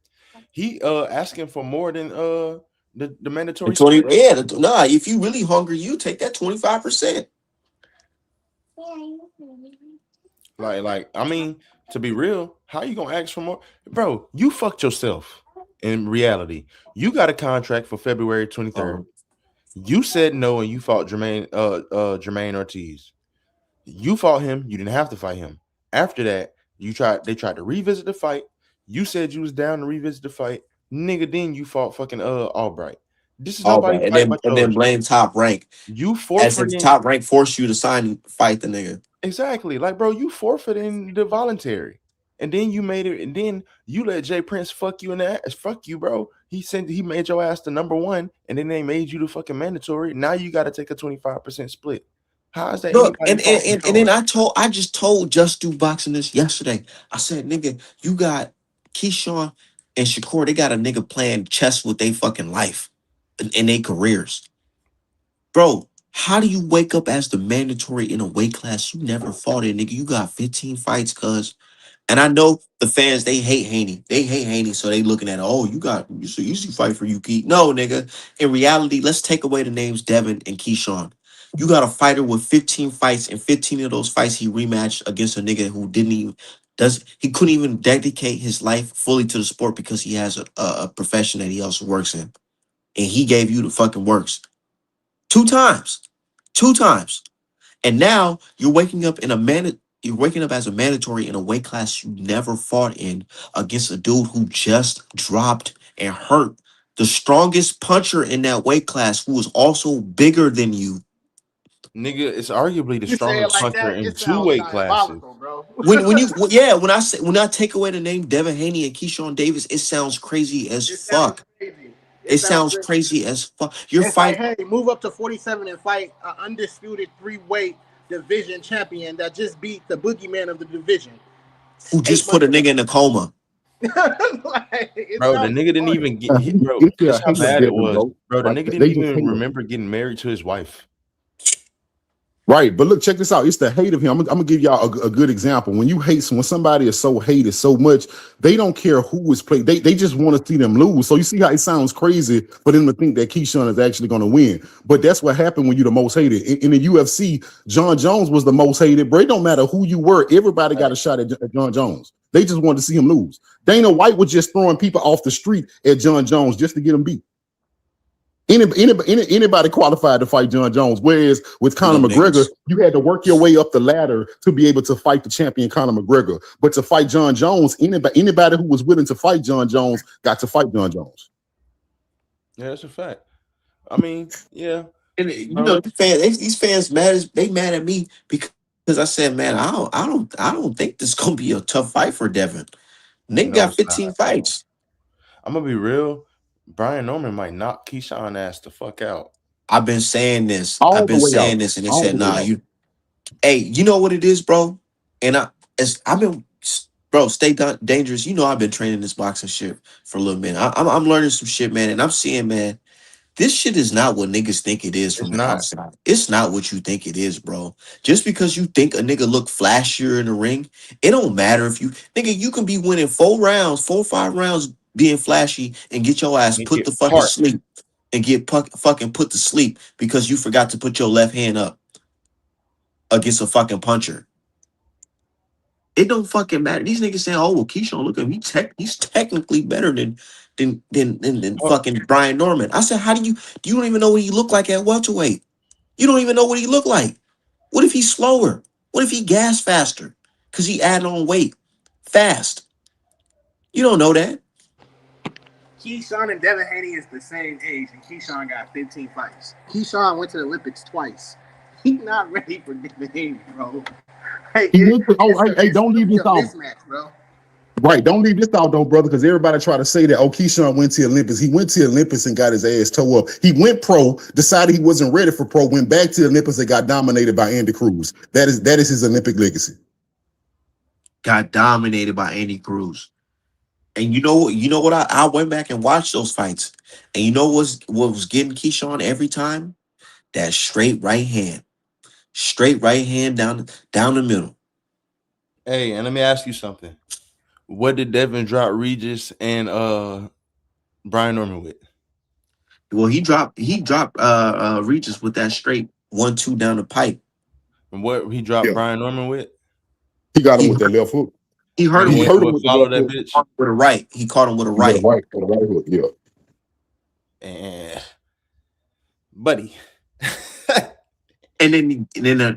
He asking for more than the The mandatory 20, split. yeah, nah. If you really hungry, you take that 25%. Like I mean, to be real, how you gonna ask for more, bro? You fucked yourself. In reality, you got a contract for February 23rd. You said no, and you fought Jermaine Ortiz. You fought him. You didn't have to fight him. After that, they tried to revisit the fight. You said you was down to revisit the fight, nigga. Then you fought fucking Albright. This is All nobody's right, and fight then but and then yours. blame Top Rank You as if forfeiting Top Rank forced you to fight the nigga. exactly like, bro. You forfeiting the voluntary, and then you made it, and then you let Jay Prince fuck you in the ass. Fuck you, bro. He made your ass the number one, and then they made you the fucking mandatory. Now you got to take a 25% split. How is that Look, anybody fault but and then yours? I just told Just Do Boxing this yesterday. I said, nigga, you got Keyshawn and Shakur, they got a nigga playing chess with their fucking life in their careers. Bro, how do you wake up as the mandatory in a weight class you never fought in, nigga? You got 15 fights, cuz. And I know the fans, they hate Haney. They hate Haney, so they looking at, oh, you should fight for you, Key. No, nigga. In reality, let's take away the names Devin and Keyshawn. You got a fighter with 15 fights, and 15 of those fights he rematched against a nigga who he couldn't even dedicate his life fully to the sport because he has a profession that he also works in. And he gave you the fucking works. Two times. Two times. And now you're waking up as a mandatory in a weight class you never fought in against a dude who just dropped and hurt the strongest puncher in that weight class who was also bigger than you. Nigga, it's arguably the You say it strongest like puncher that, in it two sounds weight classes. diabolical, bro. When I take away the name Devin Haney and Keyshawn Davis, it sounds crazy as It sounds fuck. crazy. It It sounds sounds crazy. crazy as fuck. You're It's like, fighting hey, move up to 47 and fight an undisputed three-weight division champion that just beat the boogeyman of the division who 8 just put a months ago. nigga in a coma. Like, it Bro, the sounds nigga didn't funny. even get hit, bro. It's This their how hate of bad it Devin, was. bro. Bro, the Like nigga didn't they just hate even him. remember getting married to his wife. Right, but look, check this out. It's the hate of him. I'm gonna give y'all a good example. When somebody is so hated so much, they don't care who is played. They just want to see them lose. So you see how it sounds crazy for them to think that Keyshawn is actually going to win. But that's what happened when you're the most hated. In the UFC, John Jones was the most hated. Bro, it don't matter who you were. Everybody got a shot at John Jones. They just wanted to see him lose. Dana White was just throwing people off the street at John Jones just to get him beat. Anybody qualified to fight John Jones. Whereas with Conor Them McGregor, niggas. you had to work your way up the ladder to be able to fight the champion Conor McGregor. But to fight John Jones, anybody who was willing to fight John Jones got to fight John Jones. Yeah, that's a fact. I mean, yeah, And bro. these fans mad at me because I said, man, I don't think this gonna be a tough fight for Devin. Nick No, got it's 15 not, bro. fights. I'm gonna be real. Brian Norman might knock Keyshawn ass the fuck out. I've been saying this. I've All the been way out. saying this, and they All said, the way nah, out. you know what it is, bro? And I've been, bro, stay dangerous. You know, I've been training this boxing shit for a little minute. I'm learning some shit, man, and I'm seeing, man, this shit is not what niggas think it is It's from the not. outside. It's not what you think it is, bro. Just because you think a nigga look flashier in the ring, it don't matter if you can be winning 4 or 5 rounds being flashy and get your ass And put get to fucking parked. sleep and get fucking put to sleep because you forgot to put your left hand up against a fucking puncher. It don't fucking matter. These niggas saying, "Oh, well, Keyshawn, look at him. He's technically better than Well, fucking Brian Norman." I said, "How do you don't even know what he looked like at welterweight? You don't even know what he looked like. What if he's slower? What if he gas faster? Because he added on weight fast. You don't know that. Keyshawn and Devin Haney is the same age, and Keyshawn got 15 fights. Keyshawn went to the Olympics twice. He's not ready for Devin Haney, bro. Hey, He went to, hey, it's don't leave really this a out. mismatch, bro. Right, don't leave this out though, brother, because everybody try to say that, oh, Keyshawn went to the Olympics. He went to the Olympics and got his ass tore up. He went pro, decided he wasn't ready for pro, went back to the Olympics and got dominated by Andy Cruz. That is his Olympic legacy. Got dominated by Andy Cruz. And you know what? I went back and watched those fights. And you know what was getting Keyshawn every time? That straight right hand. Straight right hand down the middle. hey, and let me ask you something. What did Devin drop Regis and Brian Norman with? Well, he dropped Regis with that straight 1-2 down the pipe. And what he dropped Yeah, Brian Norman with? he got him He with that left hook. he hurt And him He with hurt him what with the followed left that hook. bitch? a right. He caught him with a With a right. right hook, yeah. And buddy. And then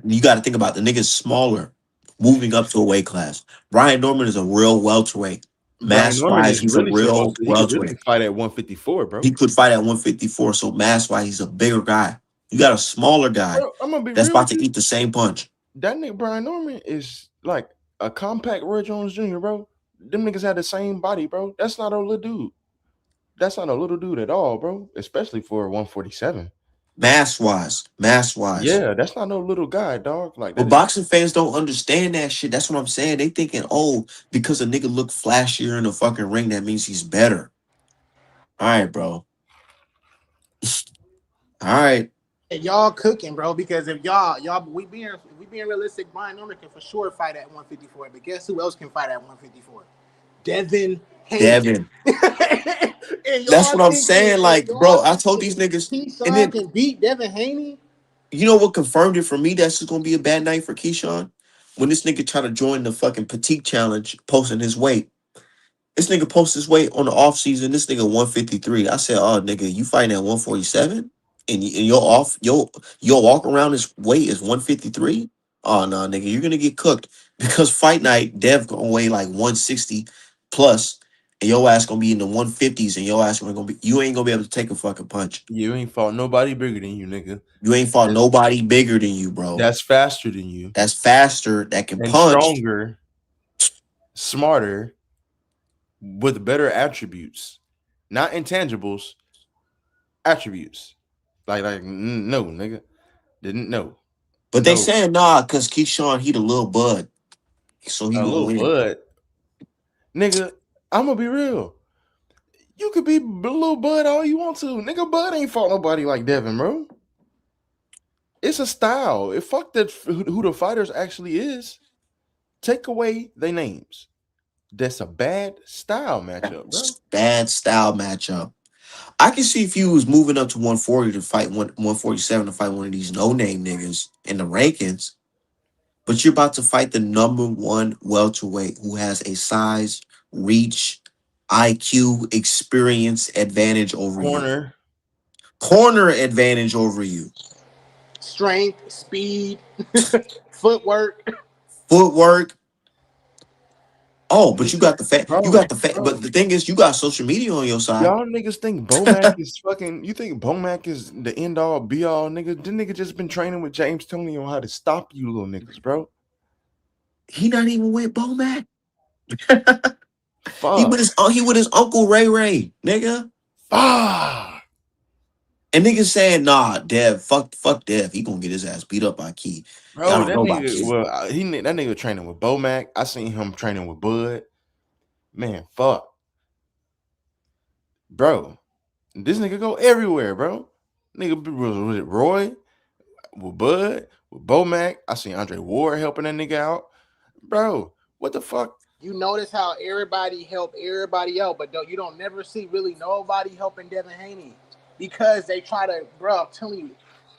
you got to think about the nigga's smaller, moving up to a weight class. Brian Norman is a real welterweight. Brian Mass Norman wise, is he's a really supposed real to. He could really welterweight. fight at 154, He bro. could fight at 154. So mass wise, he's a bigger guy. You got a smaller guy Bro, I'm gonna be that's real about with to you. eat the same punch. That nigga Brian Norman is like a compact Roy Jones Jr., bro. Them niggas had the same body, bro. That's not a little dude. That's not a little dude at all, bro. Especially for 147. Mass wise. Yeah, that's not no little guy, dog. Like But that is boxing fans don't understand that shit. That's what I'm saying. They thinking, oh, because a nigga look flashier in the fucking ring, that means he's better. All right, bro. All right. Hey, y'all cooking, bro. Because if y'all we being realistic, Brian Norman can for sure fight at 154. But guess who else can fight at 154? Devin Haney. Devin. and That's y'all what I'm thinking, saying. and Like, y'all bro, I told these thinking niggas, and Keyshawn then can beat Devin Haney? you know what confirmed it for me? That's just gonna be a bad night for Keyshawn. When this nigga try to join the fucking petite challenge, posting his weight. This nigga posts his weight on the off season. This nigga 153. I said, oh nigga, you fighting at 147, and your walk around this weight is 153. Oh no, nigga, you're gonna get cooked because fight night Dev gonna weigh like 160 plus, and your ass gonna be in the 150s, and your ass gonna be you ain't gonna be able to take a fucking punch. you ain't fought nobody bigger than you, nigga. You ain't fought That's, nobody bigger than you, bro. that's faster than you That's faster. That can and punch. stronger, smarter, with better attributes, not intangibles, attributes. No, nigga, didn't know. But they No, saying nah, cause Keyshawn he the little bud, so he a gonna little win. bud, nigga. I'm gonna be real. You could be a little bud all you want to, nigga. Bud ain't fought nobody like Devin, bro. It's a style. It fuck that who the fighters actually is. Take away their names. That's a bad style matchup, bro. Bad style matchup. I can see if you was moving up to 140 to fight 147 to fight one of these no name niggas in the rankings, but you're about to fight the number one welterweight who has a size, reach, IQ, experience advantage over you, Corner. corner advantage over you, Strength, speed, footwork. footwork. Oh, but you Nigga, got the fact. You bro, got the fact. But bro. the thing is, you got social media on your side. Y'all niggas think Bomac is fucking. You think Bomac is the end all be all, nigga? This nigga just been training with James Tony on how to stop you little niggas, bro. He not even with Bomac. Fuck. He with his uncle Ray Ray, nigga. Fuck. And niggas saying, nah, Dev, fuck Dev. He gonna get his ass beat up by Key. Y'all Bro, don't that know about nigga, Key. well, that nigga training with Bomac. I seen him training with Bud. Man, fuck. Bro, this nigga go everywhere, bro. Nigga, was it Roy? With Bud? With Bomac? I seen Andre Ward helping that nigga out. Bro, what the fuck? You notice how everybody help everybody out, but you don't never see really nobody helping Devin Haney because they try to, bro. I'm telling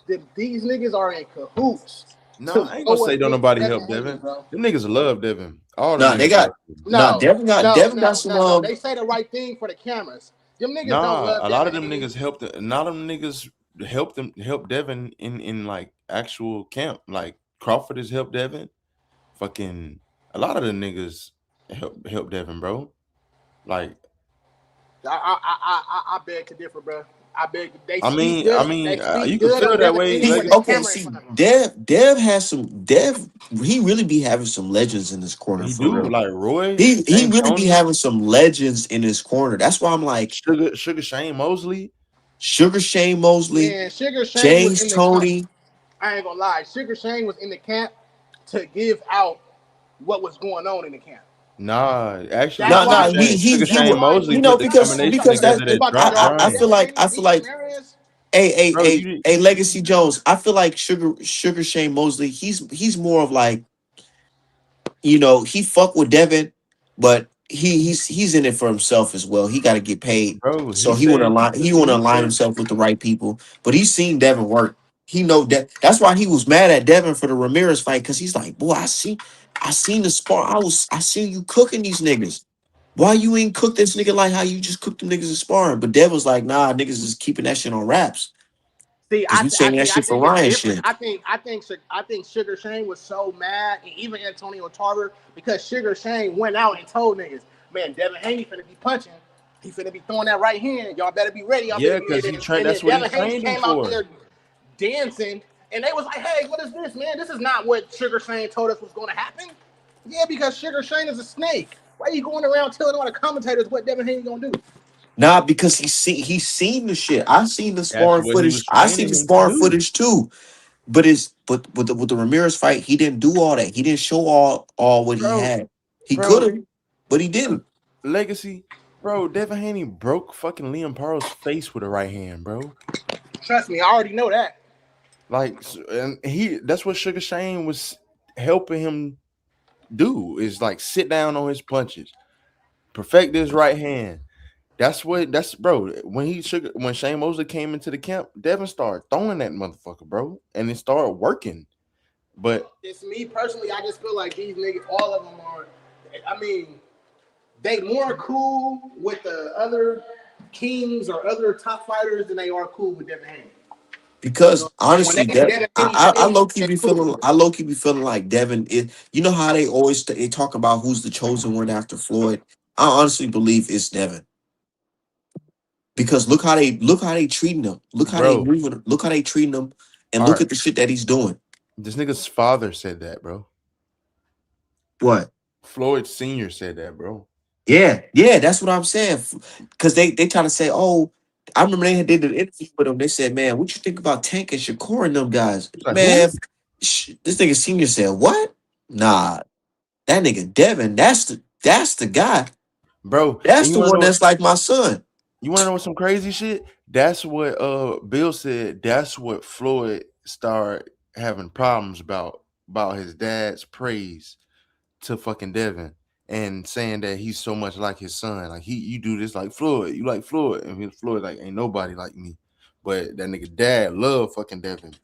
you, these niggas are in cahoots. Nah, to I ain't gonna go say don't against nobody Devin help Haney, Devin. bro. Them niggas love Devin. All them Nah, they niggas love got Devin. nah. No, Devin got some no. They say the right thing for the cameras. Them niggas don't Nah, love a lot Devin of them Haney. niggas helped. A lot of them niggas help Devin in like actual camp. Like Crawford has helped Devin. Fucking a lot of the niggas help Devin, bro. Like I beg to differ, bro. I beg. They I speak mean, I good. They mean, speak you can good feel on that Devin way, Haney see. when the Legacy. Okay, camera in see. front of him. Dev has some. Dev, he really be having some legends in his corner He for do real. like Roy, He Shane really be Tony, having some legends in his corner. That's why I'm like Sugar Shane Mosley, Sugar Shane Mosley, Man, Sugar Shane was James in the camp. Tony. I ain't gonna lie. Sugar Shane was in the camp to give out what was going on in the camp. Nah, actually, That's No, why no, he. he That's Shane would. why Mosley he. put the No, combination you Because about together that you that about to dropped know why I Brian. feel Devin like Haney beat Ramirez? Bro, hey Legacy Jones. I feel like Sugar Shane Mosley. He's more of like, he fuck with Devin, but he's in it for himself as well. He got to get paid, bro, so he want to align himself with the right people. But he's seen Devin work. He know that. That's why he was mad at Devin for the Ramirez fight, because he's like, boy, I seen the spar. I seen you cooking these niggas. Why you ain't cook this nigga like how you just cooked them niggas in sparring? But Devin's like, nah, niggas is keeping that shit on wraps See, because we saying that I shit for think it's Ryan different. shit. I think Sugar Shane was so mad, and even Antonio Tarver, because Sugar Shane went out and told niggas, man, Devin Haney finna be punching. He finna be throwing that right hand. Y'all better be ready. Y'all better yeah, be. because he trained. And then That's what he Devin Haney trained him came out for, there dancing, and they was like, hey, what is this, man? This is not what Sugar Shane told us was going to happen. Yeah, because Sugar Shane is a snake. Why are you going around telling all the commentators what Devin Haney gonna do? Nah, because he's seen the shit. I seen the that's sparring what he was footage. I seen training the him to sparring do. footage too. But with the Ramirez fight, he didn't do all that. He didn't show all what he Bro, had. He could bro, have, but he didn't. Legacy, bro. Devin Haney broke fucking Liam Pearl's face with a right hand, bro. Trust me, I already know that. Like, and that's what Sugar Shane was helping him do is like sit down on his punches, perfect his right hand. That's bro. When Shane Mosley came into the camp, Devin started throwing that motherfucker, bro, and it started working. But It's me personally. I just feel like these niggas, all of them are. I mean, they more cool with the other kings or other top fighters than they are cool with Devin Haney. You know Because what I'm saying? When honestly, they in that Devin Haney face, they cool. I low key be feeling like Devin is. You know how they always they talk about who's the chosen one after Floyd. I honestly believe it's Devin, because look how they treating him. Look how they bro, moving. Look how they treating him, and all look right, at the shit that he's doing. this nigga's father said that, bro. What? Floyd Senior said that, bro. Yeah, that's what I'm saying. Because they try to say, oh, I remember they did an interview with him. They said, man, what you think about Tank and Shakur and them guys? He's like, who, Man, this nigga senior said, what? Nah, that nigga Devin, that's the guy. bro? And That's you the wanna one know? that's like my son. You want to know some crazy shit? That's what Bill said. That's what Floyd started having problems about his dad's praise to fucking Devin and saying that he's so much like his son. Like you do this like Floyd, you like Floyd, and Floyd like ain't nobody like me. But that nigga dad love fucking Devin,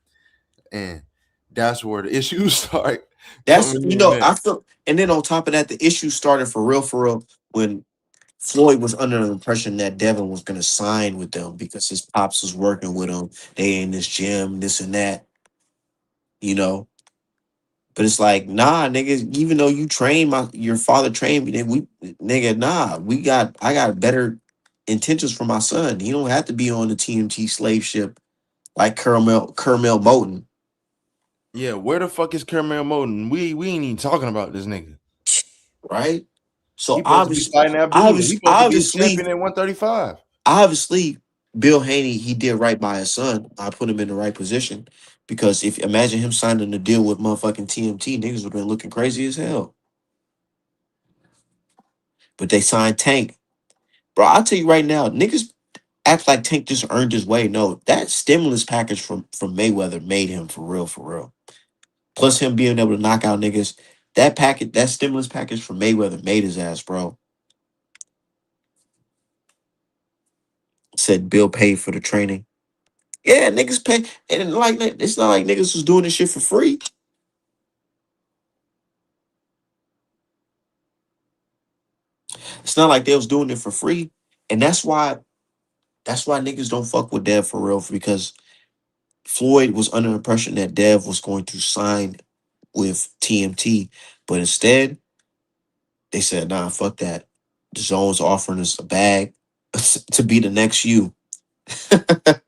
and that's where the issues start That's, coming in. At. I feel, and then on top of that, the issue started for real, when Floyd was under the impression that Devin was going to sign with them because his pops was working with him. They in this gym, this and that, you know. But it's like, nah, nigga, even though your father trained me, then nigga, nah, I got better intentions for my son. He don't have to be on the TMT slave ship like Kermel Moten, Yeah, where the fuck is Caramel Moten? We ain't even talking about this nigga. right? He So supposed to be fighting Abdullah. He supposed to be a obviously, champion at 135. obviously, Bill Haney, he did right by his son. I put him in the right position because if imagine him signing a deal with motherfucking TMT, niggas would have been looking crazy as hell. But they signed Tank. Bro, I'll tell you right now, niggas act like Tank just earned his way. No, that stimulus package from Mayweather made him for real, for real. Plus him being able to knock out niggas. That stimulus package from Mayweather made his ass, bro. Said Bill paid for the training. Yeah, niggas pay, and like it's not like niggas was doing this shit for free. It's not like they was doing it for free, and that's why niggas don't fuck with Dev for real because Floyd was under the impression that Dev was going to sign with TMT, but instead they said, "Nah, fuck that." The Zone's offering us a bag to be the next you, and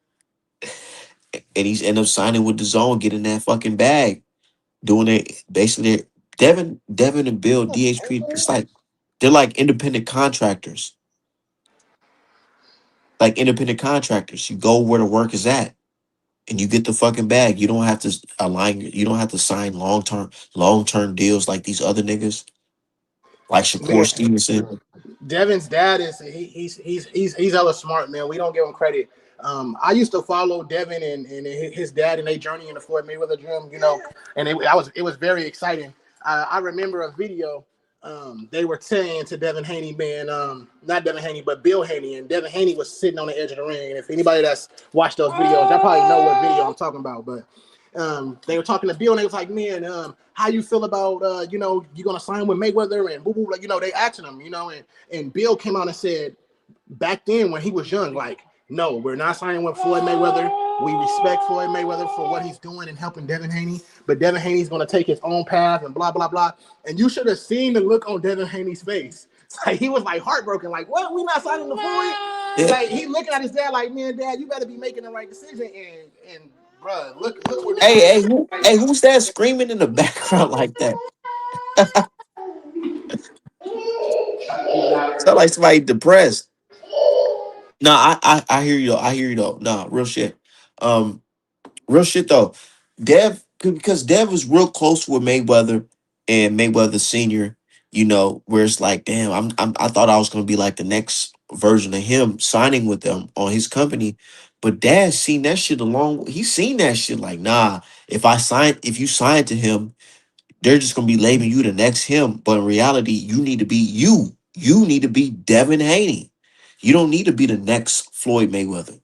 he's end up signing with the Zone, getting that fucking bag, doing it basically. Devin and Bill DHP. It's like they're like independent contractors. Like independent contractors, you go where the work is at, and you get the fucking bag. You don't have to align. You don't have to sign long term deals like these other niggas, like Shakur Man, Stevenson. Devin's dad is he's hella smart, man. We don't give him credit. I used to follow Devin and his dad and their journey in the Floyd Mayweather gym, and it was very exciting. I remember a video. They were saying to Devin Haney, man, not Devin Haney, but Bill Haney, and Devin Haney was sitting on the edge of the ring. And if anybody that's watched those videos, y'all probably know what video I'm talking about. But they were talking to Bill, and they was like, man, how you feel about you're gonna sign with Mayweather and boo boo, like they asking him, and Bill came out and said back then when he was young, like, no, we're not signing with Floyd Mayweather. We respect Floyd Mayweather for what he's doing and helping Devin Haney, but Devin Haney's gonna take his own path and blah blah blah. And you should have seen the look on Devin Haney's face. It's like he was like heartbroken, like, what? We not signing the Floyd? Yeah. Like he looking at his dad like, man, Dad, you better be making the right decision. And bro, look where Hey, Devin who's that screaming in the background like that? Sound like somebody depressed. No, I hear you though. I hear you though. Nah, real shit. Um, real shit though. Because Dev was real close with Mayweather and Mayweather Senior. Where it's like, damn, I thought I was gonna be like the next version of him signing with them on his company, but Dad seen that shit along. He seen that shit like, nah. If you sign to him, they're just gonna be labeling you the next him. But in reality, you need to be you. You need to be Devin Haney. You don't need to be the next Floyd Mayweather.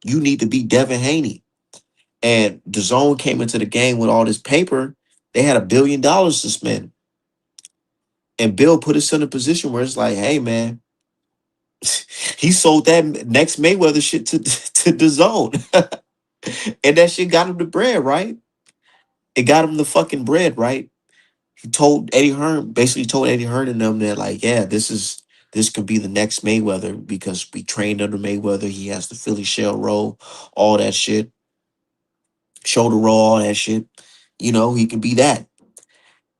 You need to be Devin Haney. And the zone came into the game with all this paper. They had $1 billion to spend. And Bill put us in a position where it's like, hey man, he sold that next Mayweather shit to to the zone. And that shit got him the bread, right? It got him the fucking bread, right? He told Eddie Hearn, basically told Eddie Hearn and them that like, yeah, this could be the next Mayweather because we trained under Mayweather. He has the Philly shell roll, all that shit, shoulder roll, all that shit. He can be that.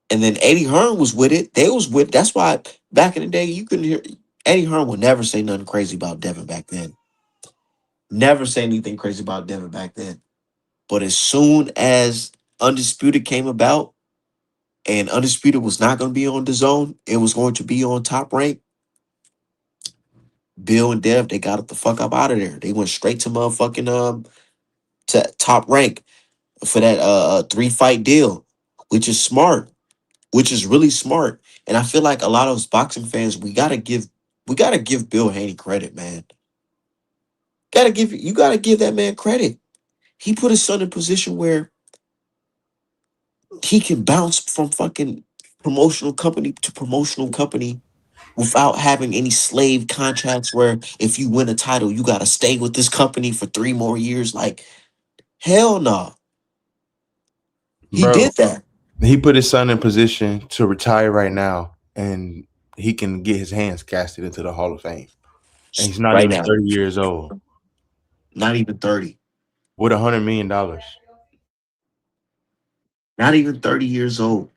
And then Eddie Hearn was with it. They was with. That's why back in the day you couldn't hear Eddie Hearn would never say nothing crazy about Devin back then. Never say anything crazy about Devin back then. But as soon as Undisputed came about, and Undisputed was not going to be on the zone, it was going to be on Top Rank. Bill and Dev, they got the fuck up out of there. They went straight to motherfucking to Top Rank for that 3-fight deal, which is smart, which is really smart. And I feel like a lot of us boxing fans, we gotta give Bill Haney credit, man. You gotta give that man credit. He put his son in a position where he can bounce from fucking promotional company to promotional company without having any slave contracts where if you win a title, you gotta stay with this company for 3 more years. Like, hell no. He Bro, did that. he put his son in position to retire right now, and he can get his hands casted into the Hall of Fame. And he's not Right even now. 30 years old Not even 30. with $100 million. Not even 30 years old.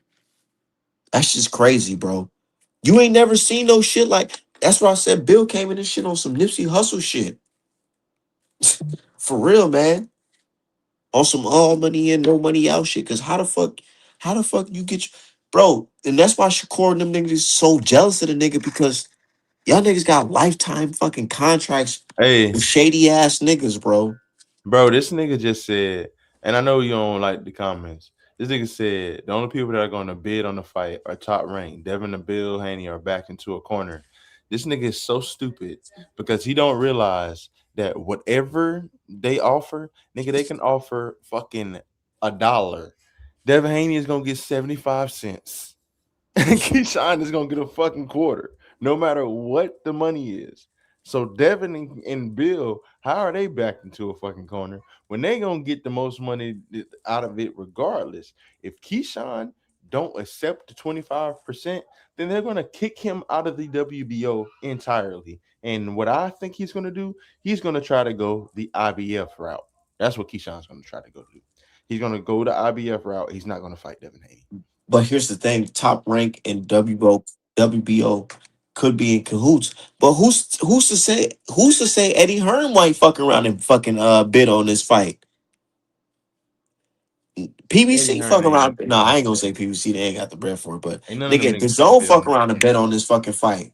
That's just crazy, bro. You ain't never seen no shit like that's why I said Bill came in and shit on some Nipsey Hustle shit. For real, man. On some all money in, no money out shit. Cause how the fuck you get bro, and that's why Shakur and them niggas is so jealous of the nigga because y'all niggas got lifetime fucking contracts Hey, with shady ass niggas, bro. bro, this nigga just said, and I know you don't like the comments. This nigga said the only people that are going to bid on the fight are Top Rank. Devin and Bill Haney are back into a corner. This nigga is so stupid because he don't realize that whatever they offer, nigga, they can offer fucking $1. Devin Haney is gonna get 75 cents. Keyshawn is gonna get a fucking quarter. no matter what the money is. So Devin and Bill, how are they backed into a fucking corner when they gonna get the most money out of it regardless? If Keyshawn don't accept the 25%, then they're gonna kick him out of the WBO entirely. And what I think he's gonna do, he's gonna try to go the IBF route. That's what Keyshawn's gonna try to go do. He's gonna go the IBF route. He's not gonna fight Devin Haney. But here's the thing: top rank in WBO could be in cahoots. But who's to say Eddie Hearn might fuck around and fucking bid on this fight? Eddie PBC Hearn fuck ain't got around. the No, bread I ain't gonna for it. say PBC. They ain't got the bread for it. But Ain't none of them nigga, the niggas gonna zone bid on fuck this around and shit. bet on this fucking fight.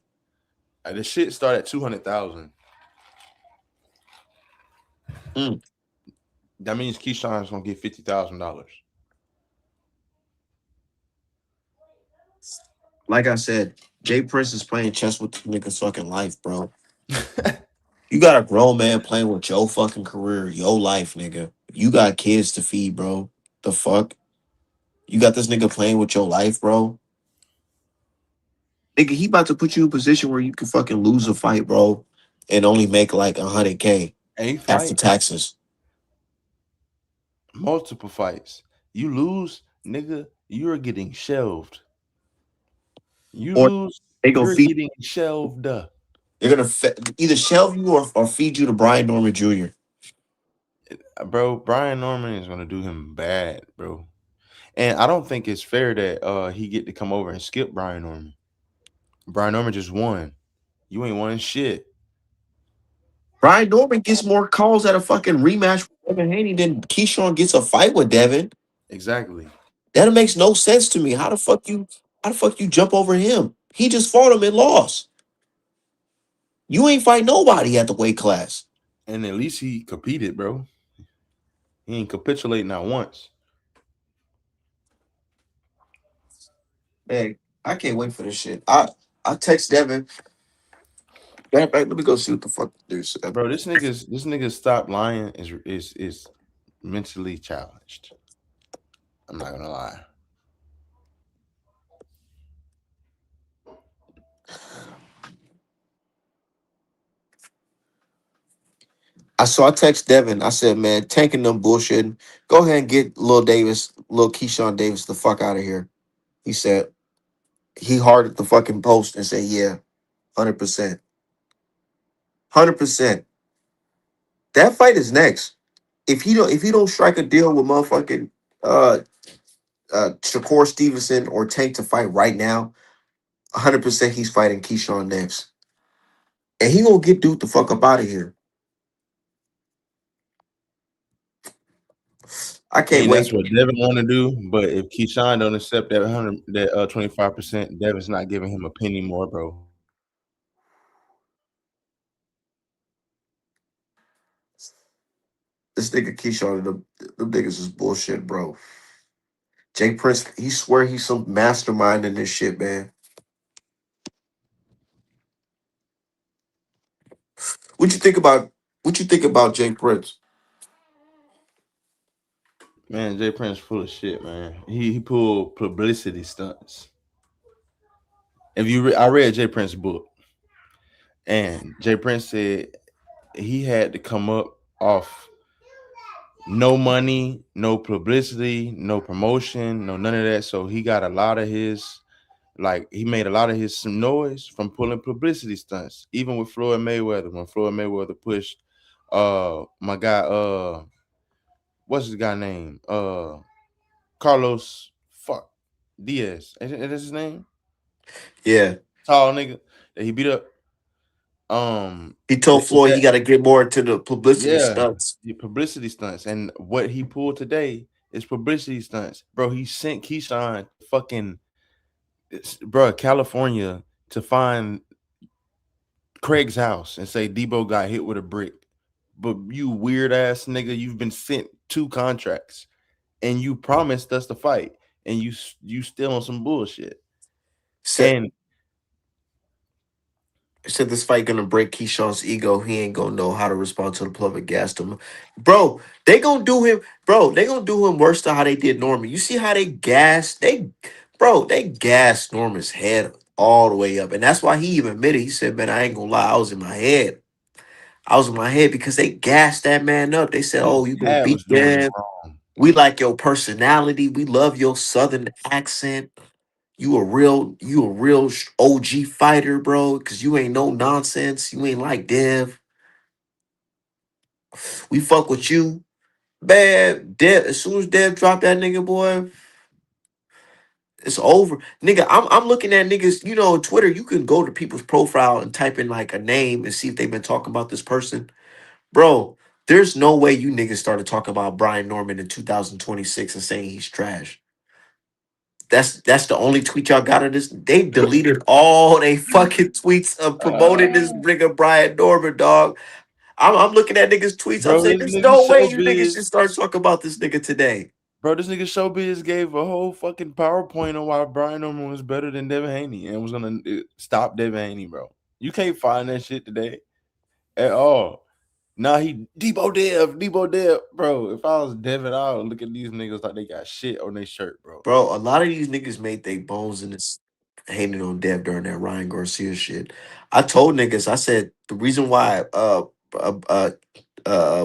The shit started at 200,000. Mm. That means Keyshawn's gonna get $50,000. Like I said, Jay Prince is playing chess with the nigga's fucking life, bro. You got a grown man playing with your fucking career, your life, nigga. You got kids to feed, bro. The fuck? You got this nigga playing with your life, bro. Nigga, he about to put you in a position where you can fucking lose a fight, bro, and only make like 100K A after fight, taxes. multiple fights. You lose, nigga, you're getting shelved. You Or lose, they gonna you're feed. getting shelved. They're gonna either shelve you or feed you to Brian Norman Jr. Bro, Brian Norman is gonna do him bad, bro. And I don't think it's fair that he get to come over and skip Brian Norman. Brian Norman just won. You ain't won shit. Brian Norman gets more calls at a fucking rematch with Devin Haney than Keyshawn gets a fight with Devin. Exactly. That makes no sense to me. How the fuck you jump over him? He just fought him and lost. You ain't fight nobody at the weight class. And at least he competed, bro. He ain't capitulate not once. Man, I can't wait for this shit. I text Devin. Matter of fact, let me go see what the fuck this is. Bro, this nigga's stop lying is mentally challenged. I'm not gonna lie. I text Devin. I said, man, tanking them bullshit. Go ahead and get Lil Keyshawn Davis the fuck out of here. He said he hearted the fucking post and said, yeah, 100%. 100%. That fight is next. If he don't strike a deal with motherfucking uh Shakur Stevenson or Tank to fight right now, 100% he's fighting Keyshawn next. And he gonna get dude the fuck up out of here. I can't And that's wait. what Devin want to do. But if Keyshawn don't accept that 25%, Devin's not giving him a penny more, bro. This nigga Keyshawn, them niggas is bullshit, bro. Jay Prince, he swear he's some mastermind in this shit, man. What you think about Jay Prince? Man, Jay Prince full of shit, man. He pulled publicity stunts. I read Jay Prince's book, and Jay Prince said he had to come up off no money, no publicity, no promotion, no none of that. So he got a lot of his he made a lot of his some noise from pulling publicity stunts. Even with Floyd Mayweather, when Floyd Mayweather pushed my guy what's his guy name? Carlos fuck Diaz. Is that his name? Yeah. Tall nigga that he beat up. He told Floyd he That gotta get more into the publicity yeah, stunts. the publicity stunts. And what he pulled today is publicity stunts. Bro, he sent Keyshawn fucking bro, California to find Craig's house and say Debo got hit with a brick. But you weird ass nigga, you've been sent 2 contracts and you promised us to fight and you still on some bullshit. Said And said this fight gonna break Keyshawn's ego. He ain't gonna know how to respond to the public gassed him. Bro, they gonna do him worse than how they did Norman. You see how they gassed Norman's head. all the way up. And that's why he even admitted, he said, man, I ain't gonna lie, I was in my head. I was in my head because they gassed that man up. They said, His oh, you gonna dad beat was doing it them. wrong. We like your personality. We love your southern accent. You a real OG fighter, bro. Cause you ain't no nonsense. You ain't like Dev. We fuck with you. Man, Dev, as soon as Dev dropped that nigga, boy, it's over. Nigga, I'm looking at niggas, on Twitter, you can go to people's profile and type in like a name and see if they've been talking about this person. Bro, there's no way you niggas started talking about Brian Norman in 2026 and saying he's trash. That's the only tweet y'all got of this. They deleted all they fucking tweets of promoting this Uh, nigga Brian Norman, dog. I'm looking at niggas' tweets. I'm bro, saying this there's nigga no way you niggas showbiz. should start talking about this nigga today. Bro, this nigga Showbiz gave a whole fucking PowerPoint on why Brian Norman was better than Devin Haney and was gonna stop Devin Haney, bro. You can't find that shit today at all. Nah, he Debo Dev, bro. If I was Devin, I would look at these niggas like they got shit on their shirt, bro. Bro, a lot of these niggas made their bones in this hating on Dev during that Ryan Garcia shit. I told niggas, I said the reason why uh, uh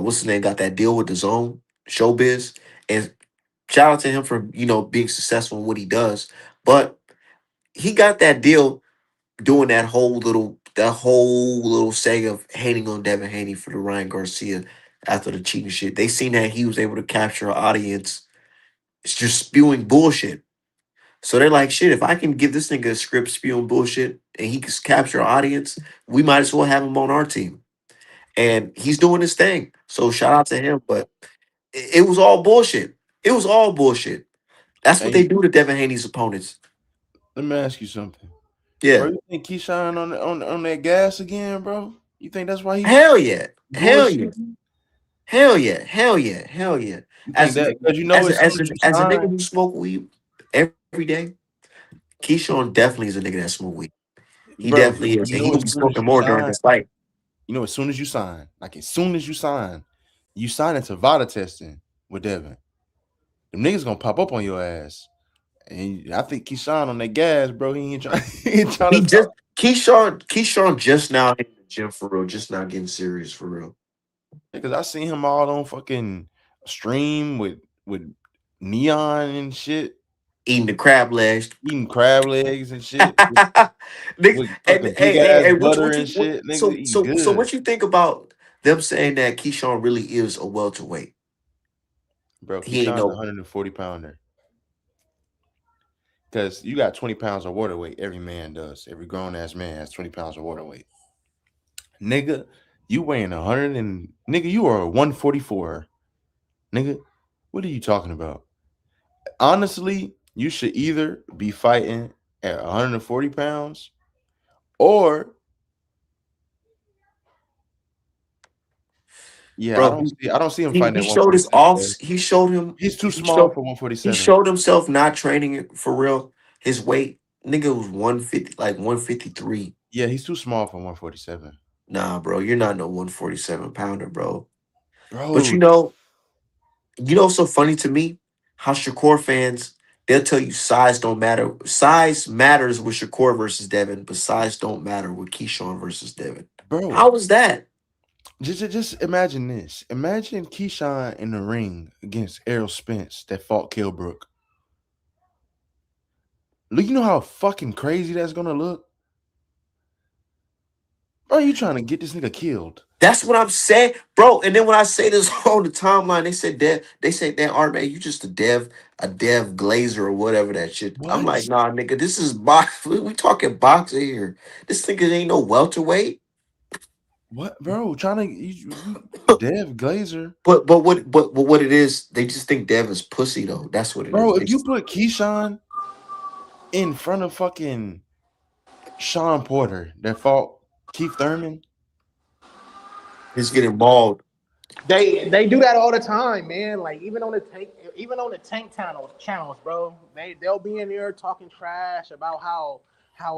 what's his name got that deal with the zone showbiz, and shout out to him for being successful in what he does, but he got that deal doing that whole little say of hating on Devin Haney for the Ryan Garcia after the cheating shit. They seen that he was able to capture an audience. It's just spewing bullshit. So they're like, shit, if I can give this nigga a script spewing bullshit and he can capture an audience, we might as well have him on our team. And he's doing his thing. So shout out to him. But it was all bullshit. It was all bullshit. That's what they Hey, do to Devin Haney's opponents. let me ask you something. Bro, Yeah. you think Keyshawn on that gas again, bro? You think that's why he Hell yeah. Hell yeah. bullshitting? Hell yeah. Hell yeah. Hell yeah. You think As that because you know as as a, soon as as a, you as a sign, nigga who smoke weed every day, Keyshawn definitely is a nigga that smoke weed. He bro, definitely is. you And he know gonna as be soon as smoking you more during sign, this fight. as soon as you sign, like as soon as you sign into VADA testing with Devin. Them niggas gonna pop up on your ass. And I think Keyshawn on that gas, bro. He ain't trying, he ain't trying He to just talk. Keyshawn just now hitting the gym for real, just now getting serious for real. Because I seen him all on fucking stream with neon and shit, Eating the crab legs. eating crab legs and shit Nigga, with and fucking big hey, hey, ass hey, butter and shit. Niggas so eating so so good, what you think about them saying that Keyshawn really is a welterweight? bro. He ain't Keyshawn's a no 140 pounder. Because you got 20 pounds of water weight. Every man does. Every grown ass man has 20 pounds of water weight. Nigga, you weighing 100 and nigga, you are a 144. Nigga, what are you talking about? Honestly, you should either be fighting at 140 pounds or yeah, bro. I don't see him He fighting he at showed his 147, off. bro. He showed him. He's too He small showed for he 147. showed himself not training it for real. His weight, nigga, was 150, like 153. Yeah, he's too small for 147. Nah, bro, you're not no 147 pounder, bro. But Bro, so funny to me how Shakur fans, they'll tell you size don't matter. Size matters with Shakur versus Devin, but size don't matter with Keyshawn versus Devin. bro, How is that? just imagine this. Imagine Keyshawn in the ring against Errol Spence that fought Kilbrook. Look, you know how fucking crazy that's gonna look? Bro, you trying to get this nigga killed. That's what I'm saying, bro. And then when I say this on the timeline, they say, Art, man, you just a dev glazer or whatever that shit. I'm like, What? nah, nigga, this is box. We talking boxing here. This nigga ain't no welterweight. What, bro? Trying to you Dev Glazer, But what it is, they just think Dev is pussy though. That's what it is. bro. If you put Keyshawn in front of fucking Sean Porter that fought Keith Thurman, He's getting mauled. They do that all the time, man. Like even on the tank channels, bro. They'll be in there talking trash about how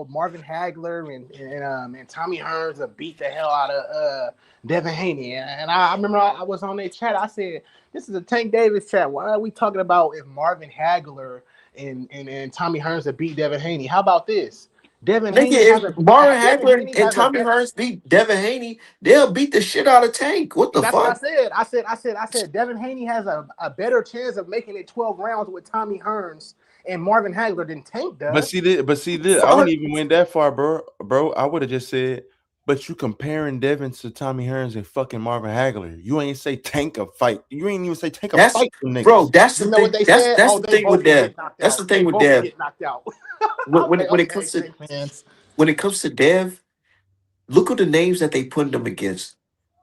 Marvin Hagler and Tommy Hearns have beat the hell out of Devin Haney. And I remember I was on their chat. I said, "This is a Tank Davis chat. Why are we talking about if Marvin Hagler and Tommy Hearns have beat Devin Haney? How about this? Devin Nigga, Haney has if a Marvin Devin Hagler Haney and has a Tommy better. Hearns beat Devin Haney, they'll beat the shit out of Tank. What the That's what I fuck? said. I said Devin Haney has a better chance of making it 12 rounds with Tommy Hearns and Marvin Hagler than Tank But does. see this, I wouldn't Fuck. even went that far, bro. Bro, I would have just said, but you comparing Devin to Tommy Hearns and fucking Marvin Hagler. You ain't say Tank a fight. You ain't even say Tank a That's fight them bro. niggas. That's the You know what thing. they That's said? that's Oh, the they thing with both would Dev. get knocked That's the out. They thing with both would Dev. get knocked out. When Okay, it when it okay, comes to Tank fans. when it comes to Dev, look at the names that they put them against.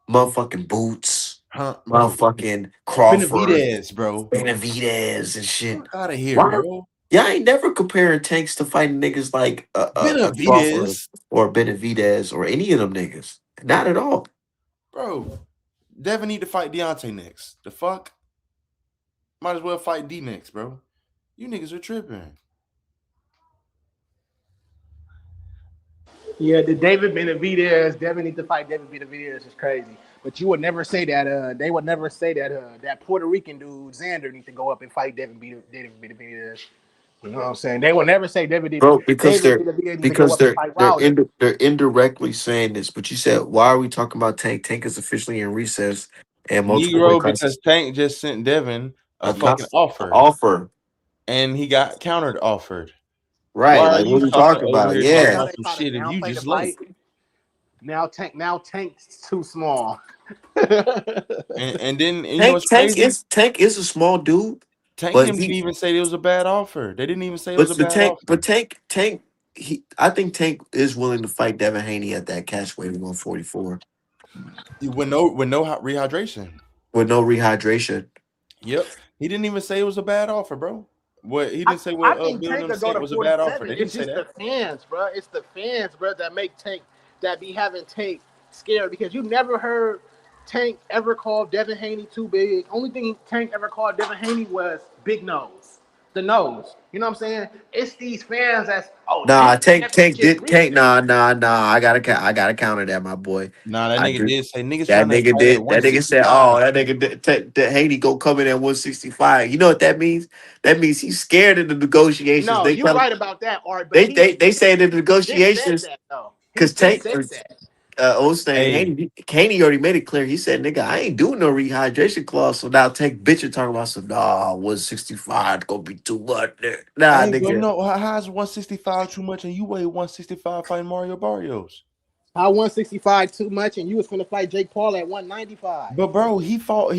Motherfucking Boots, Huh, bro. motherfucking Crawford, Benavidez, bro. Benavidez, and shit. Fuck out of here, Why? bro. Y'all ain't never comparing Tanks to fighting niggas like a Crawford Benavidez, or Benavidez or any of them niggas. Not at all. bro. Devin need to fight Deontay next. The fuck? Might as well fight D next, bro. You niggas are tripping. Yeah, the David Benavidez, Devin need to fight David Benavidez is crazy. But you would never say that. They would never say that. That Puerto Rican dude Xander need to go up and fight David Benavidez. You know what I'm saying? They will never say Bro, David Benavidez need to go up and fight Wilder. they're indirectly saying this. But you said, why are we talking about Tank? Tank is officially in recess and multiple weight Negro, because classes. Tank just sent Devin a A fucking offer, offer. and he got countered offered. Why Right. are Like you what are we talking talking over about? here talking Yeah. Now about they some try to shit if you downplay the just late? fight. Tank's too small. And then you know what's crazy? Tank is a small dude, Tank but them didn't even say it was a bad offer. They didn't even say it was but a the bad offer. Tank I think Tank is willing to fight Devin Haney at that catch weight of 144 With no rehydration. with no rehydration. Yep. He didn't even say it was a bad offer, bro. What he I, didn't say I what think Bill and Tank them could go said to was a bad offer. 47. They didn't It's say just the that. fans, bro. It's the fans, bro, that make Tank that be having Tank scared because you never heard Tank ever call Devin Haney too big. Only thing Tank ever called Devin Haney was big nose. The nose. You know what I'm saying? It's these fans that's Nah, Tank can definitely Tank get did real. Tank. Nah. I gotta counter that, my boy. Nah, that I nigga do. did say niggas That trying to nigga fight at did. That nigga said, 165. "Oh, that nigga Haney go come in at 165." You know what that means? That means he's scared in the negotiations. No, They you're tell right about that, Art. But they say in the he's been said negotiations that though. He's because been Tank said that. What's name Hey, Haney already made it clear. He said, "Nigga, I ain't doing no rehydration clause." So now Tank bitch and talking about some. Nah, 165 gonna be too much. Nah, hey, bro, nigga. no, how's 165 too much and you weigh 165 fighting Mario Barrios? How 165 too much, and you was gonna fight Jake Paul at 195. But bro, he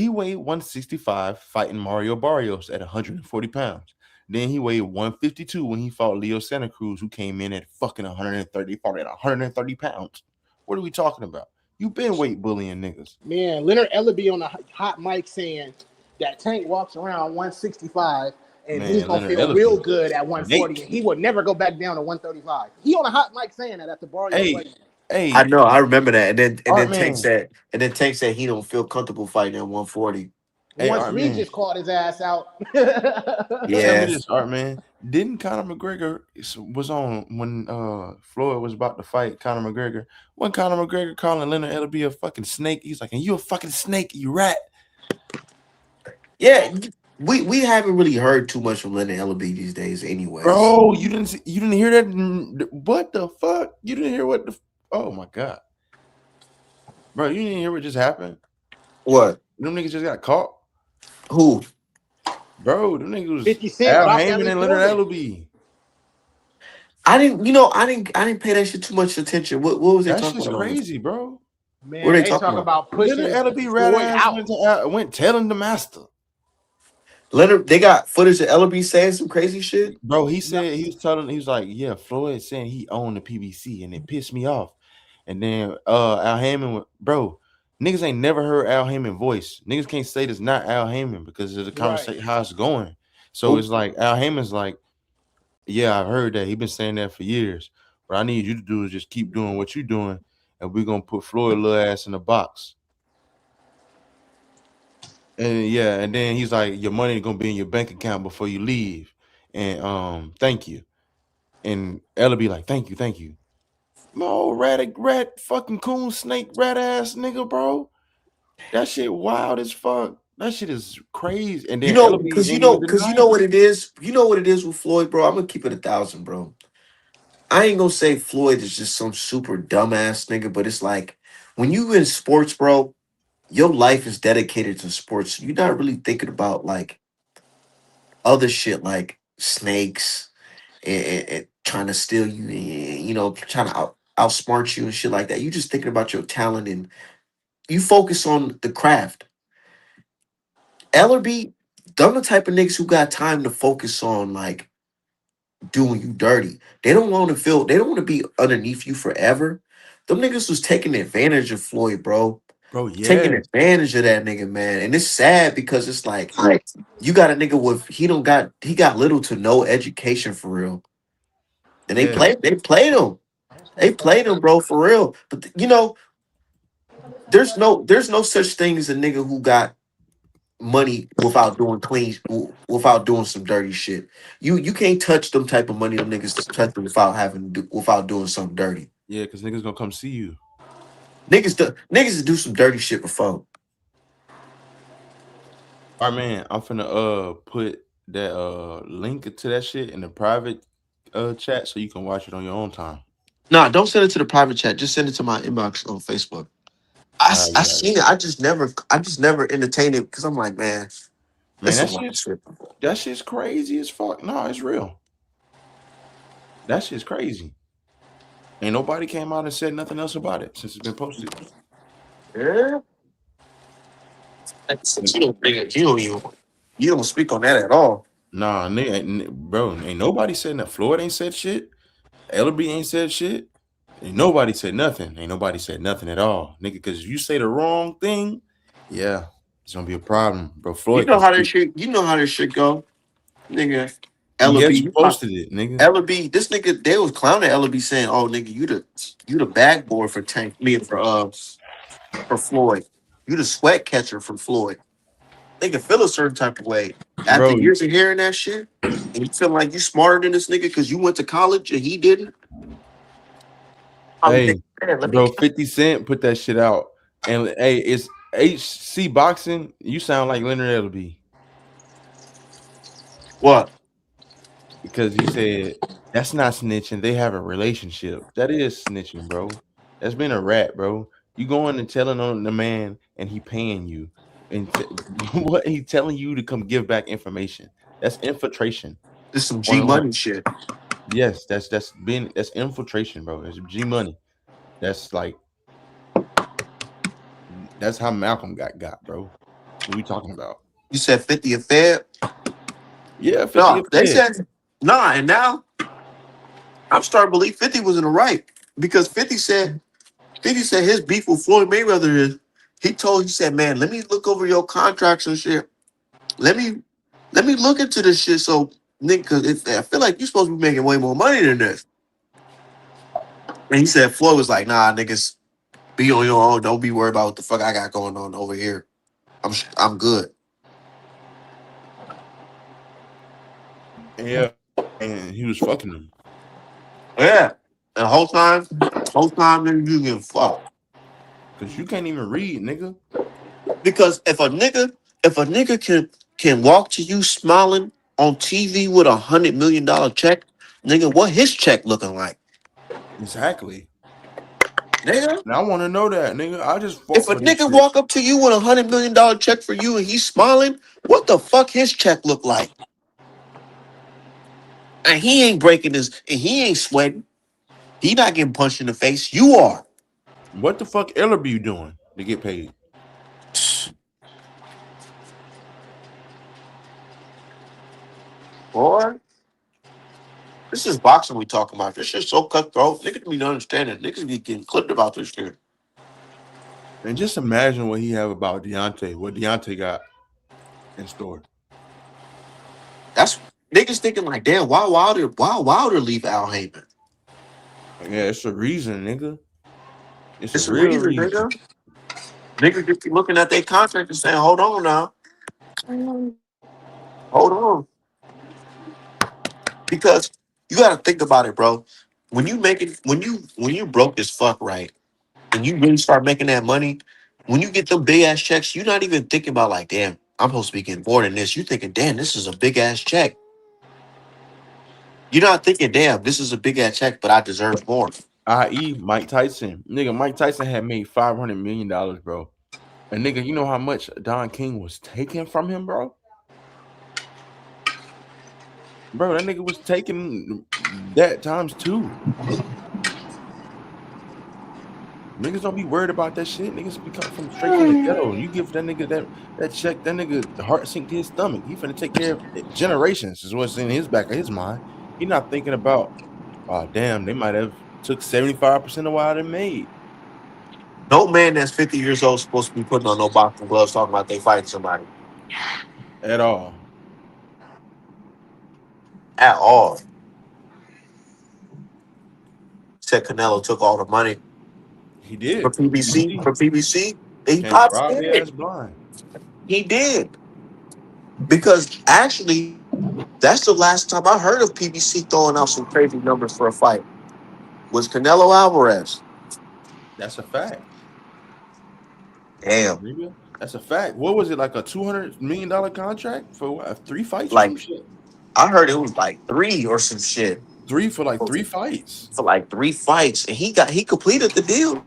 weighed 165 fighting Mario Barrios at 140 pounds. Then he weighed 152 when he fought Leo Santa Cruz, who came in at fucking 130, fought at 130 pounds. What are we talking about? You been weight bullying niggas. Man, Leonard Ellaby on the hot mic saying that Tank walks around 165 and he's Man, gonna Leonard feel real Ellaby. good at 140 Nate. and he would never go back down to 135. He on a hot mic saying that after Barrios Hey, fight. I hey, know. I remember that. And Art then Tank man. said he don't feel comfortable fighting at 140. Hey, Once Art man. Regis called his ass out. Tell me Yeah. this, Art man. Didn't Conor McGregor was on when Floyd was about to fight Conor McGregor? When Conor McGregor calling Leonard Ellaby a fucking snake, he's like, "And you a fucking snake, you rat." Yeah. We haven't really heard too much from Leonard Ellaby these days, anyways. Bro, you didn't hear that? What the fuck? You didn't hear what the? Oh my god, bro, you didn't hear what just happened? What? Them niggas just got caught, Who? bro. Them niggas was 50 Cent Al dropped Heyman Ellie and Leonard Foreman. Ellaby. I didn't pay that shit too much attention. What was they That talking shit's about? crazy, bro. What are Man, they they talking talk about? about Leonard pushing Ellaby rat Floyd ass out. went telling the master. Leonard, they got footage of Ellaby saying some crazy shit. Bro, he No, said he was like, yeah, Floyd saying he owned the PBC and it pissed me off. And then Al Heyman, bro, niggas ain't never heard Al Heyman voice. Niggas can't say this not Al Heyman because of the right. conversation how it's going. So Who? it's like Al Heyman's like, yeah, I've heard that. He been saying that for years. What I need you to do is just keep doing what you're doing, and we're gonna put Floyd little ass in a box. And yeah, and then he's like, your money gonna be in your bank account before you leave. And thank you. And Ella be like, thank you. No, rat, fucking coon snake, rat ass nigga, bro. That shit wild as fuck. That shit is crazy. And then Ella B ain't even Because you deny know it. what it is. You know what it is with Floyd, bro. I'm gonna keep it 1,000, bro. I ain't gonna say Floyd is just some super dumbass nigga, but it's like when you in sports, bro, your life is dedicated to sports. You're not really thinking about like other shit like snakes and trying to steal you, you know, trying to outsmart you and shit like that. You just thinking about your talent and you focus on the craft. Ellerby, them the type of niggas who got time to focus on like doing you dirty. They don't want to feel. They don't want to be underneath you forever. Them niggas was taking advantage of Floyd, bro. Bro, Taking yes. advantage of that nigga, man. And it's sad because it's like you got a nigga with he got little to no education for real. And Yes. they played him. They played him, bro, for real. But you know, there's no such thing as a nigga who got money without doing without doing some dirty shit. You can't touch them type of money them niggas touch without without doing something dirty. Yeah, because niggas gonna come see you. Niggas do some dirty shit before. All right, man. I'm finna put that link to that shit in the private chat so you can watch it on your own time. Nah, don't send it to the private chat. Just send it to my inbox on Facebook. All right, I you got it. seen it. I just never entertained it because I'm like, man, Man, it's a lot of shit. that shit's crazy as fuck. No, it's real. That shit's crazy. Ain't nobody came out and said nothing else about it since it's been posted. Yeah. You don't bring it. You don't speak on that at all. Nah, nigga, bro, ain't nobody said that. Floyd ain't said shit. LB ain't said shit. Ain't nobody said nothing. Ain't nobody said nothing at all, nigga. Because if you say the wrong thing, yeah, it's gonna be a problem, bro. You Floyd know can how this speak. shit. You know how this shit go, nigga. And guess who Ellaby, posted it, nigga? Ellaby. This nigga, they was clowning Ellaby saying, "Oh, nigga, you the bag boy for Tank me for Floyd. You the sweat catcher for Floyd." Nigga feel a certain type of way after Bro, years of hearing that shit, and you feel like you smarter than this nigga because you went to college and he didn't. I'm hey, thinking, man, let me. bro, 50 Cent put that shit out. And hey, it's HC Boxing. You sound like Leonard LB What? because you said that's not snitching. They have a relationship. That is snitching, bro. That's been a rat, bro. You going and telling on the man and he paying you. And what he telling you to come give back information. That's infiltration. This some G On money shit. yes, that's infiltration, bro. It's G money. That's like that's how Malcolm got, bro. What we talking about? You said 50 a Fed? Yeah, 50 No, a they Fed. said nah, and now I'm starting to believe 50 was in the right because 50 said his beef with Floyd Mayweather is he said, man, let me look over your contracts and shit. Let me look into this shit. So nigga, cause I feel like you're supposed to be making way more money than this. And he said Floyd was like, nah, niggas, be on your own. Don't be worried about what the fuck I got going on over here. I'm good. Yeah, and he was fucking them Yeah. And the whole time nigga you getting fucked. because you can't even read, nigga. Because if a nigga can walk to you smiling on TV with $100 million check, nigga, what his check looking like? Exactly. Nigga, And I want to know that, nigga. I just if fought a for this nigga shit. walk up to you with $100 million check for you and he's smiling, what the fuck his check look like? And he ain't breaking his and he ain't sweating. He not getting punched in the face. You are. What the fuck Ellerby you doing to get paid? Boy, this is boxing we talking about. This shit's so cutthroat. Niggas be not understanding. Niggas be getting clipped about this shit. And just imagine what he have about Deontay, what Deontay got in store. That's niggas thinking like, damn, why Wilder leave Al Heyman? Yeah, it's a reason, nigga. It's a It's a real reason, reason. nigga. Niggas just be looking at their contract and saying, hold on now. Hold on. Because you gotta think about it, bro. When you make it when you broke as fuck, right? And you really start making that money, when you get them big ass checks, you're not even thinking about like, damn, I'm supposed to be getting more than this. You thinking, damn, this is a big ass check. You're not thinking, damn, this is a big ass check, but I deserve more. I.e. Mike Tyson. Nigga, Mike Tyson had made $500 million, bro. And nigga, you know how much Don King was taking from him, bro? Bro, that nigga was taking that times two. Niggas don't be worried about that shit. Niggas be coming from straight from the ghetto. You give that nigga that check, that nigga heart sink to his stomach. He finna take care of generations, is what's in his back of his mind. He not thinking about, oh damn, they might have took 75% of what I done made. No man that's 50 years old is supposed to be putting on no boxing gloves talking about they fighting somebody At all. at all. Said Canelo took all the money He for did. PBC. PBC For PBC, he can't pops rob their ass did. blind. He did. Because actually, that's the last time I heard of PBC throwing out some crazy numbers for a fight. Was Canelo Alvarez. That's a fact. Damn. Nigga. That's a fact. What was it, like a $200 million contract for what, 3 fights or some Like, shit? I heard it was like 3 or some shit. Three for like 3 fights. For like 3 fights. And he completed the deal.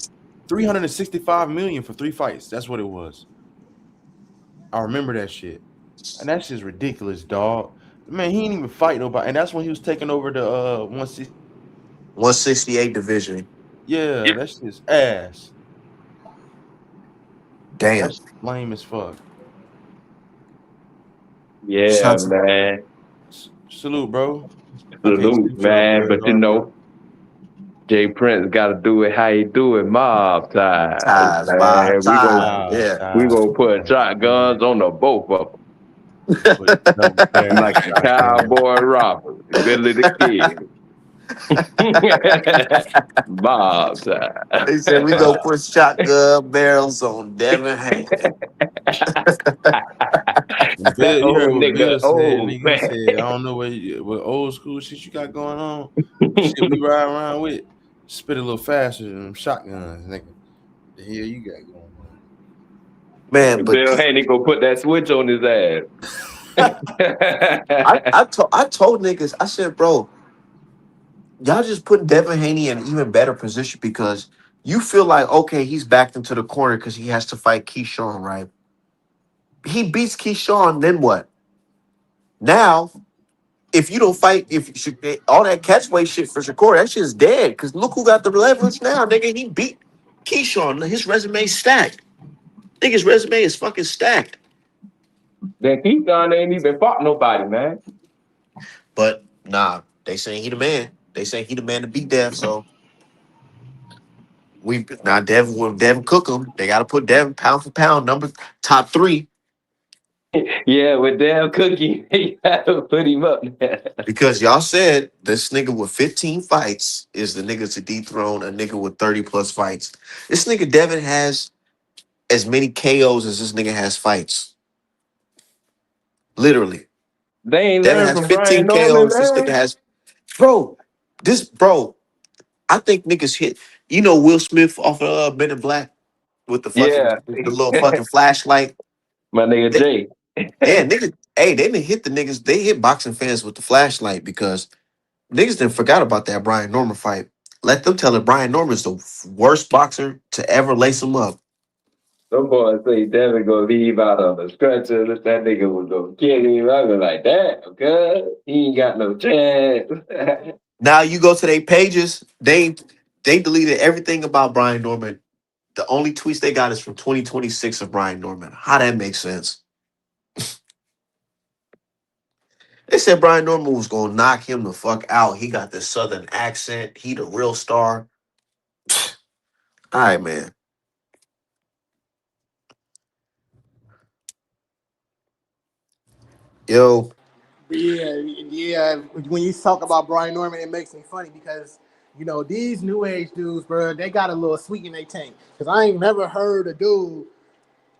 365 million for 3 fights. That's what it was. I remember that shit. And that shit's ridiculous, dog. Man, he ain't even fight nobody. And that's when he was taking over the 160. 168 division. Yeah, that shit's ass. Damn. That's lame as fuck. Yeah, Shots. man. Salute, bro. I can't Salute, speak for no man. Bret But you Hart, bro. know, Jay Prince got to do it how he do it. Mob ties, Ties, mob man. ties. Nah, Yeah. We nah, gonna put shotguns on the both of but no them damn like a shotgun. cowboy robber, Billy the Kid. Mob ties. They said we go put shotgun barrels on Devin Haney. That Bill, you heard old what nigga, Bill said, old nigga. He man. said, I don't know what old school shit you got going on. Shit we ride around with. Spit a little faster than them shotguns, nigga. The hell you got going on? Man, but Bill Haney gonna put that switch on his ass. I told niggas, I said, bro, y'all just put Devin Haney in an even better position because you feel like, okay, he's backed into the corner because he has to fight Keyshawn, right? He beats Keyshawn, then what? Now, if you don't fight, if all that catchweight shit for Shakur, that shit's dead. Because look who got the leverage now, nigga. He beat Keyshawn. His resume's stacked. Nigga's resume is fucking stacked. Then Keyshawn ain't even fought nobody, man. But nah, they saying he the man. They say he the man to beat Dev. So we now Devin will Devin cook him. They got to put Devin pound for pound number top 3 Yeah, with damn Cookie, he had to put him up there. because y'all said this nigga with 15 fights is the nigga to dethrone a nigga with 30 plus fights. This nigga Devin has as many KOs as this nigga has fights. Literally, They ain't Devin learned has from Brian 15 Norman, KOs. This nigga man. has bro. I think niggas hit. You know Will Smith off of Men in Black with the fucking Yeah, the little fucking flashlight. my nigga They, Jay. yeah, niggas. Hey, they didn't hit the niggas. They hit boxing fans with the flashlight because niggas didn't forgot about that Brian Norman fight. Let them tell it. Brian Norman's the worst boxer to ever lace him up. Some boys say Devin gonna leave out on the stretcher. That nigga was gonna kill him. I was like, damn, cuz he ain't got no chance. Now you go to their pages. They deleted everything about Brian Norman. The only tweets they got is from 2026 of Brian Norman. How that makes sense? They said Brian Norman was gonna knock him the fuck out. He got this southern accent. He the real star. All right, man. Yo, Yeah. When you talk about Brian Norman, it makes me funny because these new age dudes, bro, they got a little sweet in their tank. Because I ain't never heard a dude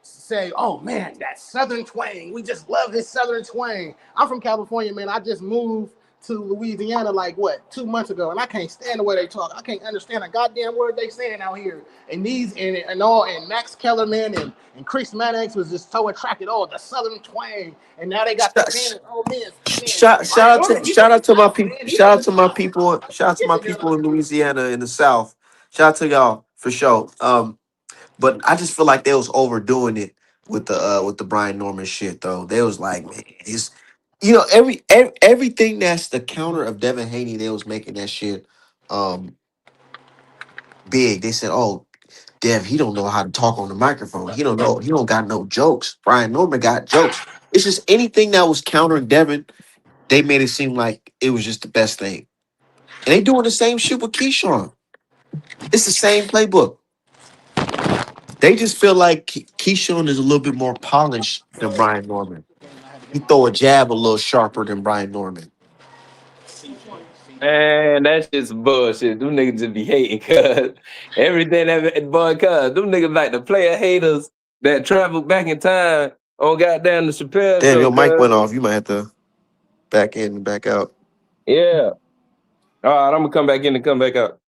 say, "Oh man, that Southern twang. We just love his Southern twang." I'm from California, man. I just moved to Louisiana like what 2 months ago, and I can't stand the way they talk. I can't understand a goddamn word they saying out here. And Max Kellerman and Chris Mannix was just so attracted. Oh, the Southern twang, and now they got the Spanish. Oh man, Shout out to my people. Shout out to my people. Shout out to my people in Louisiana in the South. Shout out to y'all for sure. But I just feel like they was overdoing it with the Brian Norman shit though. They was like, man, it's everything that's the counter of Devin Haney, they was making that shit big. They said, oh, Dev, he don't know how to talk on the microphone. He don't got no jokes. Brian Norman got jokes. It's just anything that was countering Devin, they made it seem like it was just the best thing. And they doing the same shit with Keyshawn. It's the same playbook. They just feel like Keyshawn is a little bit more polished than Brian Norman. He throw a jab a little sharper than Brian Norman. Man, that's just bullshit. Them niggas just be hating, cuz everything that boy, cuz them niggas like the player haters that travel back in time on goddamn the Chappelle Damn, show. your mic Cuz. went off. You might have to back in and back out. Yeah. All right, I'm gonna come back in and come back out.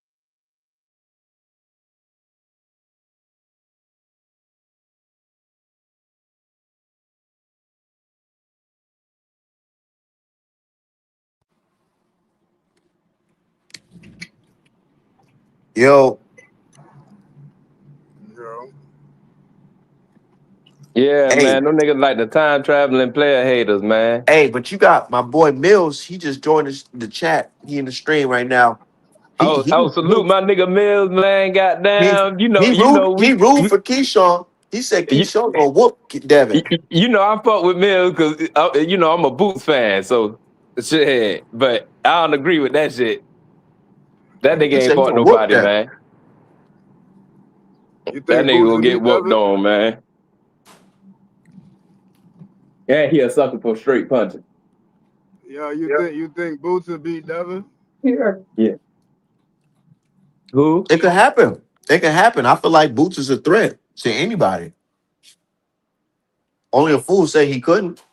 Yo, Yeah, hey, man, them niggas like the time traveling player haters, man. hey, but you got my boy Mills. He just joined the chat. He in the stream right now. He he Salute my nigga Mills, man. he Goddamn, he ruled for Keyshawn. He said Keyshawn gonna whoop Devin. I fuck with Mills because I'm a Boots fan, so shit. But I don't agree with that shit. That nigga He ain't said he fought gonna whoop nobody, Devin. man. You think That nigga Boots gonna will get beat whooped Devin? on, man. Yeah, he a sucker for straight punching. Yeah, you think Boots will beat Devin? Yeah. Who? It could happen. It could happen. I feel like Boots is a threat to anybody. Only a fool say he couldn't.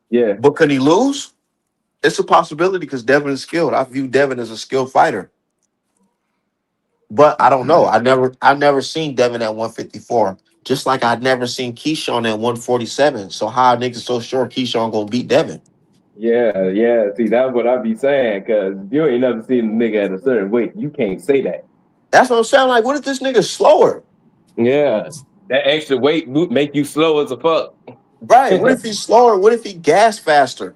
Yeah. But could he lose? It's a possibility because Devin is skilled. I view Devin as a skilled fighter. But I don't know. I never seen Devin at 154. Just like I'd never seen Keyshawn at 147. So how are niggas so sure Keyshawn gonna beat Devin? Yeah. See, that's what I be saying, because you ain't never seen a nigga at a certain weight. You can't say that. That's what I'm saying. Like, what if this nigga slower? Yeah. That extra weight make you slow as a fuck. Right. What if he's slower? What if he gas faster?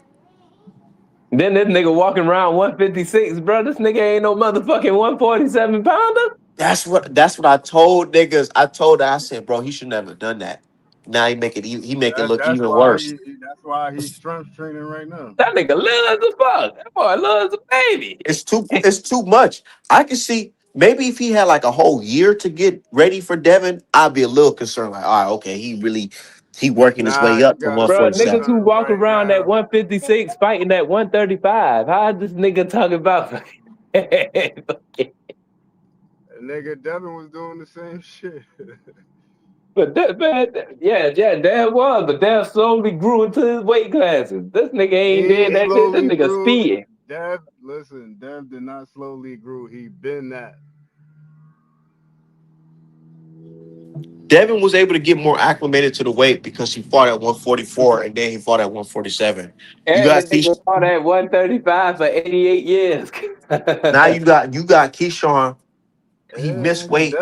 Then this nigga walking around 156, bro. This nigga ain't no motherfucking 147 pounder. That's what I told niggas. I said, bro, he should never done that. Now he make it look That's even why worse. that's why he's strength training right now. That nigga little as a fuck. That boy little as a baby. It's too much. I can see maybe if he had like a whole year to get ready for Devin, I'd be a little concerned. Like, all right, okay, he working his Nah, way you up to gotta, Bro, 147. niggas who walk right around now. at 156 fighting at 135. How is this nigga talking about? Nigga, Devin was doing the same shit. But that man, Dad was, but Dad slowly grew into his weight classes. This nigga ain't did that shit. This nigga speeding. Dev did not slowly grew. He been that. Devin was able to get more acclimated to the weight because he fought at 144 and then he fought at 147. You And got this nigga fought at 135 for 88 years. now you got Keyshawn. He missed And weight.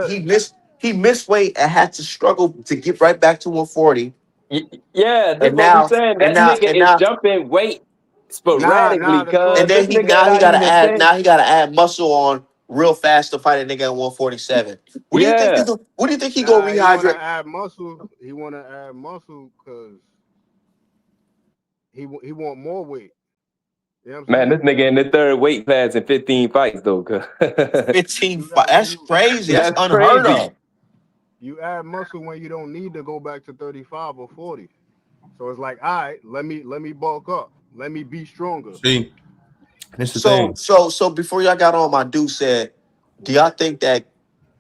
He missed weight and had to struggle to get right back to 140. Yeah, that's And what we now saying. and That now nigga and is now jumping weight sporadically, the cuz and this then he nigga not even saying. he gotta add muscle on real fast to fight a nigga at 147. What do you think Yeah, what do you think he gonna he wanna rehydrate? add muscle. He wanna add muscle because he want more weight. You know what I'm man, this saying? nigga in the third weight class in 15 fights though, cuz 15 that's crazy. That's that's unheard crazy. of. You add muscle when you don't need to go back to 35 or 40. So it's like, all right, let me bulk up. Let me be stronger. See, that's the So thing. before y'all got on, my dude said, do y'all think that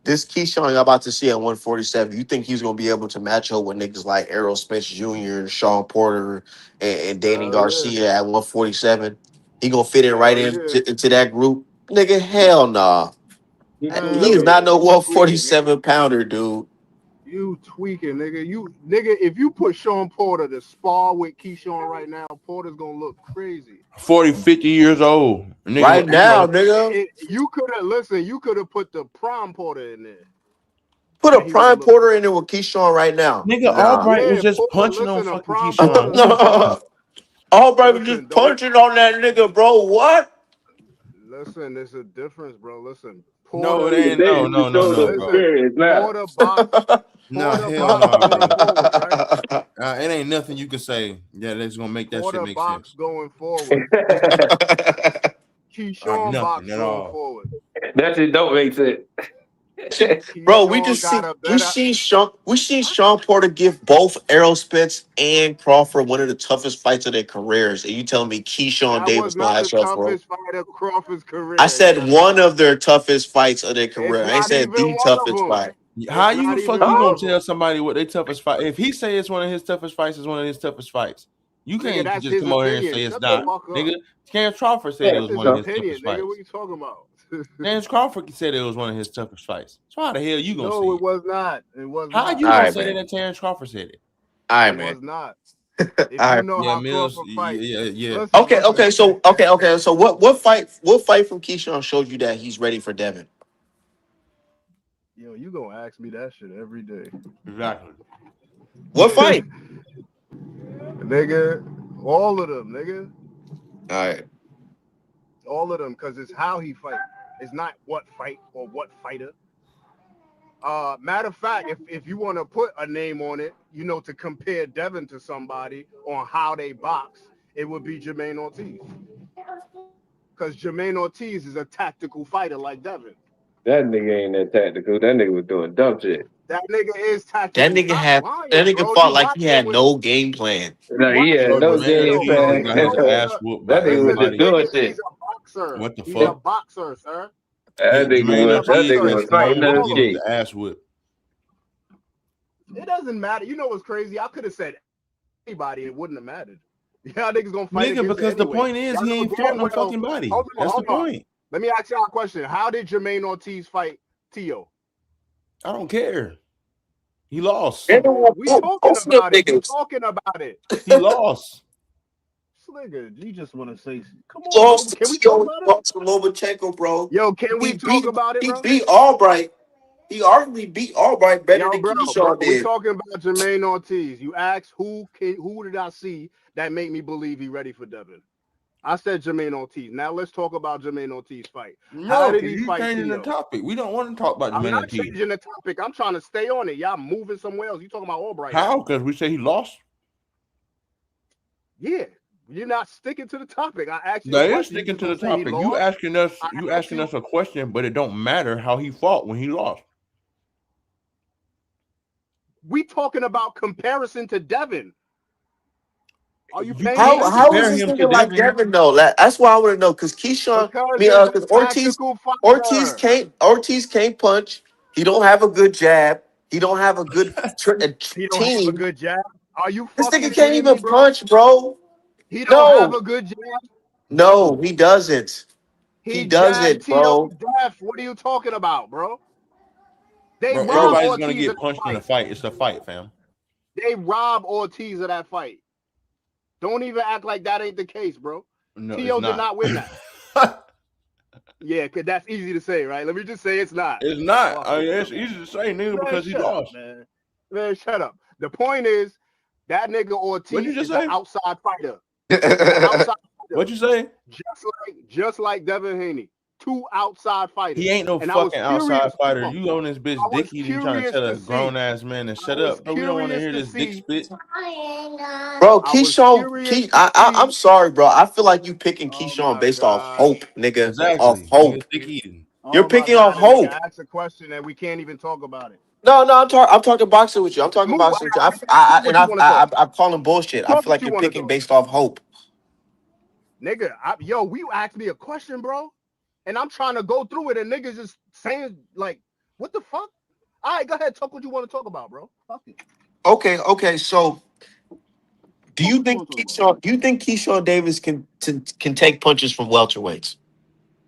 This Keyshawn you're about to see at 147, you think he's gonna be able to match up with niggas like Errol Spence Jr., Sean Porter, and Danny Hell yeah. Garcia at 147? He gonna fit in right Hell yeah. into that group? Nigga, hell nah. He He pulled Hell up is with yeah. not no You tweaking, nigga. 147 pounder, dude. You tweaking, nigga. Nigga, if you put Sean Porter to spar with Keyshawn right now, Porter's gonna look crazy. 40, 50 years old. Nigga, Right now, nigga. You could have put the prime Porter in there. Put a And he would prime have looked Porter in there with Keyshawn right now. Nigga, Nah. Albright was Yeah, just Porter, punching on listen, a fucking prime Keyshawn. Porter. What are you talking about? Albright was Listen, just don't punching on that nigga, bro. What? listen. There's a difference, bro. Listen, No, Porter. it ain't. No, no, no, no, bro. experience now. Porter box. Nah, Porter hell box nah, going bro. forward, right? It ain't nothing you can say that's gonna make that shit Porter make box sense. going forward. Keyshawn box Nothing at going all. forward. That shit don't make sense. Bro, we Keyshawn just got see a better. we seen Sean Porter give both Errol Spence and Crawford one of the toughest fights of their careers, and you telling me Keyshawn That Davis was gonna not the ask up for him? toughest fight of Crawford's career. I said one of their toughest fights of their It's career. I ain't not said even the one of toughest them. fight. How It's you not the fuck even you one gonna of them. tell somebody what their toughest fight? If he say it's one of his toughest fights, it's one of his toughest fights. You Nigga, can't that's just his come over here and opinion. say it's Shut the not, fuck up. nigga. Terrence Crawford said it was That's one his of his opinion, toughest nigga. fights. What you talking about? Terrence Crawford said it was one of his toughest fights. So how the hell you gonna say No, it? it was not. It was How not. you All gonna right, say man. that Terrence Crawford said it? All right, It man. was not. All If right. you know Yeah, how Mills. Crawford fight, Yeah. listen, Okay, listen. okay. So what fight from Keyshawn showed you that he's ready for Devin? Yo, you gonna ask me that shit every day. Exactly. What fight? Nigga, all of them, nigga. All right. All of them, because it's how he fight. It's not what fight or what fighter. Matter of fact, if you want to put a name on it, you know, to compare Devin to somebody on how they box, it would be Jermaine Ortiz. Because Jermaine Ortiz is a tactical fighter like Devin. That nigga ain't that tactical. That nigga was doing dumb shit. That nigga is That tactical. nigga Stop lying, bro. fought You like he watched had him with no game plan. Like, watch yeah, him Bro, with no Jermaine game Ortiz Tio, bro. just plan. got his Tio, ass whooped by That nigga was listen, the just everybody. doing nigga, shit. he's a boxer. What the He's a fuck? boxer, sir. That Jermaine He's a Ortiz boxer. was just He fighting can't came the to ball get him. G. his ass whipped. It doesn't matter. You know what's crazy? I could have said anybody. It wouldn't have mattered. Y'all niggas gonna fight Nigga, against it because the anyway. point is Y'all he know ain't damn fought no well. fucking body. Hold on, That's the hold on. point. Let me ask y'all a question. How did Jermaine Ortiz fight Tio? I don't care. He lost. They don't want We talking both of them about it. We niggas. talking about it. He lost. Nigga, you just want to say, come on, bro. Lost Can we to talk Tio. about it? Lost to Lomachenko, bro. Yo, can we talk about it, He bro? beat Albright. He arguably beat Albright better Yo, than bro, Keyshawn we did. talking about Jermaine Ortiz. You asked who did I see that made me believe he ready for Devin? I said Jermaine Ortiz. Now let's talk about Jermaine Ortiz fight. How No, did because he you fight changing the Tio? topic. We don't want to talk about I'm Jermaine not Ortiz. changing the topic. I'm trying to stay on it. Y'all moving somewhere else. You talking about Albright? How? Because we say he lost. Yeah, you're not sticking to the topic. I asked you That a is question. sticking You to just the gonna say he topic. You lost? asking us. I You asked asking you- us a question, but it don't matter how he fought when he lost. We talking about comparison to Devin. Are you paying How attention? is Compare this him to nigga like Devin. Devin though? That's why I want to know because Keyshawn, Because it's because a tactical fighter. Ortiz can't punch. He don't have a good jab. He don't have a good He don't have a team. good jab. Are you This fucking nigga can't kidding me, even bro? punch, bro. He don't have No, a good jab. no, he doesn't. He He jabbed doesn't, Tito bro. to death. What are you talking about, bro? They Bro, rob everybody's gonna Ortiz of get that punched in a fight. fight. It's a fight, fam. They rob Ortiz of that fight. Don't even act like that ain't the case, bro. No, Tio it's did not win that. Yeah, cause that's easy to say, right? Let me just say it's not. It's not. Fuck I mean, it, it's easy to say, nigga, man, because he shut lost. up, man. Man, shut up. The point is that nigga What'd you Ortiz just is say? an outside fighter. An outside fighter. What you say? Just like Devin Haney. Two outside fighters. He ain't no And I was fucking curious. outside fighter. Hold on. You on this bitch I was dick eating, trying to curious tell to a grown see. ass man to shut I was up. Bro, we don't want to hear curious this to dick see. spit. Bro, I was Keyshawn, curious to I'm see. sorry, bro. I feel like you picking Oh Keyshawn my based off gosh. hope, nigga. Off Exactly. hope. Nigga, dick eating. You're Oh my picking off God, a nigga hope. asked a question and we can't even talk about it. No, I'm talking boxing with you. I'm talking boxing with you. What you want to talk? I'm calling bullshit. I Talk feel what like you you're want to picking talk. based off hope. Nigga, you asked me a question, bro. And I'm trying to go through it and niggas just saying like, What the fuck? All right, go ahead. Talk what you want to talk about, bro. Fuck it. Okay. So, do Talk you what you think want to talk about. Keyshawn Davis can take punches from welterweights?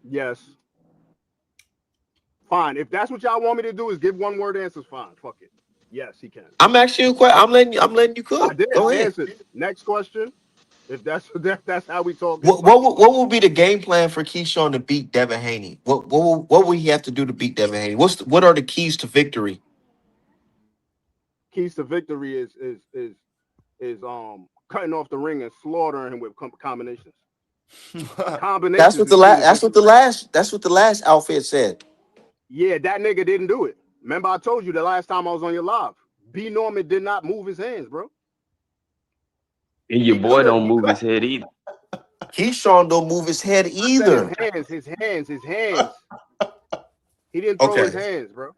Yes. Fine. If that's what y'all want me to do is give one word answers, fine. Fuck it. Yes, he can. I'm asking you a question. I'm letting you I cook. did. Go I ahead. answered. Next question. If that's how we talking, What fuck it. what will be the game plan for Keyshawn to beat Devin Haney? What will he have to do to beat Devin Haney? What are the keys to victory? Keys to victory is cutting off the ring and slaughtering him with combinations. That's Combinations what is key to victory. that's what the last outfit said. Yeah, that nigga didn't do it. Remember, I told you the last time I was on your live. B Norman did not move his hands, bro. And your He boy could have. don't move his head either. Keyshawn don't move his head Said either. his hands. He didn't throw Okay. his hands, bro.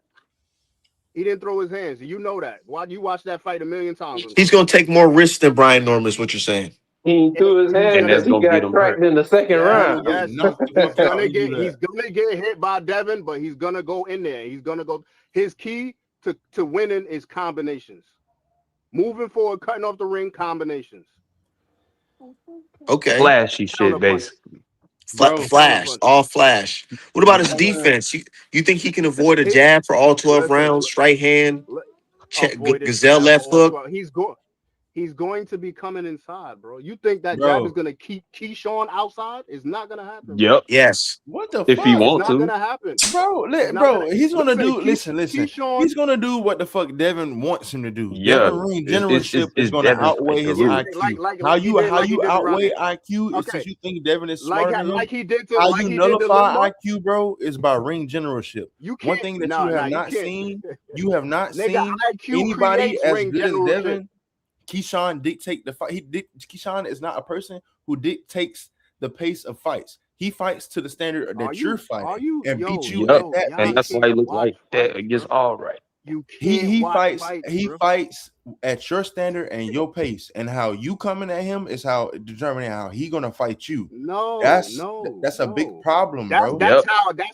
He didn't throw his hands. You know that. Why you watch that fight a million times? He's gonna take more risks than Brian Norman, is what you're saying. He threw his He's hand And because that's gonna. he gonna get got him cracked hurt. in the second round. Bro, Yes. knock the He's fuck out. gonna He do get. He's that. gonna get hit by Devin, but he's gonna go in there. He's gonna go. His key to winning is combinations. Moving forward, cutting off the ring, combinations. Okay. Flashy shit, Counterpunch. basically. Bro, Flash, Counterpunch. all flash. What about his man, defense? You think he can avoid a His, jab for all 12 listen, rounds? Right hand, avoided gazelle jab for left all hook. 12. He's going to be coming inside, bro. You think that jab is bro, gonna keep Keyshawn outside? It's not gonna happen, bro. Yep. Yes. what the If he fuck? It's want not to. gonna happen. Bro, It's not gonna. he's gonna Listen, do. Listen. Keyshawn. He's gonna do what the fuck Devin wants him to do. Yeah. Devin ring It's generalship is gonna Devin's outweigh his career. IQ. Like he did, How like he you did to outweigh Ryan. IQ is Okay, since you think Devin is smarter than him. like he did How to you nullify Luma. IQ, bro, is by ring generalship. You One can't. thing that Nah, you have you not can't. seen, you have not Nigga, seen IQ anybody creates as ring good as generalship. Devin. Keyshawn dictate the fight. Keyshawn is not a person who dictates the pace of fights. He fights to the standard that you're fighting and beats you Yep. at that And that's pace. why he looks like that against all right. You can't He watch fights fights, he bro. fights at your standard and your pace, and how you coming at him is how determining how he gonna fight you. That's a big problem, bro. That's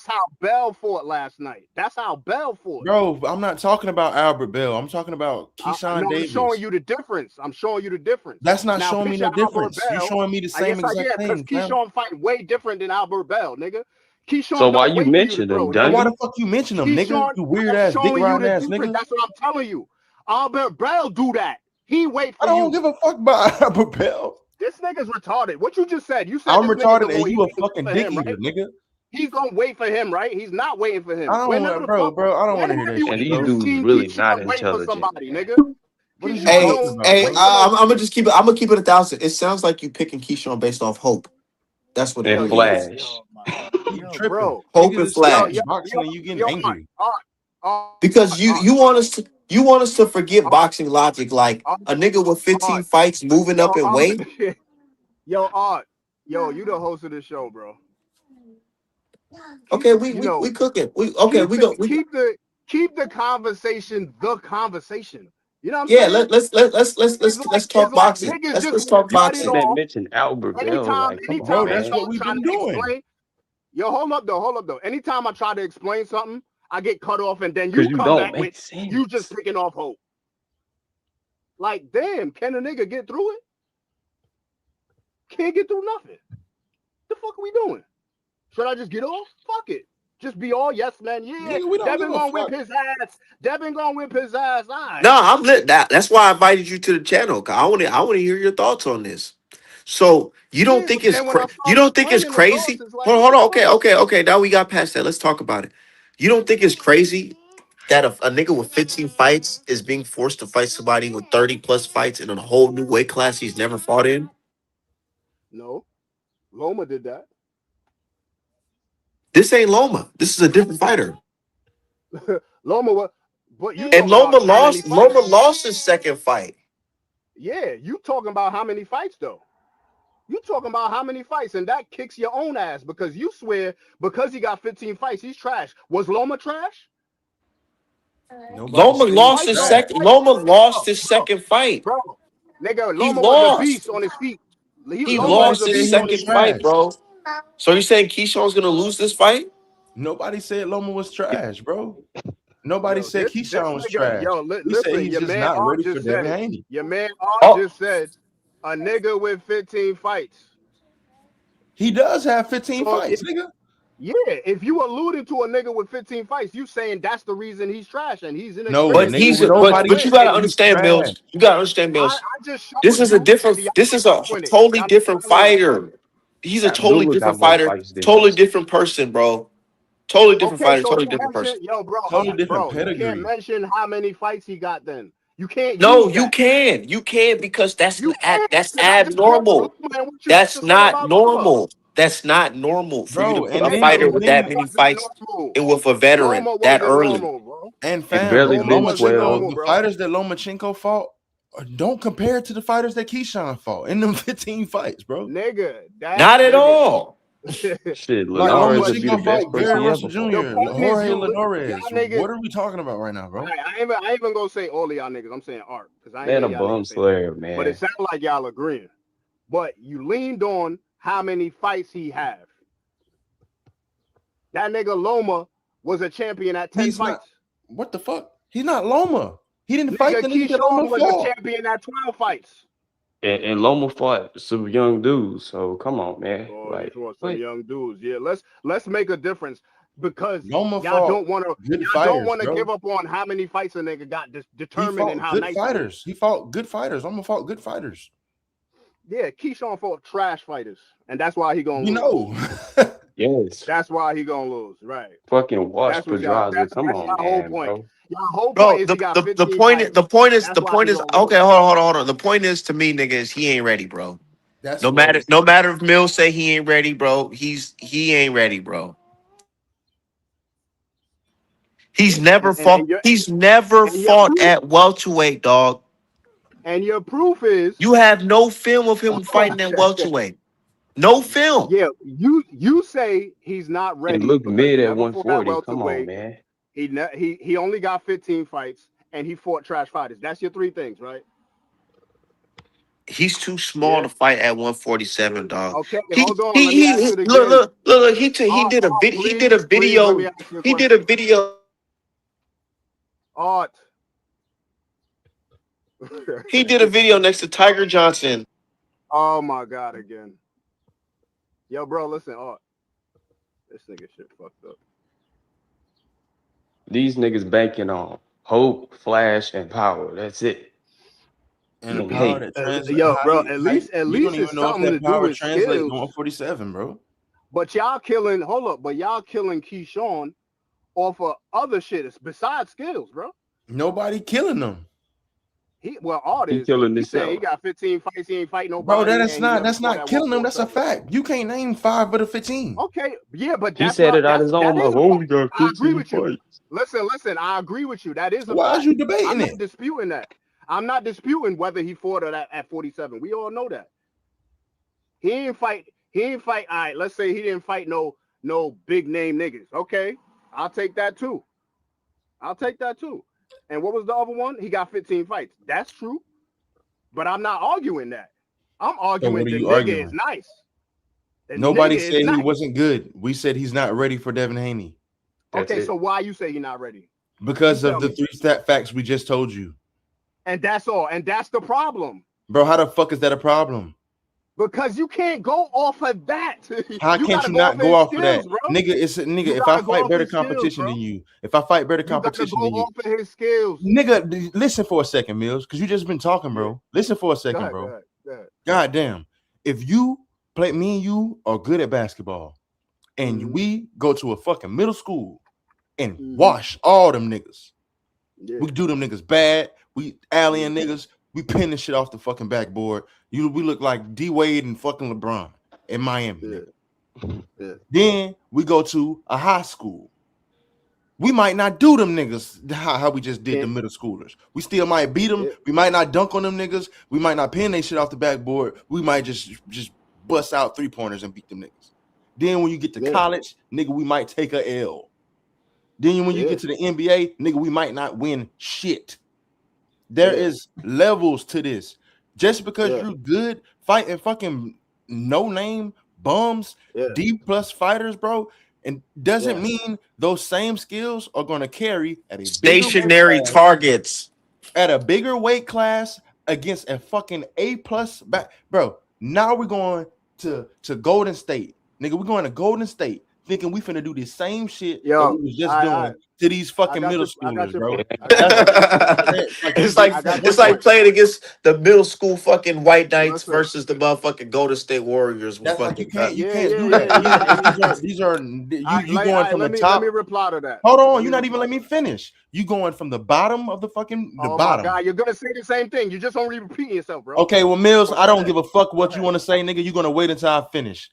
how Bell fought last night. That's how Bell fought. Bro, I'm not talking about Albert Bell. I'm talking about Keyshawn Davis. I'm showing you the difference. That's not now, showing me no difference. You're showing me the same exact thing. Because Keyshawn fight way different than Albert Bell, nigga. Keyshawn So why don't you wait for you to mention throw, him, nigga. Why Dungy? the fuck you mention him, nigga? Keyshawn, You weird I'm ass, dick showing you riding the ass difference. nigga. That's what I'm telling you. Albert Bell do that. He wait for I you. don't give a fuck about Albert Bell. This nigga's retarded. What you just said? You said I'm this retarded nigga's and you a wait fucking for dick him, eater, right? nigga. He's gonna wait for him, right? He's not waiting for him. I don't Whenever want, the fuck, bro. I don't want to when hear have that you shit, And these bro. dudes seen really Keyshawn not wait for intelligent. somebody, nigga? What are you Keyshawn Hey, talking about, hey, bro? I'm gonna just keep it. I'm gonna keep it 1,000. It sounds like you picking Keyshawn based off hope. That's what it And Yo, is. Flash. You tripping? bro. Hope Niggas and is sitting flash. there boxing and you getting angry. Because you want us to forget boxing logic, like a nigga with 15 fights moving up in weight. Yo, Art. Yo, you the host of the show, bro. Okay, we cook it. Keep the conversation the conversation. You know what I'm Yeah, saying? let's talk boxing. Niggas just Let's talk cut it boxing. That off. mentioned Albert Bell. Anytime Like, come Bro, on, that's man. what we've trying been to doing. explain. Yo, hold up though. Anytime I try to explain something, I get cut off, and then Because you you come don't back make with sense. you just picking off hope. Like, damn, can a nigga get through it? Can't get through nothing. The fuck are we doing? Should I just get off? Fuck it. Just be all yes, man. Yeah, Nigga, we don't Devin give a gonna whip fuck. his ass. Devin gonna whip his ass. All right. No, I'm lit. That's why I invited you to the channel. 'Cause I want to hear your thoughts on this. So you don't think but it's then when I you start don't think it's explaining the thoughts, crazy? it's like, Hold on. what the fuck? Okay. Now we got past that. Let's talk about it. You don't think it's crazy that a nigga with 15 fights is being forced to fight somebody with 30 plus fights in a whole new weight class he's never fought in? No, Loma did that. This ain't Loma. This is a different fighter. Loma, what? But you And talking about how many fights? Loma lost his second fight. Yeah, you talking about how many fights though? You talking about how many fights, and that kicks your own ass because you swear because he got 15 fights, he's trash. Was Loma trash? Loma lost his second fight. Bro, nigga, He Loma was a lost. beast on his feet. He Loma lost was a his beast on second his fight, feet. bro. So you're saying Keyshawn's gonna lose this fight? Nobody said Loma was trash, bro. Nobody Yo, said this Keyshawn was nigga, trash. yo, He said listen, he's your just man not Art ready for just said Devin it. Haney. Your man Art Oh, just said a nigga with 15 fights. He does have 15 So fights, nigga. yeah, if you alluded to a nigga with 15 fights, you saying that's the reason he's trash and he's No, but inexperienced nigga he's with and does not nobody but you win. gotta said he's understand, trash. Mills. You gotta understand, I Mills. just showed This is a you, different. and y'all This is a not doing it. totally Y'all not different following the fighter. fight. He's a totally Abdullah got different more fighter. fights than Totally him. different person, bro. Totally different Okay, fighter. so Totally don't different person. mention, yo, Totally different bro, you can't pedigree. mention how many fights he got. Then you can't No, use you that. can. You can because You can't that's because I just brought up abnormal. Loma and what you got That's to say not about Loma. normal. That's not normal for you to Bro, put a Okay, fighter so with Loma that then many wasn't fights normal. and with a veteran Loma that wasn't early. normal, bro. and He fam, barely Loma been wasn't 12. normal, the bro. fighters that Lomachenko fought don't compare to the fighters that Keyshawn fought in them 15 fights, bro. Nigga, that Not at nigga. all. Shit, Like Yo, Linares would but be the Lomachenko best fought person Gary he Russell ever fought. the Jr., point is, Jorge y'all Linares. niggas. What are we talking about right now, bro? I ain't even gonna say all of y'all niggas. I'm saying Art because I ain't Man, hear a y'all bum niggas say that. slayer, But it man. sounds like y'all agreeing. But you leaned on how many fights he have. That nigga Loma was a champion at 10 He's not. fights. What the fuck? He's not Loma. He didn't fight Nigga, the nigga that Loma Keyshawn was a fought. champion at 12 fights. And Loma fought some young dudes, so come on, man. Oh, he Like, fought some what? young dudes. Yeah, let's make a difference because Loma y'all fought don't want to good fighters, give bro. up on how many fights a nigga got He determining fought how good nice he is. fighters. He fought good fighters. Loma fought good fighters. Yeah, Keyshawn fought trash fighters, and that's why he gonna We lose. know. Yes. That's why he gonna lose, right? Fucking Wash That's what y'all. Pedraza. Come That's on, y'all whole man, point. bro. Y'all whole Bro, point is he got the 15 point is fights. That's why he gonna lose. okay, hold on. The point is to me, nigga, is he ain't ready, bro. That's No what. matter if Mills say he ain't ready, bro, he ain't ready, bro. And He's never your fought proof at welterweight, dog. and your proof is You have no film of him fighting at welterweight. No film. yeah. You say he's not And ready look because he mid at never fought at 140. Come on, welterweight. man. He only got 15 fights and he fought trash fighters. That's your three things, right? He's too small Yeah. to fight at 147, dog. Okay, hold on. Let me ask it again. Look. He did a Please, let me video. ask you a He did question. a video. Art. He did a video next to Tiger Johnson. Oh my God, again. Yo, bro, listen, Art. This nigga shit fucked up. These niggas banking on hope, flash, and power. That's it. And the And power hate. that translates. Yo, bro, at How least you don't it's even know if something to that do power with translates to skills. 147, bro. But y'all killing, hold up, but y'all killing Keyshawn off of other shit besides skills, bro. Nobody killing them, Art He is. killing He's saying he himself. got 15 fights, he ain't fight bro. nobody, and he never That's fought not at killing them. That's a 147. fact. You can't name 5 but a 15. Okay, yeah, but He that's said not it out his that own is mouth. a Only fact. got I agree 15 with you. fights. Listen, I agree with you. That is a Why fact. is you I'm debating not it? disputing that. I'm not disputing whether he fought at 47. We all know that. He ain't fight. All right, let's say he didn't fight no big name niggas. Okay, I'll take that too. And what was the other one? He got 15 fights. That's true. But I'm not arguing that. I'm So what arguing are the you nigga is arguing? nice. The Nobody nigga is said he nice. wasn't good. We said he's not ready for Devin Haney That's Okay, it. so why you say you're not ready? because You of tell the me. 3 stat facts we just told you, And that's all. And that's the problem. bro. How the fuck is that a problem? Because you can't go off of that. How You can't gotta you go off not of go his off of skills, that, bro. nigga? Nigga. You If I gotta go fight off better his skills, competition bro. than you, if I fight better You gotta competition go than you, off of his skills. nigga, listen for a second, Mills, because you just been talking, bro. Yeah. Listen for a Go second, ahead, bro. go ahead. God damn. If you play, me and you are good at basketball, and Mhm. we go to a fucking middle school and Mhm. wash all them niggas. Yeah. We do them niggas bad. We alien niggas. We pin this shit off the fucking backboard. We look like D Wade and fucking LeBron in Miami. Yeah. Nigga. Yeah. Then we go to a high school. We might not do them niggas how we just did the middle schoolers. We still might beat them. Yeah. We might not dunk on them niggas. We might not pin they shit off the backboard. We might just bust out 3-pointers and beat them niggas. Then when you get to Yeah. college, nigga, we might take a L. Then when you get to the NBA, nigga, we might not win shit. There is levels to this. Just because you're good fighting fucking no name bums, D plus fighters, bro, And doesn't mean those same skills are going to carry at a Stationary targets. at a bigger weight class against a fucking A+ back. Bro, now we're going to Golden State. Nigga, we're going to Golden State thinking we finna do the same shit that we was just doing to these fucking middle schoolers, bro. It's like playing against the middle school fucking White Knights versus the motherfucking Golden State Warriors. That's like you can't do that. These are you going from the top. Let me reply to that. Hold on, you're not even letting me finish. You going from the bottom of the fucking bottom. My God, you're gonna say the same thing. You just don't repeating yourself, bro. Okay, well, Mills, I don't give a fuck what you want to say, nigga. You're gonna wait until I finish.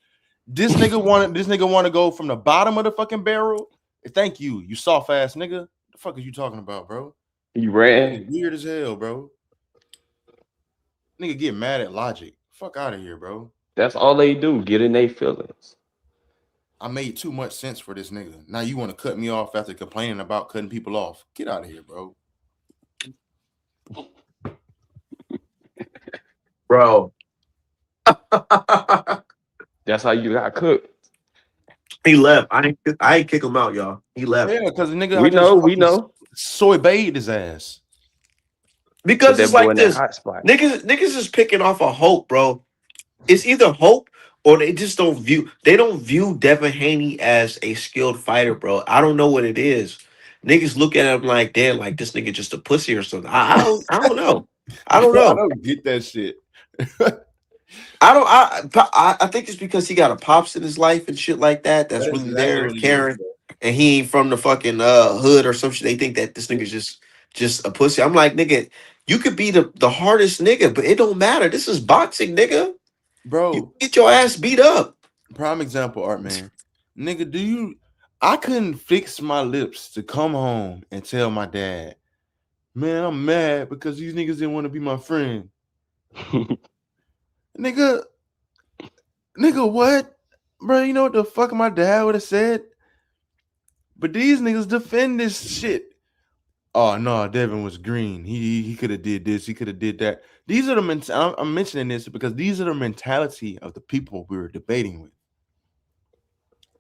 This nigga want to go from the bottom of the fucking barrel. Thank you, you soft ass nigga. The fuck are you talking about, bro? You ran. Weird as hell, bro. Nigga get mad at logic. Fuck out of here, bro. That's all they do. Get in their feelings. I made too much sense for this nigga. Now you want to cut me off after complaining about cutting people off. Get out of here, bro. Bro. That's how you got cooked. He left. I ain't kick him out, y'all. He left. Yeah, because the nigga we know. Soy bait his ass. Because it's like this. Niggas is picking off a hope, bro. It's either hope or they just don't view Devin Haney as a skilled fighter, bro. I don't know what it is. Niggas look at him like, damn, like this nigga just a pussy or something. I don't know. I don't know. I don't get that shit. I think it's because he got a pops in his life and shit like that. That's really there and caring. And he ain't from the fucking hood or some shit. They think that this nigga's just a pussy. I'm like, nigga, you could be the hardest nigga, but it don't matter. This is boxing, nigga. Bro, you get your ass beat up. Prime example, Art Man. Nigga, I couldn't fix my lips to come home and tell my dad, man, I'm mad because these niggas didn't want to be my friend. Nigga, what? Bro, you know what the fuck my dad would have said? But these niggas defend this shit. Oh no, Devin was green. He could have did this. He could have did that. These are the I'm mentioning this because these are the mentality of the people we were debating with.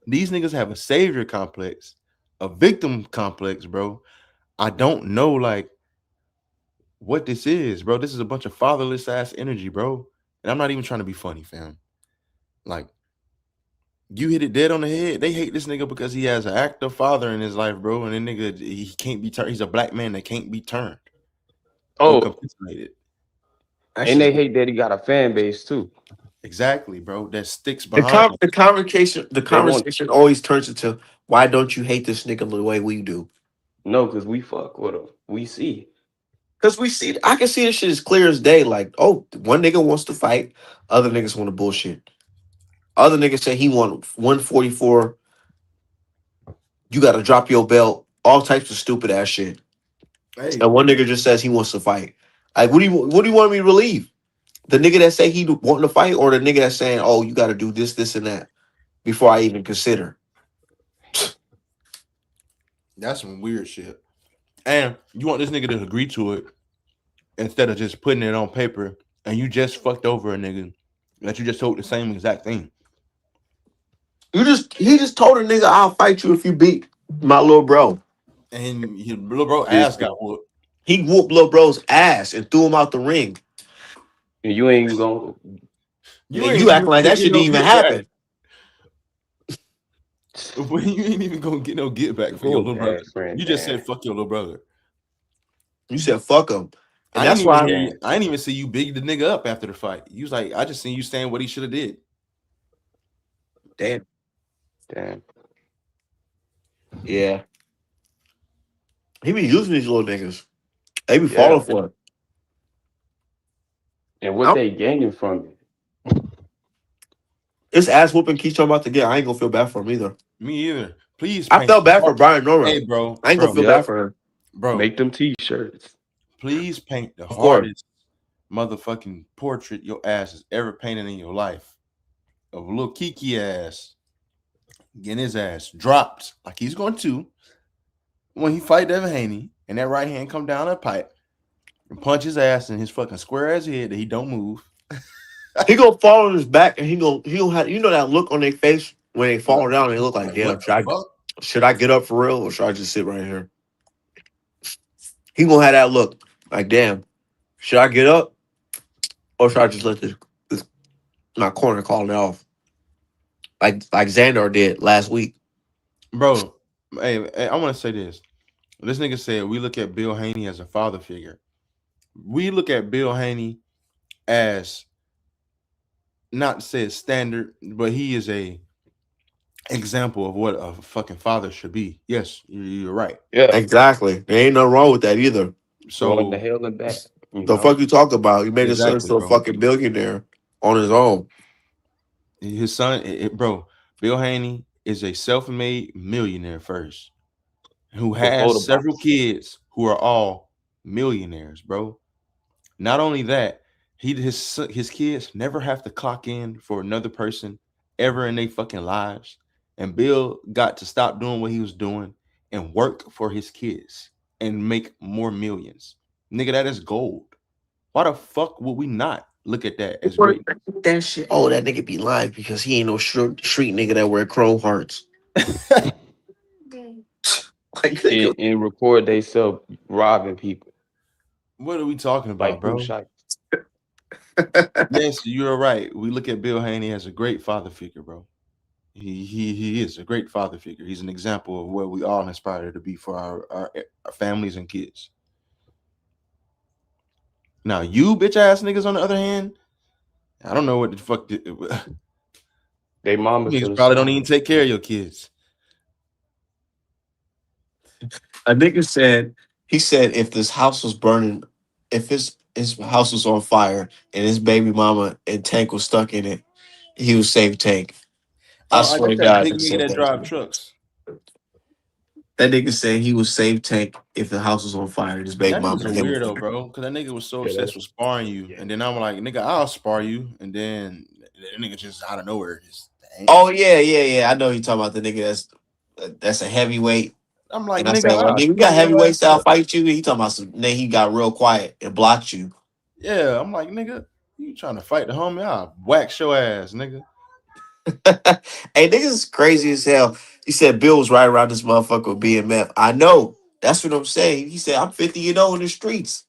These niggas have a savior complex, a victim complex, bro. I don't know like what this is, bro. This is a bunch of fatherless ass energy, bro. And I'm not even trying to be funny, fam. Like, you hit it dead on the head. They hate this nigga because he has an active father in his life, bro. And then nigga, he can't be turned. He's a black man that can't be turned. Oh, and they hate that he got a fan base too. Exactly, bro. That sticks behind the conversation always turns into, why don't you hate this nigga the way we do? No, because we fuck with him. We see. Because I can see this shit as clear as day. Like, oh, one nigga wants to fight, other niggas want to bullshit. Other niggas say he want 144. You got to drop your belt. All types of stupid ass shit. Hey. And one nigga just says he wants to fight. Like, what do you want me to believe? The nigga that say he wanting to fight, or the nigga that's saying, oh, you got to do this, this, and that before I even consider? That's some weird shit. And you want this nigga to agree to it instead of just putting it on paper, and you just fucked over a nigga that you just told the same exact thing. He just told a nigga, I'll fight you if you beat my little bro. And his little bro ass got whooped. He whooped little bro's ass and threw him out the ring. And you ain't gonna. You acting like that shit didn't even happen. When you ain't even gonna get no get back for your little brother. You just said fuck your little brother. You said fuck him. And that's why I didn't even see you big the nigga up after the fight. You was like, I just seen you saying what he should have did. Damn. Yeah. He be using these little niggas. They be falling for it. And what they gaining from it? This ass whooping keeps talking about to get. I ain't gonna feel bad for him either. Me either. Please. I felt bad for Brian Nora. Hey, bro. I ain't gonna feel bad for her. Bro. Make them t-shirts. Please paint the hardest motherfucking portrait your ass has ever painted in your life. Of a little Kiki ass. Getting his ass dropped like he's going to when he fight Devin Haney and that right hand come down that pipe and punch his ass in his fucking square ass head that he don't move. He gonna fall on his back and he gonna have, you know, that look on their face when they fall down, they look like, Like, damn, what the fuck? should I get up for real or should I just sit right here? He gonna have that look like, damn, should I get up or should I just let this my corner call it off? Like Xandar did last week. Bro, hey, I want to say this. This nigga said we look at Bill Haney as a father figure. We look at Bill Haney as not to say a standard, but he is a example of what a fucking father should be. Yes, you're right. Yeah. Exactly. There ain't nothing wrong with that either. Going to So hell and back. You The know. fuck you talk about? He made his son exactly, to a bro. fucking billionaire on his own. His son, bro, Bill Haney is a self-made millionaire first, who Before the has several box. kids who are all millionaires, bro. Not only that, his kids never have to clock in for another person ever in their fucking lives. And Bill got to stop doing what he was doing and work for his kids and make more millions. Nigga, that is gold. Why the fuck would we not look at that as great? That shit. Oh, that nigga be lying because he ain't no street nigga that wear chrome hearts. Like, nigga, And record they self robbing people What are we talking about, like bro? Bushite. Yes, you're right. We look at Bill Haney as a great father figure, bro. He is a great father figure. He's an example of what we all aspire to be for our families and kids. Now, you bitch ass niggas, on the other hand, I don't know what the fuck. They mamas Niggas should probably don't even take care of your kids. a nigga said he said if this house was burning, if his house was on fire and his baby mama and Tank was stuck in it, he would save Tank. I I swear got to that God, big he nigga said that that drive shit. trucks. That nigga said he would save Tank if the house was on fire and his baby That mama nigga's a and him. weirdo, bro. Because that nigga was so Yeah, obsessed with sparring you, yeah. and then I'm like, nigga, I'll spar you, and then that nigga just out of nowhere just. Oh yeah. I know you talking about the nigga that's a heavyweight. I'm like, And I nigga, said, well, I'll nigga, we got tear your ass heavyweights that'll up. fight you. He talking about some. Then he got real quiet and blocked you. Yeah, I'm like, nigga, you trying to fight the homie? I'll wax your ass, nigga. Hey, niggas is crazy as hell. He said Bill was right around this motherfucker with BMF. I know. That's what I'm saying. He said, I'm 50 years old in the streets.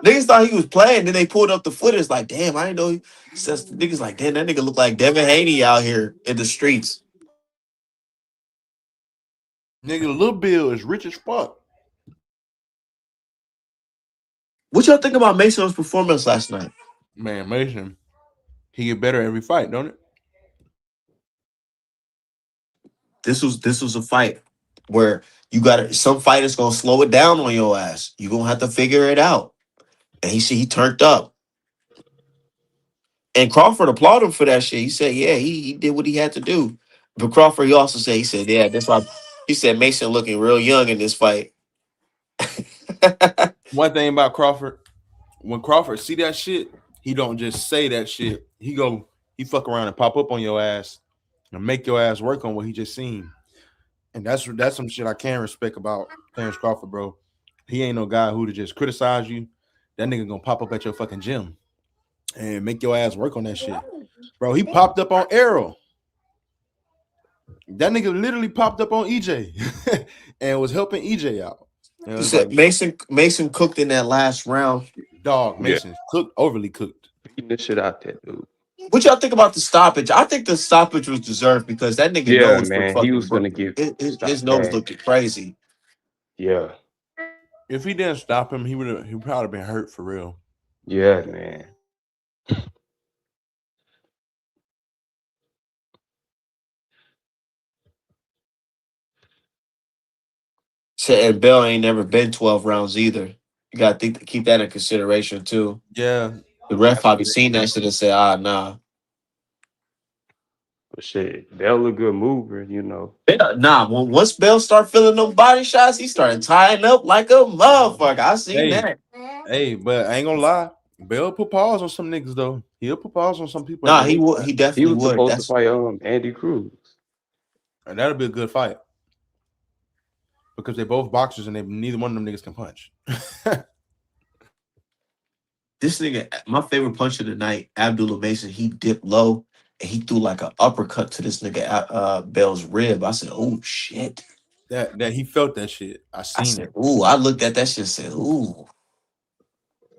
Niggas thought he was playing. Then they pulled up the footage. Like, damn, I didn't know. He says, niggas like, damn, that nigga look like Devin Haney out here in the streets. Nigga, Lil Bill is rich as fuck. What y'all think about Mason's performance last night? Man, Mason, he get better every fight, don't it? This was a fight where you got some fighters gonna slow it down on your ass. You gonna have to figure it out. And he turned up. And Crawford applauded him for that shit. He said, yeah, he did what he had to do. But Crawford, he also said, he said, yeah, that's why he said Mason looking real young in this fight. One thing about Crawford, when Crawford see that shit, he don't just say that shit. He fuck around and pop up on your ass and make your ass work on what he just seen. And that's some shit I can respect about Terrence Crawford, bro. He ain't no guy who to just criticize you. That nigga gonna pop up at your fucking gym and make your ass work on that shit. Bro, he popped up on Arrow. That nigga literally popped up on EJ and was helping EJ out. And it He was said like, Mason cooked in that last round. dog, Mason's cooked, overly cooked. Beating this shit out there, dude. What y'all think about the stoppage? I think the stoppage was deserved because that nigga Yeah, nose man. looked He was gonna fucking. get His stopped nose bad. looked crazy. Yeah. If he didn't stop him, he probably been hurt for real. Yeah, man. Said and Bell ain't never been 12 rounds either. You gotta keep that in consideration too. Yeah. The ref probably seen that shit and said, nah. But shit, Bell a good mover, you know. Nah, once Bell start feeling them body shots, he started tying up like a motherfucker. I seen that. Hey, but I ain't gonna lie. Bell put pause on some niggas though. He'll put pause on some people. Nah, he would. He He definitely was would. supposed to fight Andy Cruz. And that'll be a good fight. Because they're both boxers and neither one of them niggas can punch. This nigga, my favorite puncher tonight, Abdullah Mason, he dipped low and he threw like an uppercut to this nigga Bell's rib. I said, "Oh shit." That he felt that shit. I I seen said, it. "Ooh." I looked at that shit and said, "Ooh."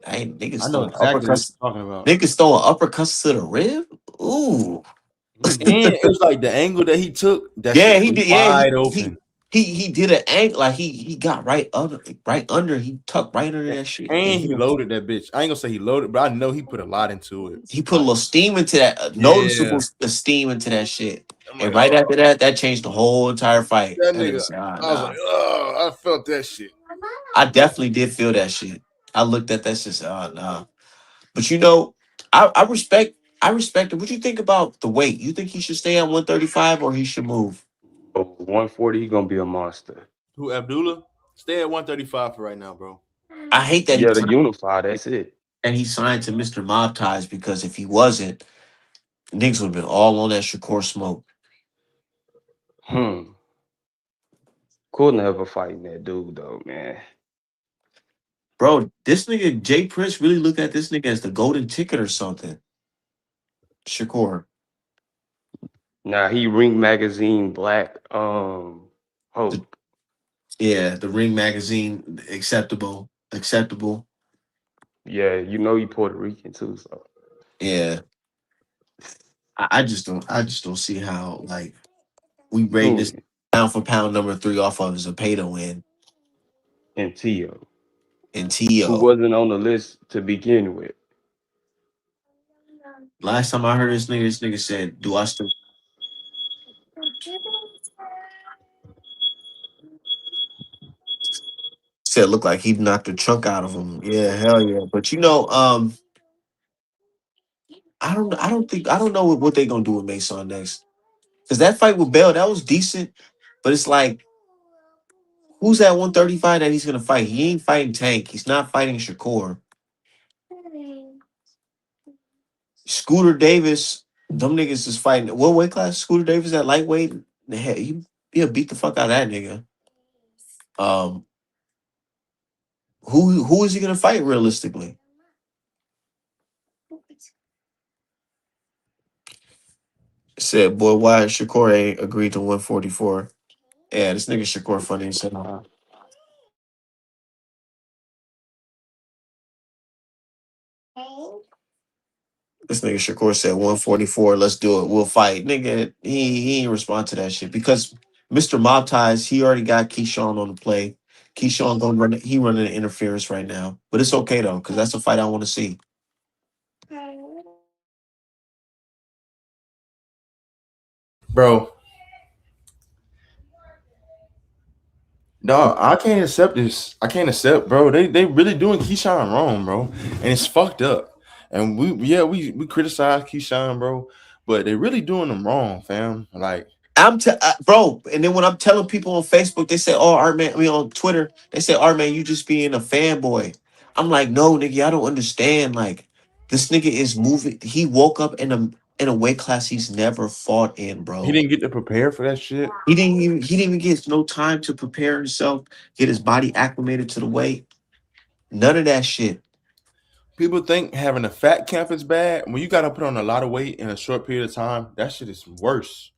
Ain't I niggas know throwing exactly what uppercuts. you're talking about. Niggas throwing uppercuts to the rib. Ooh. And it was like the angle that he took. That Yeah, shit he was did. Yeah, wide open. he did an angle like he got right under. He tucked right under that shit and And hit he him. loaded that bitch. I ain't gonna say he loaded, but I know he put a lot into it. He put a Like, little steam into that, yeah. noticeable steam into that shit. I'm And like, right oh, after that, that changed the whole entire fight. that That nigga. nigga said, "Ah, I was like, nah." oh, I felt that shit. I definitely did feel that shit. I looked at that shit, said, "Oh, nah." But you know, I respect it. What you think about the weight? You think he should stay at 135 or he should move? Oh, 140, he gonna be a monster. Who Abdullah? Stay at 135 for right now, bro. I hate that Yeah, the unify, that's it. he signed to Mr. Mob Ties because if he wasn't, niggas would have been all on that Shakur smoke. Hmm. Cool never fighting that dude though, man. Bro, this nigga Jay Prince really looked at this nigga as the golden ticket or something. Shakur. Now he Ring Magazine Black The, Hulk. yeah, the Ring magazine acceptable. Acceptable. Yeah, you know he Puerto Rican too, so Yeah. I just don't see how like we rate who this pound for pound number 3 off of Zepeda win and Tio, and who T.O. wasn't on the list to begin with. Last time I heard this nigga said, "Do I still?" Said look like he knocked a chunk out of him. Yeah, hell yeah. But you know, I don't know what they gonna do with Mason next. Cause that fight with Bell, that was decent, but it's like, who's that 135 that he's gonna fight? He ain't fighting Tank. He's not fighting Shakur. Scooter Davis, them niggas is fighting. What weight class? Scooter Davis at lightweight. Hell, he'll beat the fuck out of that nigga. Um, who is he gonna fight realistically? Said, boy, why Shakur ain't agreed to 144? Yeah, this nigga Shakur funny as hell. This nigga Shakur said 144, let's do it. We'll fight. Nigga, he ain't respond to that shit because Mr. Mob Ties, he already got Keyshawn on the play. Keyshawn gonna run he running the interference right now. But it's okay though, because that's a fight I want to see. Bro, dog, I can't accept this. I can't accept, bro. They really doing Keyshawn wrong, bro, and it's fucked up. And we criticize Keyshawn, bro, but they really doing them wrong, fam. Like, Bro, and then when I'm telling people on Facebook, they say, "Oh, Art man," I mean on Twitter, they say, "Art man, you just being a fanboy." I'm like, "No, nigga, I don't understand. Like, this nigga is moving. He woke up in a weight class he's never fought in, he bro. didn't get to prepare for that shit. He didn't even get no time to prepare himself, get his body acclimated to the weight. None of that shit. People think having a fat camp is bad. When you got to put on a lot of weight in a short period of time, that shit is worse.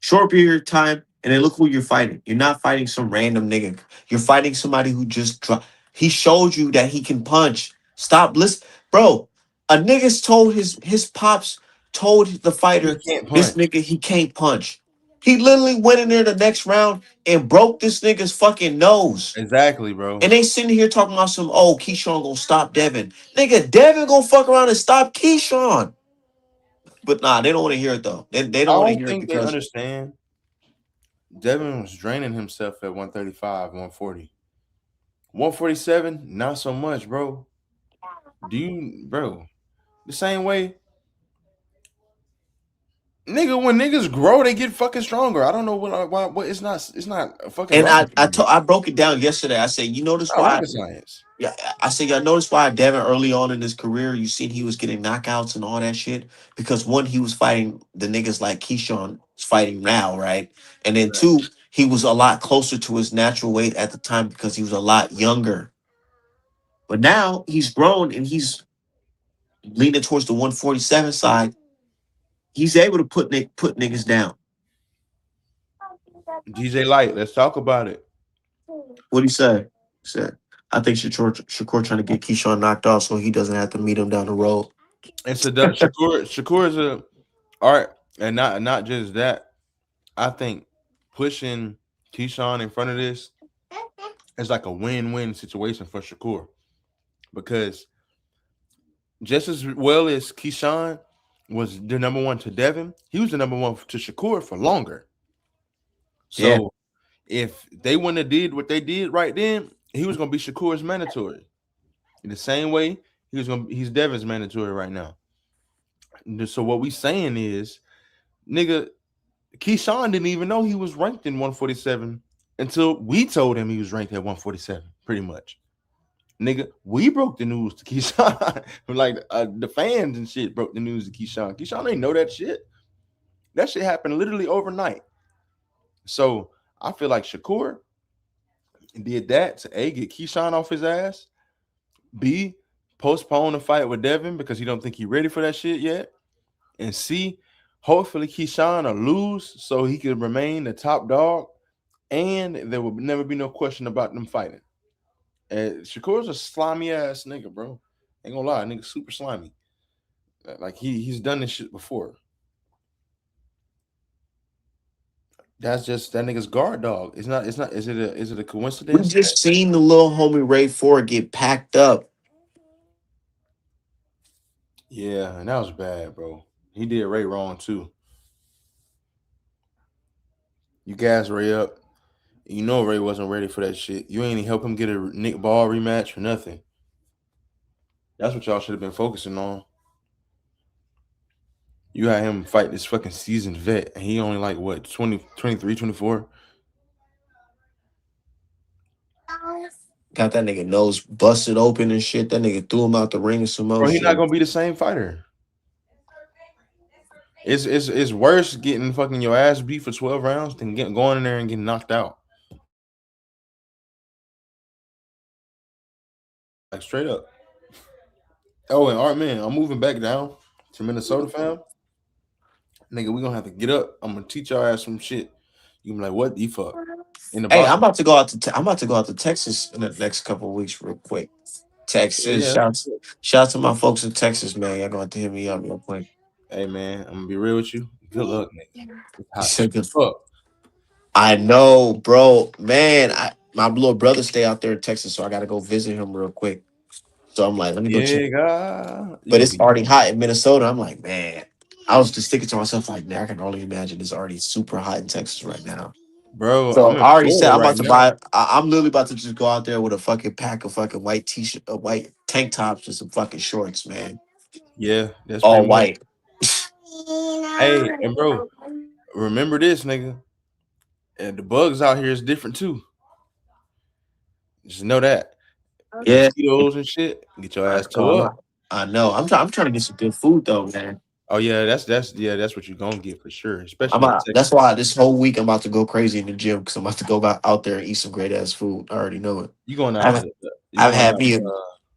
Short period of time, and then look who you're fighting. You're not fighting some random nigga. You're fighting somebody who just he showed you that he can punch. Stop listen, bro. A nigga's told his pops told the He fighter, can't this punch. nigga he can't punch. He literally went in there the next round and broke this nigga's fucking nose. Exactly, bro. And they sitting here talking about some, oh, Keyshawn gonna stop Devin. Nigga, Devin gonna fuck around and stop Keyshawn. But nah, they don't want to hear it though. They I don't want to don't hear it think they because understand. Devin was draining himself at 135, 140. 147, not so much, bro. Bro, the same way, nigga, when niggas grow, they get fucking stronger. I don't know what it's not a fucking and rocket science. I broke it down yesterday. I said, you It's notice not why? rocket science. Yeah, I said, y'all notice why Devin early on in his career, you seen he was getting knockouts and all that shit because one, he was fighting the niggas like Keyshawn is fighting now, right? And then two, he was a lot closer to his natural weight at the time because he was a lot younger. But now he's grown and he's leaning towards the 147 side. He's able to put niggas down. DJ Light, let's talk about it. What do you say? He said, I think Shakur trying to get Keyshawn knocked off so he doesn't have to meet him down the road. And so Shakur is a art, and not just that. I think pushing Keyshawn in front of this is like a win-win situation for Shakur, because just as well as Keyshawn was the number one to Devin, he was the number one to Shakur for longer. So if they wouldn't have did what they did right then, he was gonna be Shakur's mandatory. In the same way, he's Devin's mandatory right now. So what we saying is, nigga, Keyshawn didn't even know he was ranked in 147 until we told him he was ranked at 147, pretty much. Nigga, we broke the news to Keyshawn. Like the fans and shit broke the news to Keyshawn. Keyshawn ain't know that shit. That shit happened literally overnight. So I feel like Shakur did that to A, get Keyshawn off his ass, B, postpone the fight with Devin because he don't think he's ready for that shit yet, and C, hopefully Keyshawn will lose so he can remain the top dog, and there will never be no question about them fighting. And Shakur's a slimy ass nigga, bro. Ain't gonna lie, nigga, super slimy. Like he's done this shit before. That's just that nigga's guard dog. It's not. Is it a coincidence? We just seen the little homie Ray Ford get packed up. Yeah, and that was bad, bro. He did Ray wrong too. You gas Ray up. You know Ray wasn't ready for that shit. You ain't even help him get a Nick Ball rematch or nothing. That's what y'all should have been focusing on. You had him fight this fucking seasoned vet, and he only like, what, 20, 23, 24? Got that nigga nose busted open and shit. That nigga threw him out the ring and some more Bro, he's shit. not going to be the same fighter. It's worse getting fucking your ass beat for 12 rounds than going in there and getting knocked out. Like, straight up. Oh, and Art, man, I'm moving back down to Minnesota, fam. Nigga, we gonna have to get up. I'm gonna teach y'all ass some shit. You can be like, what the fuck? Hey, I'm about to go out to Texas in the next couple of weeks, real quick. Texas, Yeah. shout out to my folks in Texas, man. Y'all gonna have to hit me up real quick. Hey, man, I'm gonna be real with you. Good luck, nigga. It's hot. I know, bro. Man, my little brother stay out there in Texas, so I gotta go visit him real quick. So I'm like, let me go check. But it's already hot in Minnesota. I'm like, man. I was just thinking to myself, like, man, I can only imagine it's already super hot in Texas right now. Bro, So I already said I'm about to buy. I'm literally about to just go out there with a fucking pack of fucking white t-shirt, white tank tops, and some fucking shorts, man. Yeah, that's all white. Hey, and bro, remember this, nigga. And the bugs out here is different too. Just know that. Yeah, mosquitoes and shit. Get your ass towed up. I know. I'm trying to get some good food though, man. Oh yeah, that's what you're gonna get for sure. Especially that's why this whole week I'm about to go crazy in the gym because I'm about to go out there and eat some great ass food. I already know it. You going out? I've had me. You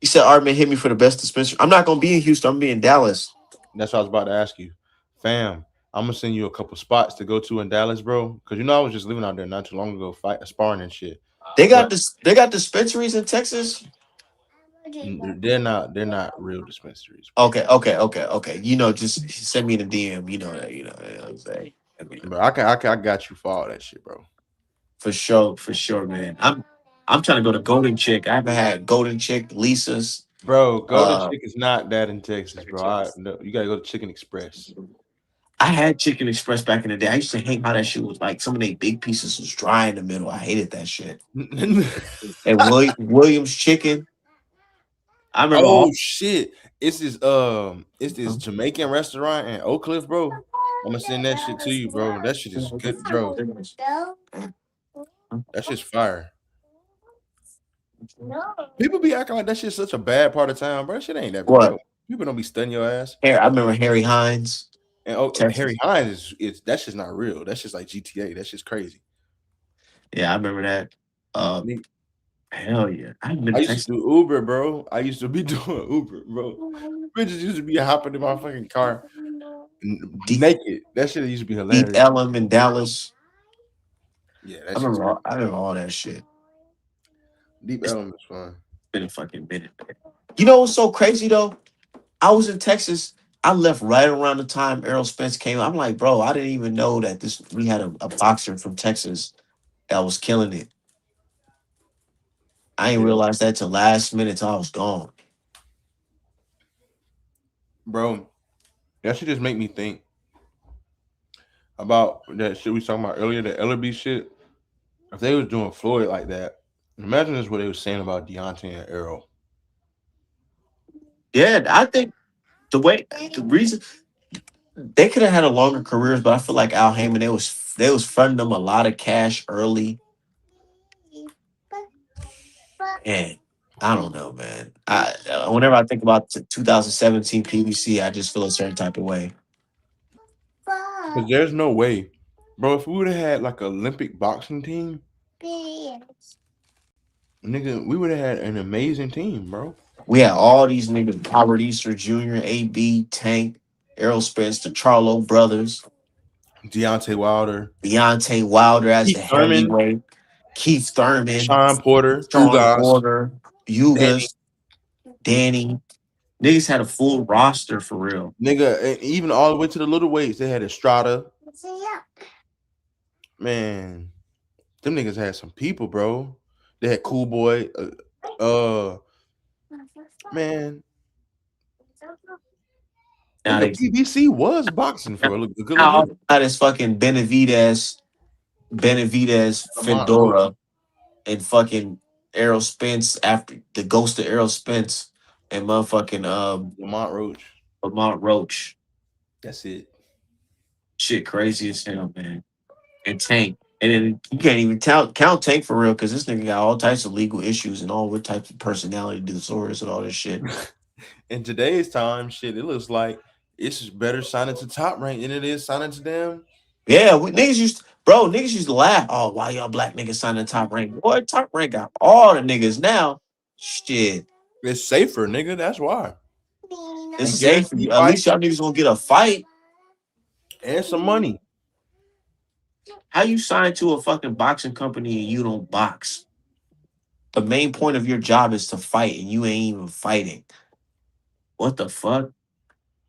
said Artman hit me for the best dispensary. I'm not gonna be in Houston. I'm gonna be in Dallas. That's what I was about to ask you, fam. I'm gonna send you a couple spots to go to in Dallas, bro. Because I was just living out there not too long ago, sparring and shit. They got They got dispensaries in Texas. They're not real dispensaries. Bro. Okay. Just send me the DM. You know that. You know what I'm saying. Bro, I got you for all that shit, bro. For sure, man. I'm trying to go to Golden Chick. I haven't had Golden Chick, Lisa's. Bro, Golden Chick is not that in Texas, bro. You gotta go to Chicken Express. I had Chicken Express back in the day. I used to hate how that shit was like some of the big pieces was dry in the middle. I hated that shit. And Williams Chicken. I remember. Oh shit! It's this Jamaican restaurant in Oak Cliff, bro. I'm gonna send that shit to you, bro. That shit is good, bro. That shit's fire. People be acting like that shit's such a bad part of town, bro. That shit ain't that bad. Bro. People don't be studying your ass. I remember Harry Hines. And Harry Hines that's just not real. That's just like GTA. That's just crazy. Yeah, I remember that. Hell yeah. I used to do Uber, bro. I used to be doing Uber, bro. Bitches used to be hopping in my fucking car. naked. That shit used to be Deep hilarious. Ellum in Dallas. Yeah, I that shit's remember all that shit. Deep It's Element is fun. been a fucking minute. You know what's so crazy though? I was in Texas. I left right around the time Errol Spence came. I'm like, bro, I didn't even know that we had a boxer from Texas that was killing it. I didn't Yeah, realize that till last minute till I was gone. bro. That should just make me think about that shit we was talking about earlier, the Ellerby shit. If they was doing Floyd like that, imagine that's what they was saying about Deontay and Errol. Yeah, I think the reason they could have had a longer careers, but I feel like Al Heyman they was funding them a lot of cash early, and I don't know, man. Whenever I think about 2017 PBC, I just feel a certain type of way. Because there's no way, bro. If we would have had like an Olympic boxing team, nigga, we would have had an amazing team, bro. We had all these niggas: Robert Easter Jr., AB, Tank, Errol Spence, the Charlo brothers, Deontay Wilder, Deontay Wilder as Keith the Thurman, heavyweight, Keith Thurman, Sean Porter, Sean Ugas, Porter, Danny, Yugas, Danny. Niggas had a full roster for real. nigga, and even all the way to the little weights, they had Estrada. Man, them niggas had some people, bro. They had Cool Boy. Man, Now nigga, they PBC was boxing for a good little now minute. this fucking Benavidez, Lamont Roach, Fedora, and fucking Errol Spence after the ghost of Errol Spence and motherfucking Lamont Roach. Lamont Roach. That's it. Shit crazy as hell, man. And Tank. And then you can't even count Tank for real because this nigga got all types of legal issues and all what types of personality disorders and all this shit. In today's time, shit, it looks like it's better signing to Top Rank than it is signing to them. Yeah, niggas used to laugh. Oh, why y'all black niggas signing Top Rank? Boy, Top Rank got all the niggas now. Shit. It's safer, nigga. That's why. It's And safe for guaranteed you. At fight least y'all niggas gonna get a fight. and some money. How you sign to a fucking boxing company and you don't box? The main point of your job is to fight and you ain't even fighting. What the fuck?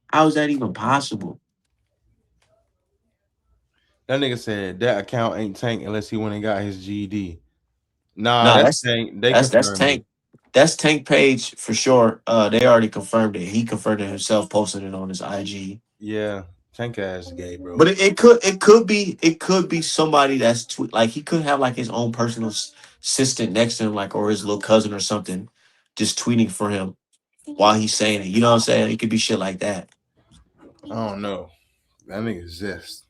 How is that even possible? That nigga said that account ain't Tank unless he went and got his GED. Nah, Nah, that's Tank. They that's confirmed it. Tank. That's Tank Page for sure. They already confirmed it. He confirmed it himself, posting it on his IG. Yeah, Tank ass gay, bro. But it could be somebody that's like he could have like his own personal assistant next to him, like or his little cousin or something, just tweeting for him while he's saying it. You know what I'm saying? It could be shit like that. I don't know. That nigga exists.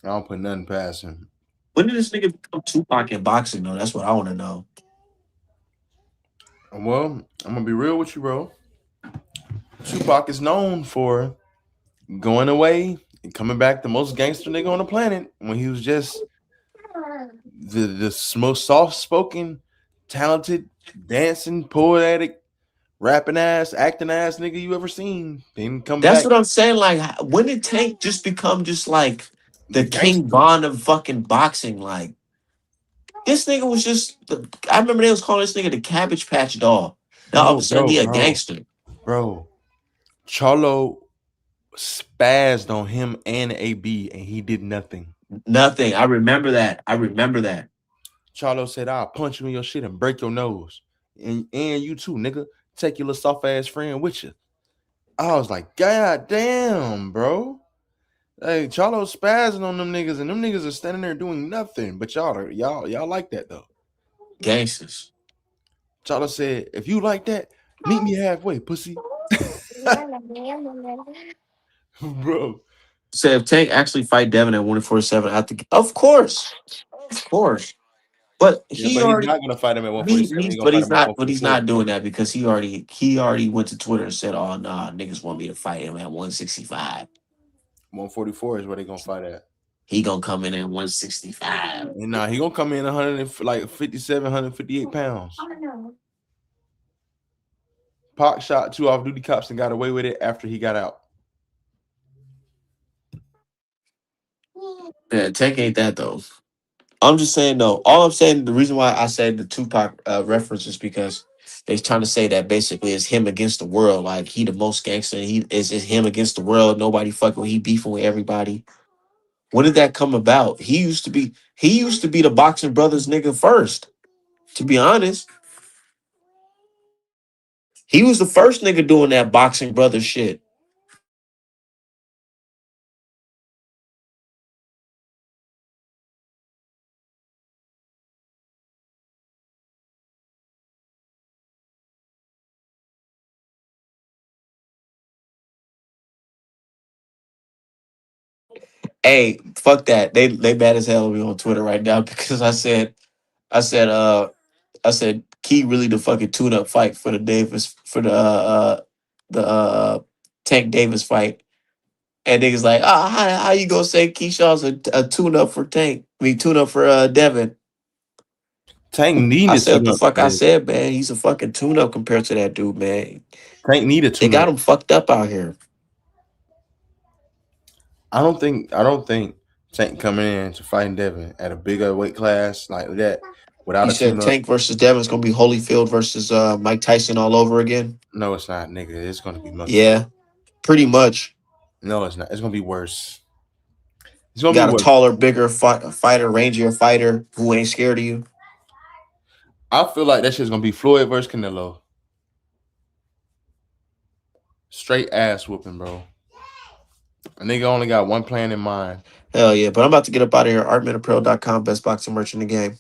I don't put nothing past him. When did this nigga become Tupac in boxing though? That's what I want to know. Well, I'm gonna be real with you, bro. Tupac is known for going away and coming back the most gangster nigga on the planet when he was just the most soft spoken, talented, dancing, poetic, rapping ass, acting ass nigga you ever seen. Then come That's back what I'm saying. Like, when did Tank just become just like the King gangster, Von of fucking boxing? Like, this nigga was just. I remember they was calling this nigga the Cabbage Patch Doll. Now all of a sudden he a gangster. bro. Charlo spazzed on him and AB, and he did nothing. Nothing. I remember that. Charlo said, "I'll punch you in your shit and break your nose, and you too, nigga. Take your little soft ass friend with you." I was like, God damn, bro. Hey, Charlo spazzing on them niggas, and them niggas are standing there doing nothing. But y'all like that though. Gangsters. Charlo said, if you like that, meet me halfway, pussy. Bro. Say if Tank actually fight Devin at 147, of course. But Yeah, he but he's already not gonna fight him at 147. He's gonna but fight he's him at not 144. doing that because he already went to Twitter and said, "Oh nah, niggas want me to fight him at 165." 144 is where they're gonna fight at. He gonna come in at 165. And nah, he gonna come in 157, 158 pounds. Pac shot 2 off-duty cops and got away with it after he got out. Yeah, Tank ain't that though. I'm just saying though. All I'm saying, the reason why I said the Tupac reference is because they're trying to say that basically it's him against the world. Like he the most gangster. He is him against the world. Nobody fucking. He beefing with everybody. When did that come about? He used to be. He used to be the Boxing Brothers nigga first. To be honest, he was the first nigga doing that Boxing Brothers shit. Hey, fuck that. They bad as hell at me on Twitter right now because I said I said Key really the fucking tune up fight for the Davis for the Tank Davis fight. And niggas like, how you gonna say Keyshaw's a tune up for Tank? I mean tune up for Devin. Tank I needed said what tune the up fuck I today. said, man. He's a fucking tune up compared to that dude, man. Tank needed They tune got up. him fucked up out here. I don't think Tank coming in to fighting Devin at a bigger weight class like that without You a tune said up. Tank versus Devin's gonna be Holyfield versus Mike Tyson all over again. No, it's not, nigga. It's gonna be much worse. Yeah, pretty much. No, it's not. It's gonna be worse. It's You gonna be got a worse. taller, bigger fighter, rangier fighter who ain't scared of you. I feel like that shit's gonna be Floyd versus Canelo. Straight ass whooping, bro. A nigga only got one plan in mind. Hell yeah. But I'm about to get up out of here. ArtmanApparel.com, best boxing merch in the game.